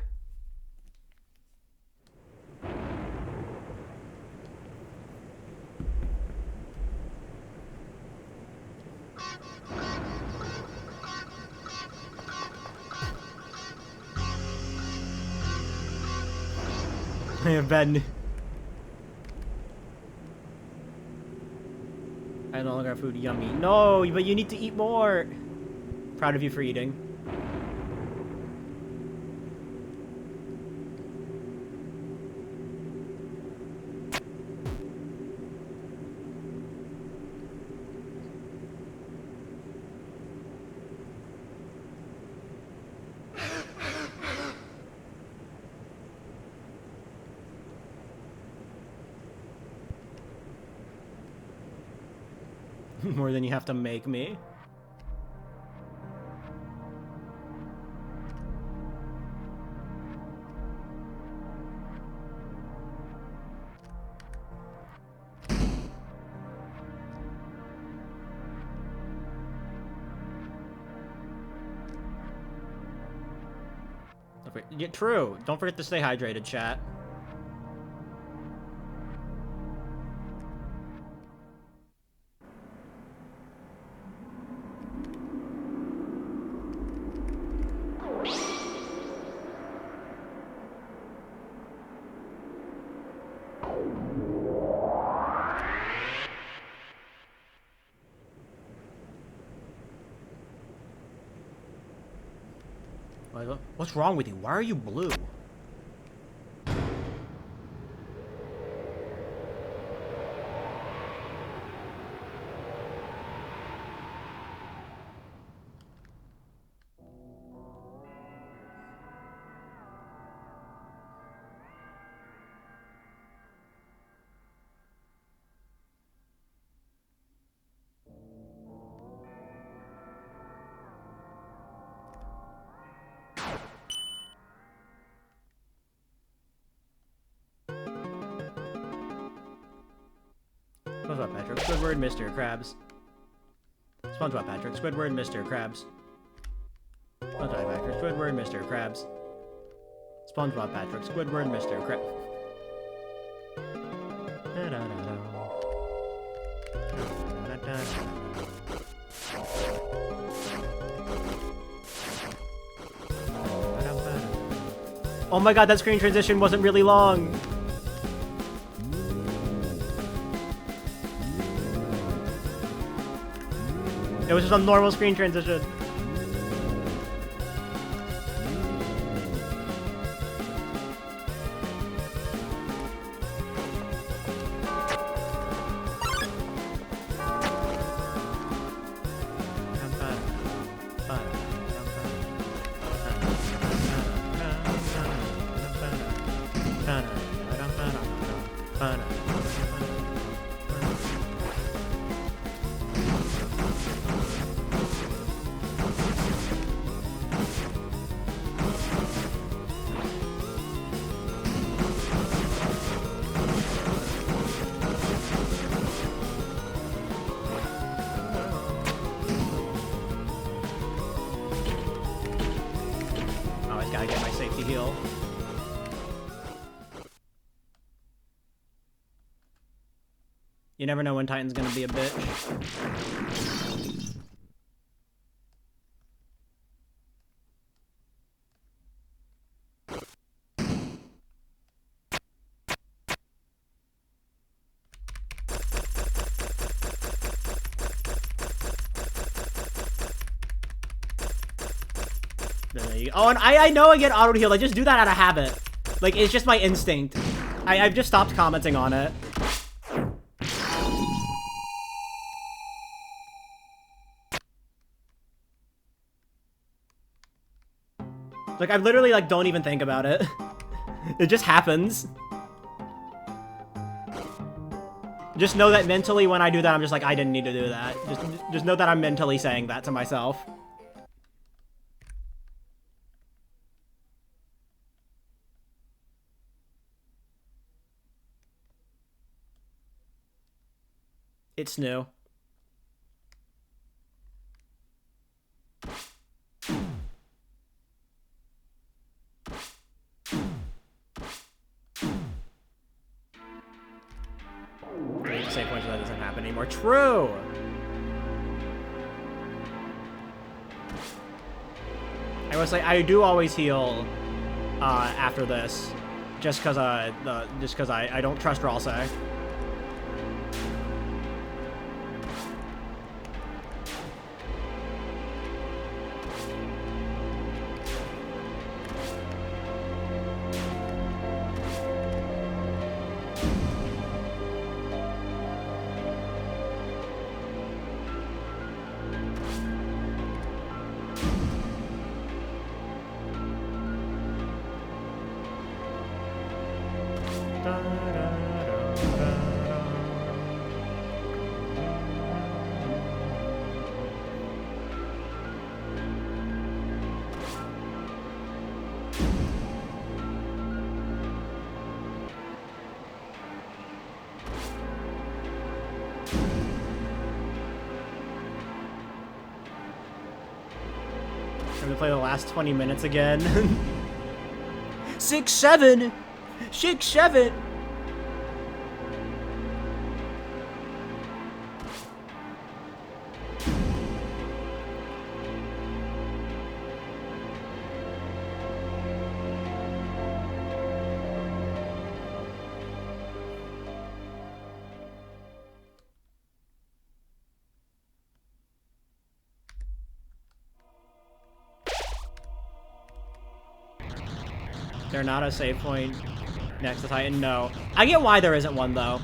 I have been... I no longer have food. Yummy. No, but you need to eat more. Proud of you for eating. More than you have to make me. Yeah, true. Don't forget to stay hydrated, chat. What's wrong with you? Why are you blue? What's up, Patrick? Good word, Mr. Krabs. SpongeBob, Patrick, Squidward, Mr. Krabs. SpongeBob, Patrick, Squidward, Mr. Krabs. SpongeBob, Patrick, Squidward, Mr. Krabs. Oh my god, that screen transition wasn't really long. It was just a normal screen transition. Gotta get my safety heal. You never know when Titan's gonna be a bitch. Oh, and I know I get auto-healed. I just do that out of habit. Like, it's just my instinct. I've just stopped commenting on it. Like, I literally, like, don't even think about it. It just happens. Just know that mentally when I do that, I'm just like, I didn't need to do that. Just know that I'm mentally saying that to myself. It's new. Save point so that doesn't happen anymore. True! I will say, I do always heal after this. Just cause I don't trust Ralsei. I'm gonna play the last 20 minutes again. 6-7! 6-7! They're not a save point next to Titan. No, I get why there isn't one though,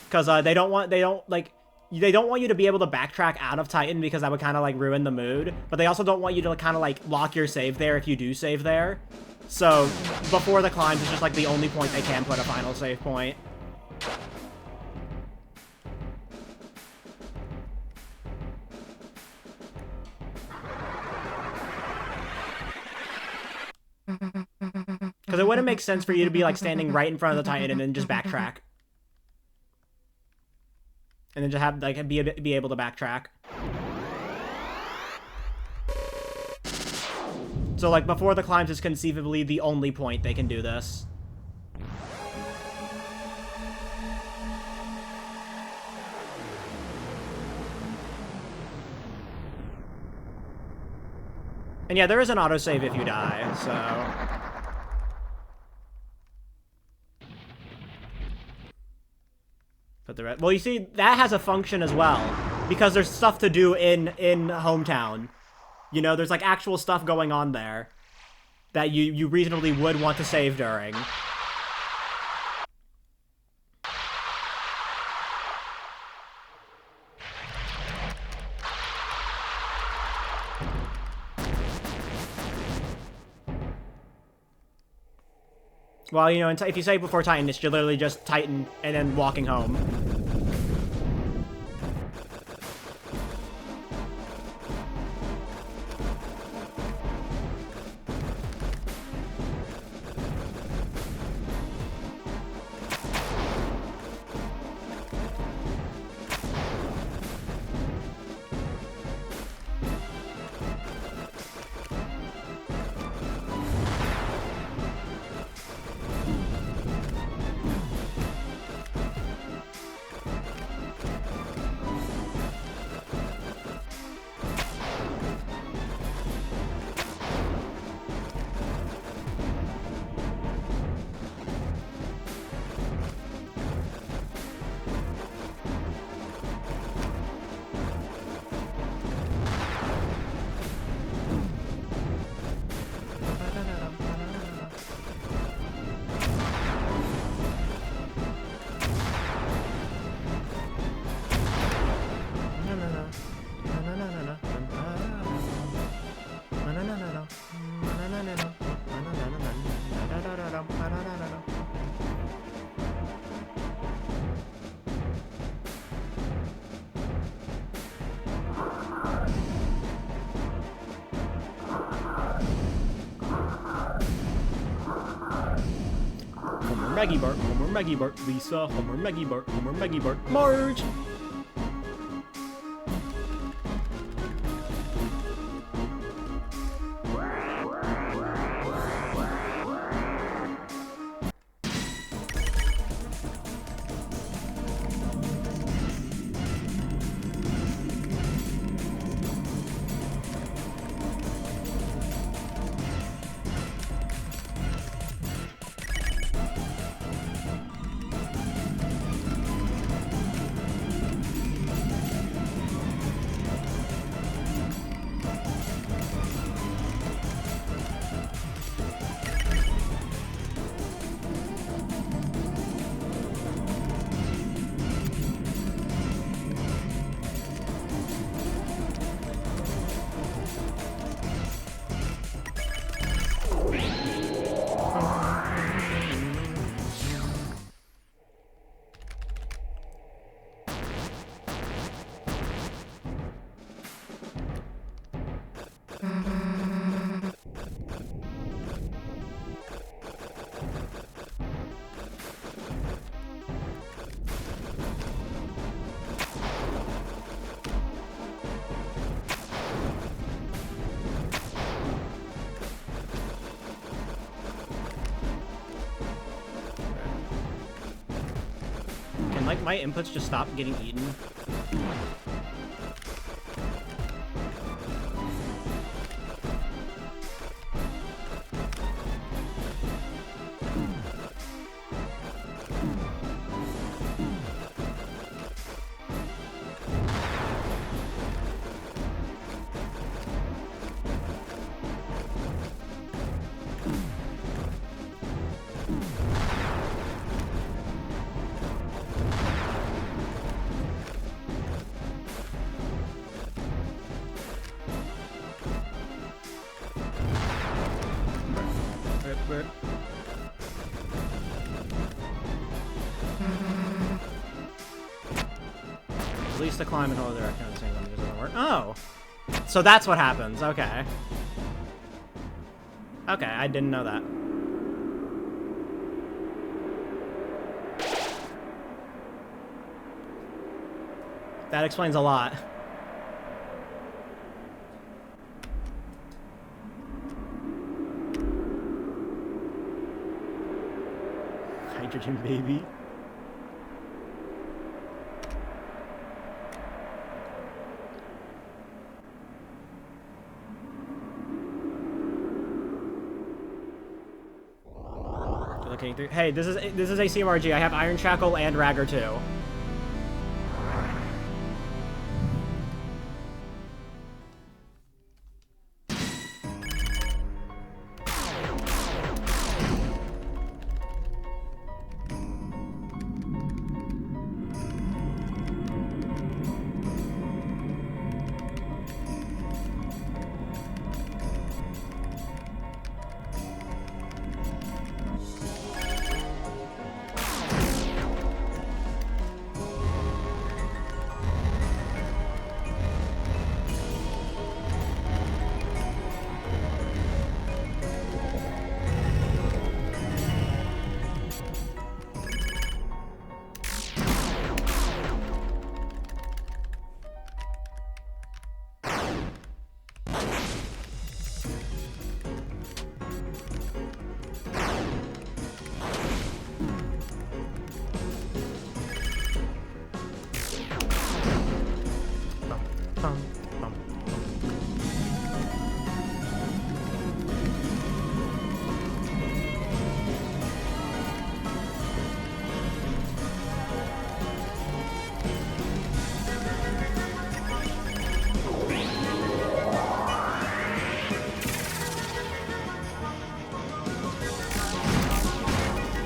because they don't want you to be able to backtrack out of Titan because that would kind of like ruin the mood. But they also don't want you to kind of like lock your save there if you do save there. So before the climbs is just like the only point they can put a final save point. Because it wouldn't make sense for you to be like standing right in front of the Titan and then just backtrack. And then just have like be able to backtrack. So, like, before the climbs is conceivably the only point they can do this. And yeah, there is an autosave if you die, so... Put the well, you see, that has a function as well, because there's stuff to do in Hometown. You know, there's, like, actual stuff going on there that you reasonably would want to save during. Well, you know, if you save before Titan, it's literally just Titan and then walking home. Maggie Bart, Homer, Maggie Bart, Lisa, Homer, Maggie Bart, Homer, Maggie Bart, Marge! Like, my inputs just stop getting eaten. At least the climb in all directions on the same one just doesn't work. Oh! So that's what happens, okay. Okay, I didn't know that. That explains a lot. Nitrogen baby. Looking through. Hey, this is a CMRG. I have Iron Shackle and Ragger too.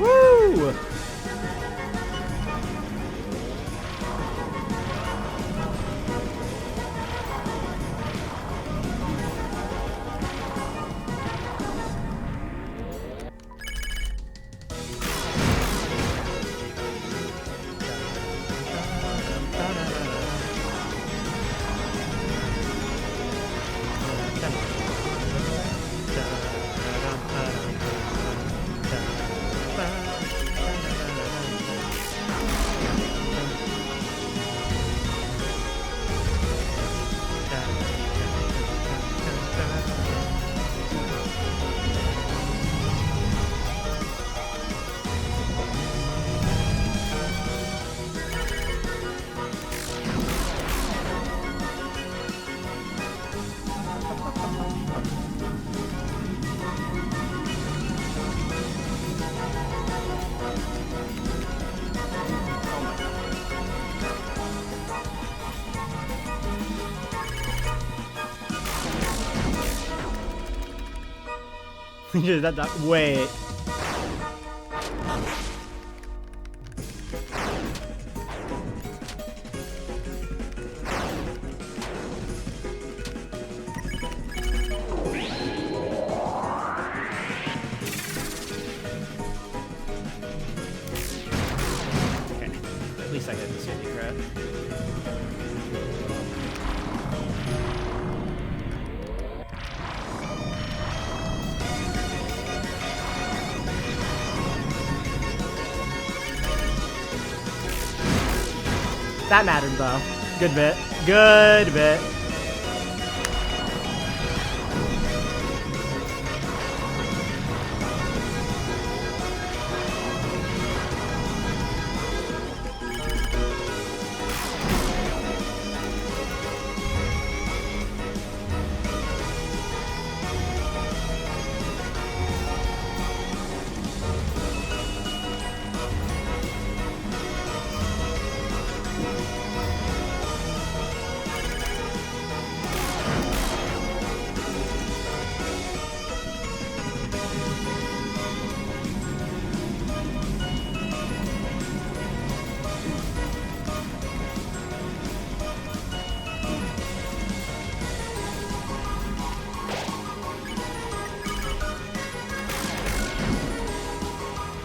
Woo! Wait. Okay, at least I get the city credit. That mattered though. Good bit. Good bit.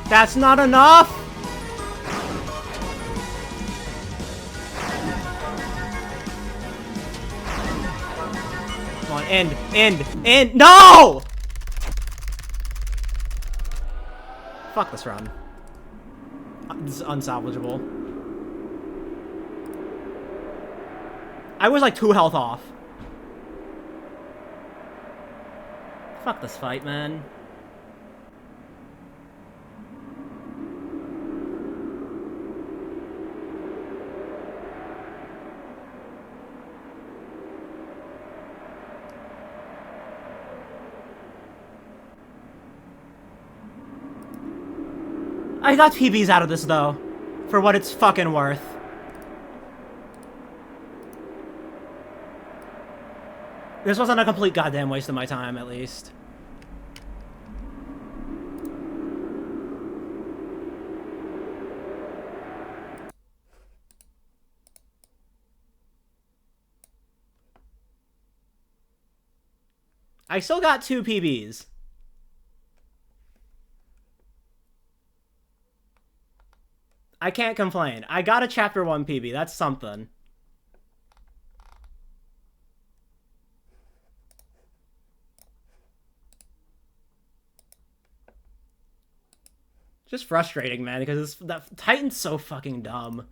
That's not enough! Come on, end! No! Fuck this run. This is unsalvageable. I was like 2 health off. Fuck this fight, man. I got PBs out of this, though. For what it's fucking worth. This wasn't a complete goddamn waste of my time, at least. I still got 2 PBs. I can't complain. I got a Chapter 1 PB. That's something. Just frustrating, man, because that Titan's so fucking dumb.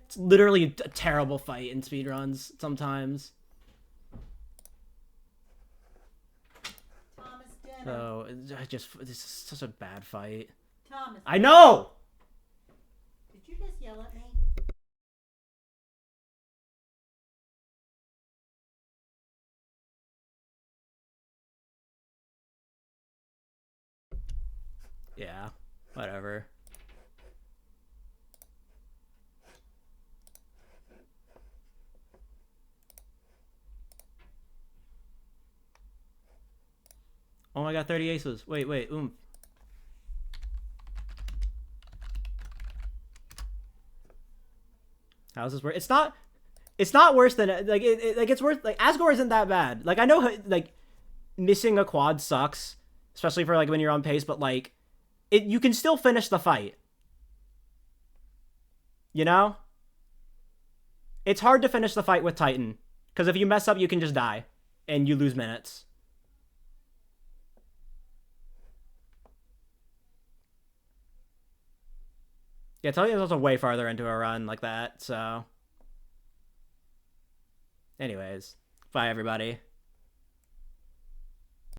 It's literally a terrible fight in speedruns sometimes. Thomas Denner. So, this is such a bad fight. Thomas. I know! Did you just yell at me? Yeah, whatever. Oh my god, 30 aces. Wait, oomph. How's this work? It's not worse than like it's worse. Like Asgore isn't that bad. Like I know like missing a quad sucks, especially for like when you're on pace, but like you can still finish the fight. You know? It's hard to finish the fight with Titan because if you mess up, you can just die and you lose minutes. Yeah, Titan's also way farther into a run like that, so. Anyways, bye everybody.